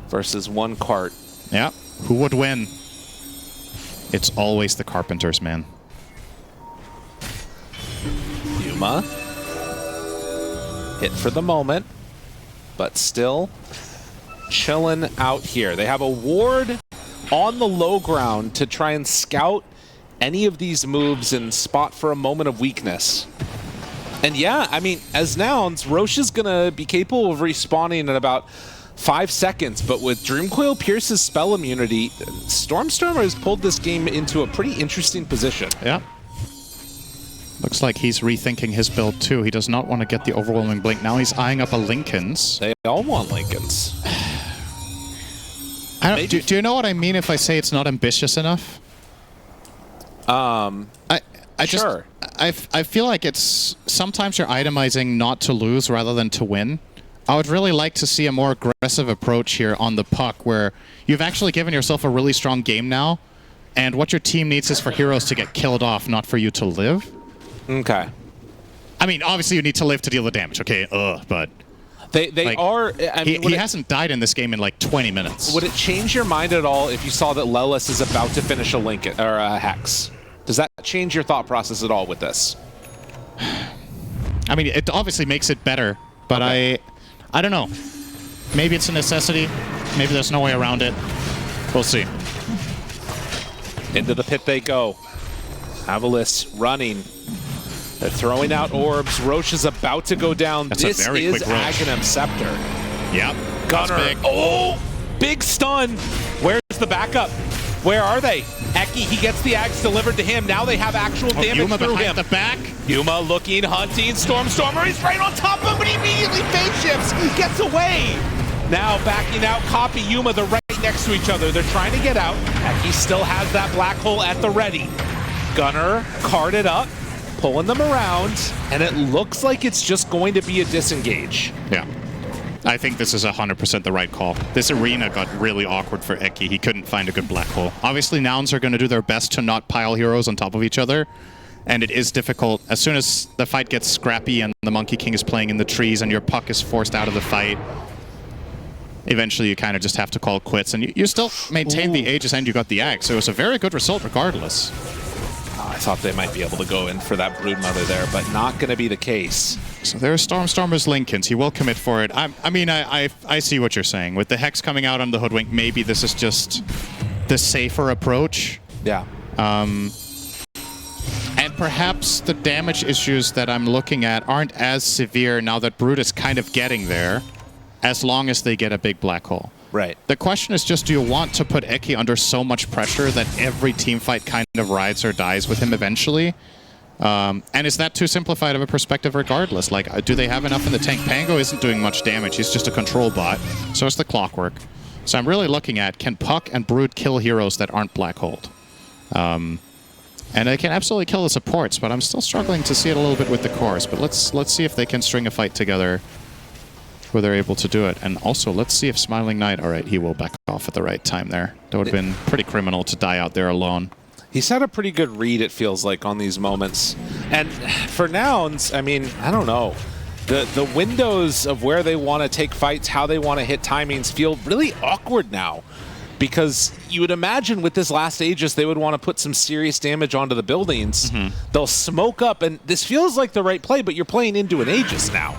versus one cart. Yeah. Who would win? It's always the Carpenters, man. Yuma. Hit for the moment, but still chilling out here. They have a ward on the low ground to try and scout any of these moves and spot for a moment of weakness. And yeah, I mean, as Nouns, Roche is going to be capable of respawning in about 5 seconds, but with Dreamcoil Pierce's spell immunity, Stormstormer has pulled this game into a pretty interesting position. Yeah. Looks like he's rethinking his build too. He does not want to get the overwhelming blink. Now he's eyeing up a Linken's. They all want Linken's. Do you know what I mean if I say it's not ambitious enough? Sure. I feel like it's sometimes you're itemizing not to lose rather than to win. I would really like to see a more aggressive approach here on the puck where you've actually given yourself a really strong game now, and what your team needs is for heroes to get killed off, not for you to live. Okay. I mean, obviously you need to live to deal the damage, okay? But... They like, are... I mean, he hasn't died in this game in like 20 minutes. Would it change your mind at all if you saw that Lelis is about to finish a Linken or a Hex? Does that change your thought process at all with this? I mean, it obviously makes it better, but okay. I don't know. Maybe it's a necessity. Maybe there's no way around it. We'll see. Into the pit they go. AVULUS running. They're throwing out orbs. Roche is about to go down. That's this a very is quick Roche. Aghanim Scepter. Yep. Gunner. Big. Oh! Big stun. Where's the backup? Where are they? Eki, he gets the Ags delivered to him. Now they have actual damage Yuma through behind him. the back. Yuma looking, hunting, Stormstormer. He's right on top of him, but he immediately phase shifts, gets away. Now backing out, Copy, Yuma, they're right next to each other. They're trying to get out. Eki still has that black hole at the ready. Gunner carded up, pulling them around, and it looks like it's just going to be a disengage. Yeah. I think this is 100% the right call. This arena got really awkward for Eki. He couldn't find a good black hole. Obviously, Nouns are going to do their best to not pile heroes on top of each other, and it is difficult. As soon as the fight gets scrappy and the Monkey King is playing in the trees and your puck is forced out of the fight, eventually you kind of just have to call quits. And you still maintain the Aegis and you got the Axe, so it was a very good result regardless. I thought they might be able to go in for that Broodmother there, but not going to be the case. So there's Stormstormer's Linken's. He will commit for it. I mean, I see what you're saying. With the Hex coming out on the Hoodwink, maybe this is just the safer approach. Yeah. And perhaps the damage issues that I'm looking at aren't as severe now that Brood is kind of getting there, as long as they get a big black hole. Right. The question is just, do you want to put Eki under so much pressure that every team fight kind of rides or dies with him eventually? And is that too simplified of a perspective regardless? Like, do they have enough in the tank? Pango isn't doing much damage. He's just a control bot. So is the Clockwork. So I'm really looking at, can Puck and Brood kill heroes that aren't black holed? And they can absolutely kill the supports, but I'm still struggling to see it a little bit with the cores. But let's see if they can string a fight together where they're able to do it. And also, let's see if Smiling Knight... All right, he will back off at the right time there. That would have been pretty criminal to die out there alone. He's had a pretty good read, it feels like, on these moments. And for Nouns, I mean, I don't know. The windows of where they want to take fights, how they want to hit timings feel really awkward now. Because you would imagine with this last Aegis, they would want to put some serious damage onto the buildings. Mm-hmm. They'll smoke up, and this feels like the right play, but you're playing into an Aegis now.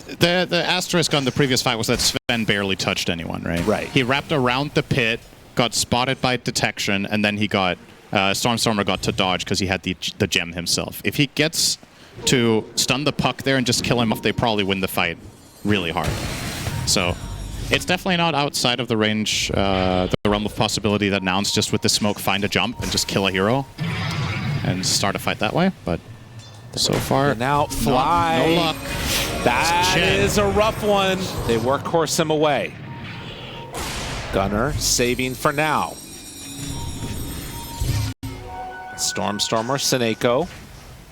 The asterisk on the previous fight was that Sven barely touched anyone, right? Right. He wrapped around the pit, got spotted by detection, and then he got... Stormstormer got to dodge because he had the gem himself. If he gets to stun the puck there and just kill him off, they probably win the fight really hard. So it's definitely not outside of the range, the realm of possibility that Nouns just with the smoke find a jump and just kill a hero and start a fight that way. But so far, and now fly. No luck. That is a rough one. They workhorse him away. Gunner saving for now. Stormstormer, Seneko,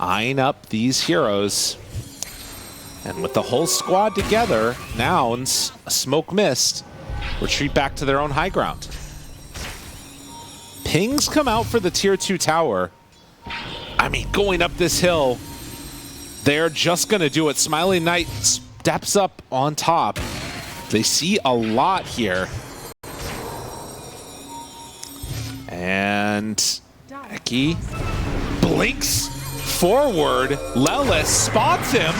eyeing up these heroes. And with the whole squad together, Nouns, a smoke missed, retreat back to their own high ground. Pings come out for the tier 2 tower. I mean, going up this hill, they're just going to do it. Smiling Knight steps up on top. They see a lot here. And Eki blinks forward. Lelis spots him.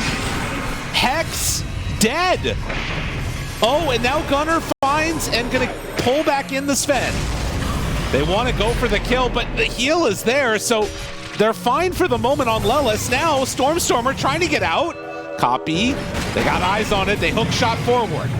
Hex dead. Oh, and now Gunner finds and going to pull back in the Sven. They want to go for the kill, but the heal is there, so they're fine for the moment on Lelis. Now, Stormstormer trying to get out. Copy. They got eyes on it. They hook shot forward.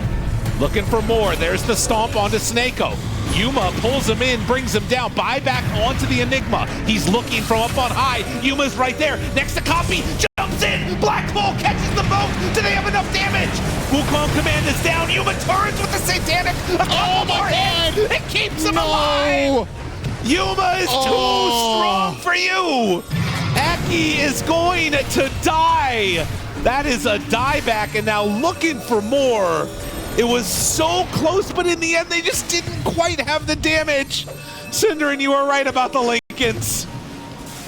Looking for more. There's the stomp onto Snako. Yuma pulls him in, brings him down. Buyback onto the Enigma. He's looking from up on high. Yuma's right there. Next to Copy. Jumps in. Black Hole catches the boat. Do they have enough damage? Wukong command is down. Yuma turns with the Satanic. Oh my God! It keeps him alive. Yuma is too strong for you. Eki is going to die. That is a dieback, and now looking for more. It was so close, but in the end, they just didn't quite have the damage. Synderen, you were right about the Lincolns.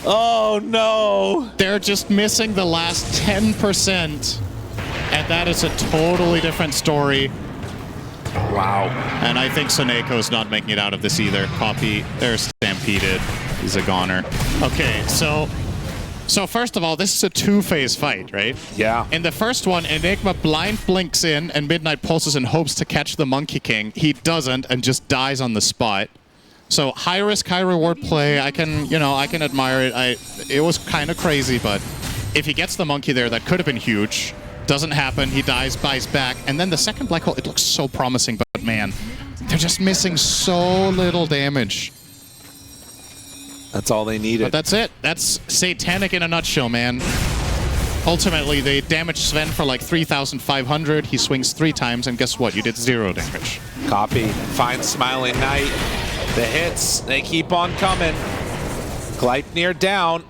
Oh, no. They're just missing the last 10%, and that is a totally different story. Wow. And I think Soneko's not making it out of this either. Copy, they're stampeded. He's a goner. Okay, so first of all, this is a two-phase fight, right? Yeah. In the first one, Enigma blind blinks in and Midnight pulses in hopes to catch the Monkey King. He doesn't and just dies on the spot. So high risk, high reward play. I can admire it. It was kind of crazy, but if he gets the monkey there, that could have been huge. Doesn't happen. He dies, buys back, and then the second black hole. It looks so promising, but man, they're just missing so little damage. That's all they needed. But that's it. That's Satanic in a nutshell, man. Ultimately, they damage Sven for like 3,500. He swings 3 times, and guess what? You did 0 damage. Copy. Finds Smiling Knight. The hits, they keep on coming. Gleipnir down.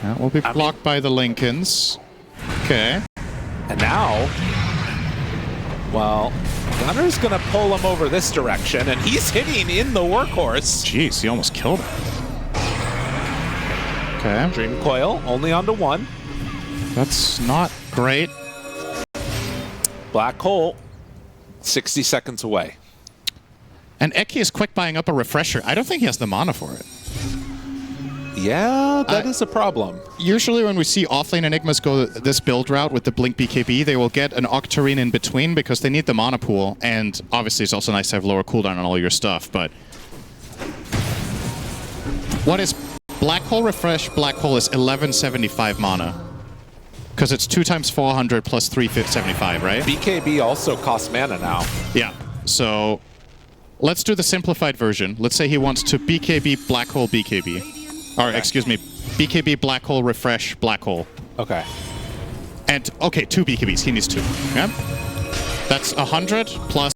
That will be blocked by the Lincolns. Okay. And now, well, Gunner's going to pull him over this direction, and he's hitting in the workhorse. Jeez, he almost killed him. Okay. Dream Coil, only onto 1. That's not great. Black Hole, 60 seconds away. And Eki is quick buying up a refresher. I don't think he has the mana for it. Yeah, that is a problem. Usually when we see offlane Enigmas go this build route with the Blink BKB, they will get an Octarine in between because they need the mana pool. And obviously it's also nice to have lower cooldown on all your stuff, but... What is Black Hole Refresh? Black Hole is 1175 mana. Because it's 2 times 400 plus 375, right? BKB also costs mana now. Yeah, so... Let's do the simplified version. Let's say he wants to BKB Black Hole BKB. Or, excuse me, BKB Black Hole Refresh Black Hole. Okay. And, okay, 2 BKBs. He needs 2. Yeah? That's 100 plus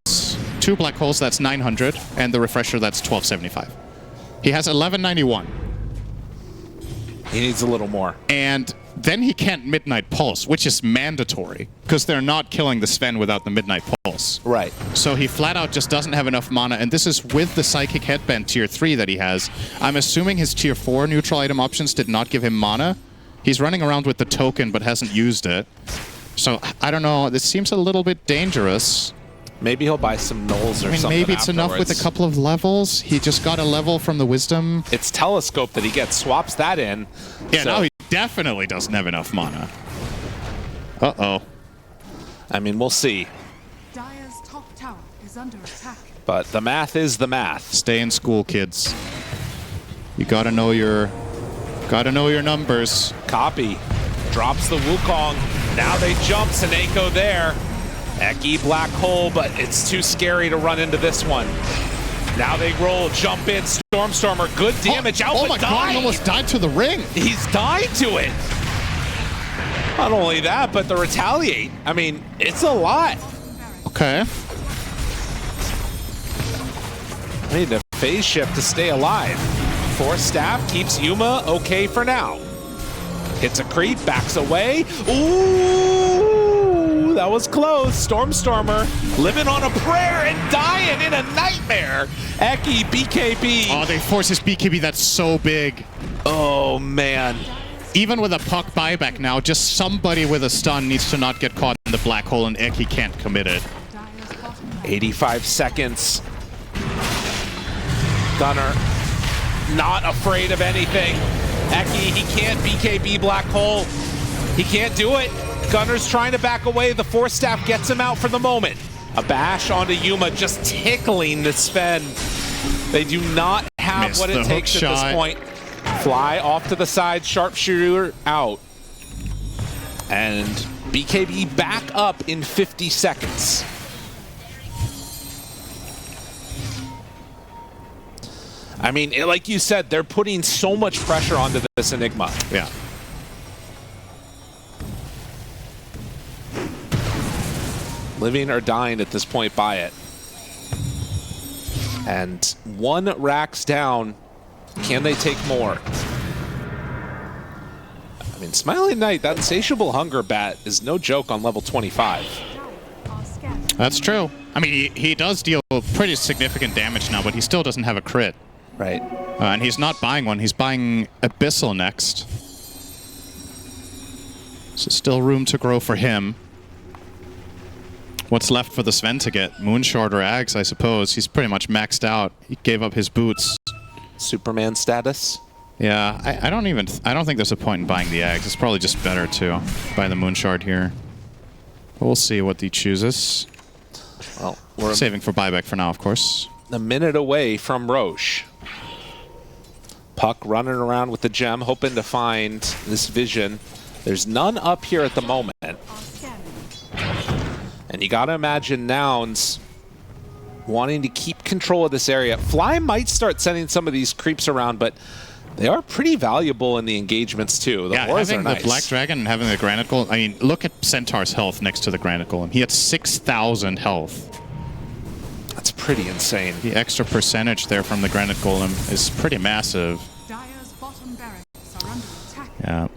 2 Black Holes, that's 900. And the Refresher, that's 1275. He has 1191. He needs a little more. And then he can't Midnight Pulse, which is mandatory, because they're not killing the Sven without the Midnight Pulse. Right. So he flat out just doesn't have enough mana, and this is with the Psychic Headband tier 3 that he has. I'm assuming his tier 4 neutral item options did not give him mana. He's running around with the token, but hasn't used it. So, I don't know, this seems a little bit dangerous. Maybe he'll buy some Knolls or something. Maybe it's enough with a couple of levels. He just got a level from the Wisdom. It's Telescope that he gets, swaps that in. Yeah, so. now he definitely doesn't have enough mana. Uh-oh. I mean, we'll see. Dire's top tower is under attack. But the math is the math. Stay in school, kids. You gotta know your numbers. Copy. Drops the Wukong. Now they jump. Seneko there. Eki Black Hole, but it's too scary to run into this one. Now they roll, jump in, Stormstormer, good damage out, oh but my God, he almost died to the ring. He's died to it. Not only that, but the retaliate. I mean, it's a lot. Okay. I need a phase shift to stay alive. Force Staff keeps Yuma okay for now. Hits a creep, backs away. Ooh! Ooh, that was close. Stormstormer living on a prayer and dying in a nightmare. Eki, BKB. Oh, they force his BKB. That's so big. Oh, man. Even with a puck buyback now, just somebody with a stun needs to not get caught in the black hole, and Eki can't commit it. 85 seconds. Gunner, not afraid of anything. Eki, he can't BKB black hole. He can't do it. Gunner's trying to back away. The force staff gets him out for the moment. A bash onto Yuma, just tickling the Sven. They do not have Missed what it takes at this point. Fly off to the side, sharpshooter out. And BKB back up in 50 seconds. I mean, like you said, they're putting so much pressure onto this Enigma. Yeah. Living or dying at this point by it. And one racks down. Can they take more? I mean, Smiling Knight, that insatiable hunger bat is no joke on level 25. That's true. I mean, he does deal pretty significant damage now, but he still doesn't have a crit. Right. And he's not buying one. He's buying Abyssal next. So still room to grow for him. What's left for the Sven to get? Moonshard or Ags, I suppose. He's pretty much maxed out. He gave up his boots. Superman status? Yeah, I don't think there's a point in buying the Ags. It's probably just better to buy the Moonshard here. But we'll see what he chooses. Well, we're saving for buyback for now, of course. A minute away from Roche. Puck running around with the gem, hoping to find this vision. There's none up here at the moment. And you gotta imagine Nouns wanting to keep control of this area. Fly might start sending some of these creeps around, but they are pretty valuable in the engagements too. The auras having are nice. The Black Dragon and having the Granite Golem. I mean, look at Centaur's health next to the Granite Golem. He had 6,000 health. That's pretty insane. The extra percentage there from the Granite Golem is pretty massive. Dire's bottom barracks are under attack. Yeah.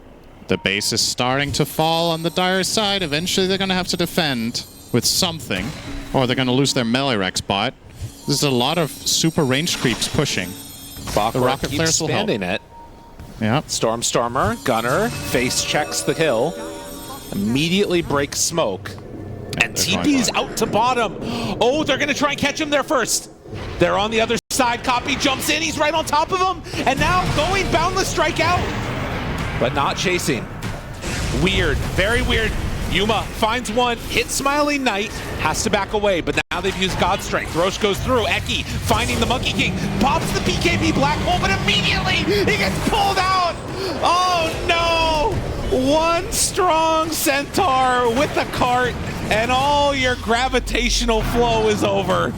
The base is starting to fall on the Dire side. Eventually they're going to have to defend with something, or they're going to lose their melee Rex bot. There's a lot of super range creeps pushing. The rocket flares will help. It. Yeah. Stormstormer, Gunner, face checks the hill, immediately breaks smoke, and TP's out to bottom. Oh, they're going to try and catch him there first. They're on the other side. Copy jumps in. He's right on top of him, and now going boundless strike out, but not chasing. Weird, very weird. Yuma finds one, hits Smiling Knight, has to back away, but now they've used God Strength. Roche goes through, Eki finding the Monkey King, pops the BKB black hole, but immediately he gets pulled out! Oh no! One strong Centaur with the cart, and all your gravitational flow is over.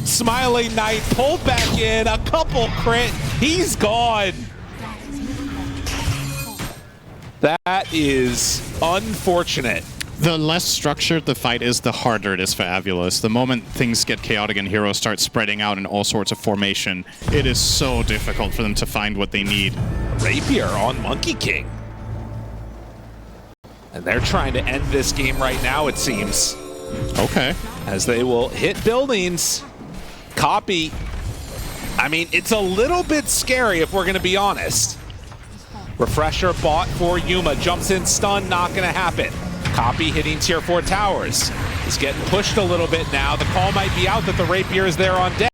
Smiling Knight pulled back in, a couple crit, he's gone. That is unfortunate. The less structured the fight is, the harder it is for AVULUS. The moment things get chaotic and heroes start spreading out in all sorts of formation, it is so difficult for them to find what they need. Rapier on Monkey King. And they're trying to end this game right now, it seems. Okay. As they will hit buildings. Copy. I mean, it's a little bit scary if we're going to be honest. Refresher bought for Yuma. Jumps in, stun, not going to happen. Copy hitting tier 4 towers. He's getting pushed a little bit now. The call might be out that the Rapier is there on deck.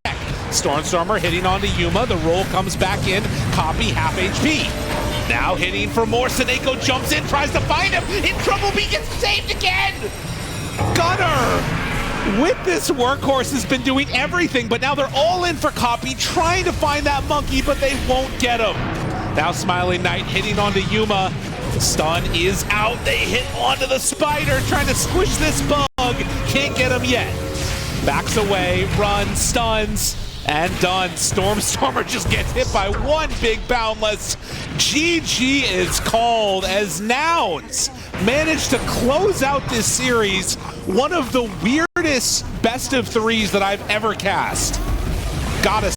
Stormstormer hitting onto Yuma. The roll comes back in. Copy half HP. Now hitting for more. Seneko jumps in, tries to find him. In trouble, he gets saved again. Gunner with this workhorse has been doing everything, but now they're all in for Copy, trying to find that monkey, but they won't get him. Now Smiling Knight hitting onto Yuma. The stun is out. They hit onto the spider, trying to squish this bug. Can't get him yet. Backs away, runs, stuns, and done. Stormstormer just gets hit by one big boundless. GG is called as Nouns managed to close out this series. One of the weirdest best of threes that I've ever cast. Gotta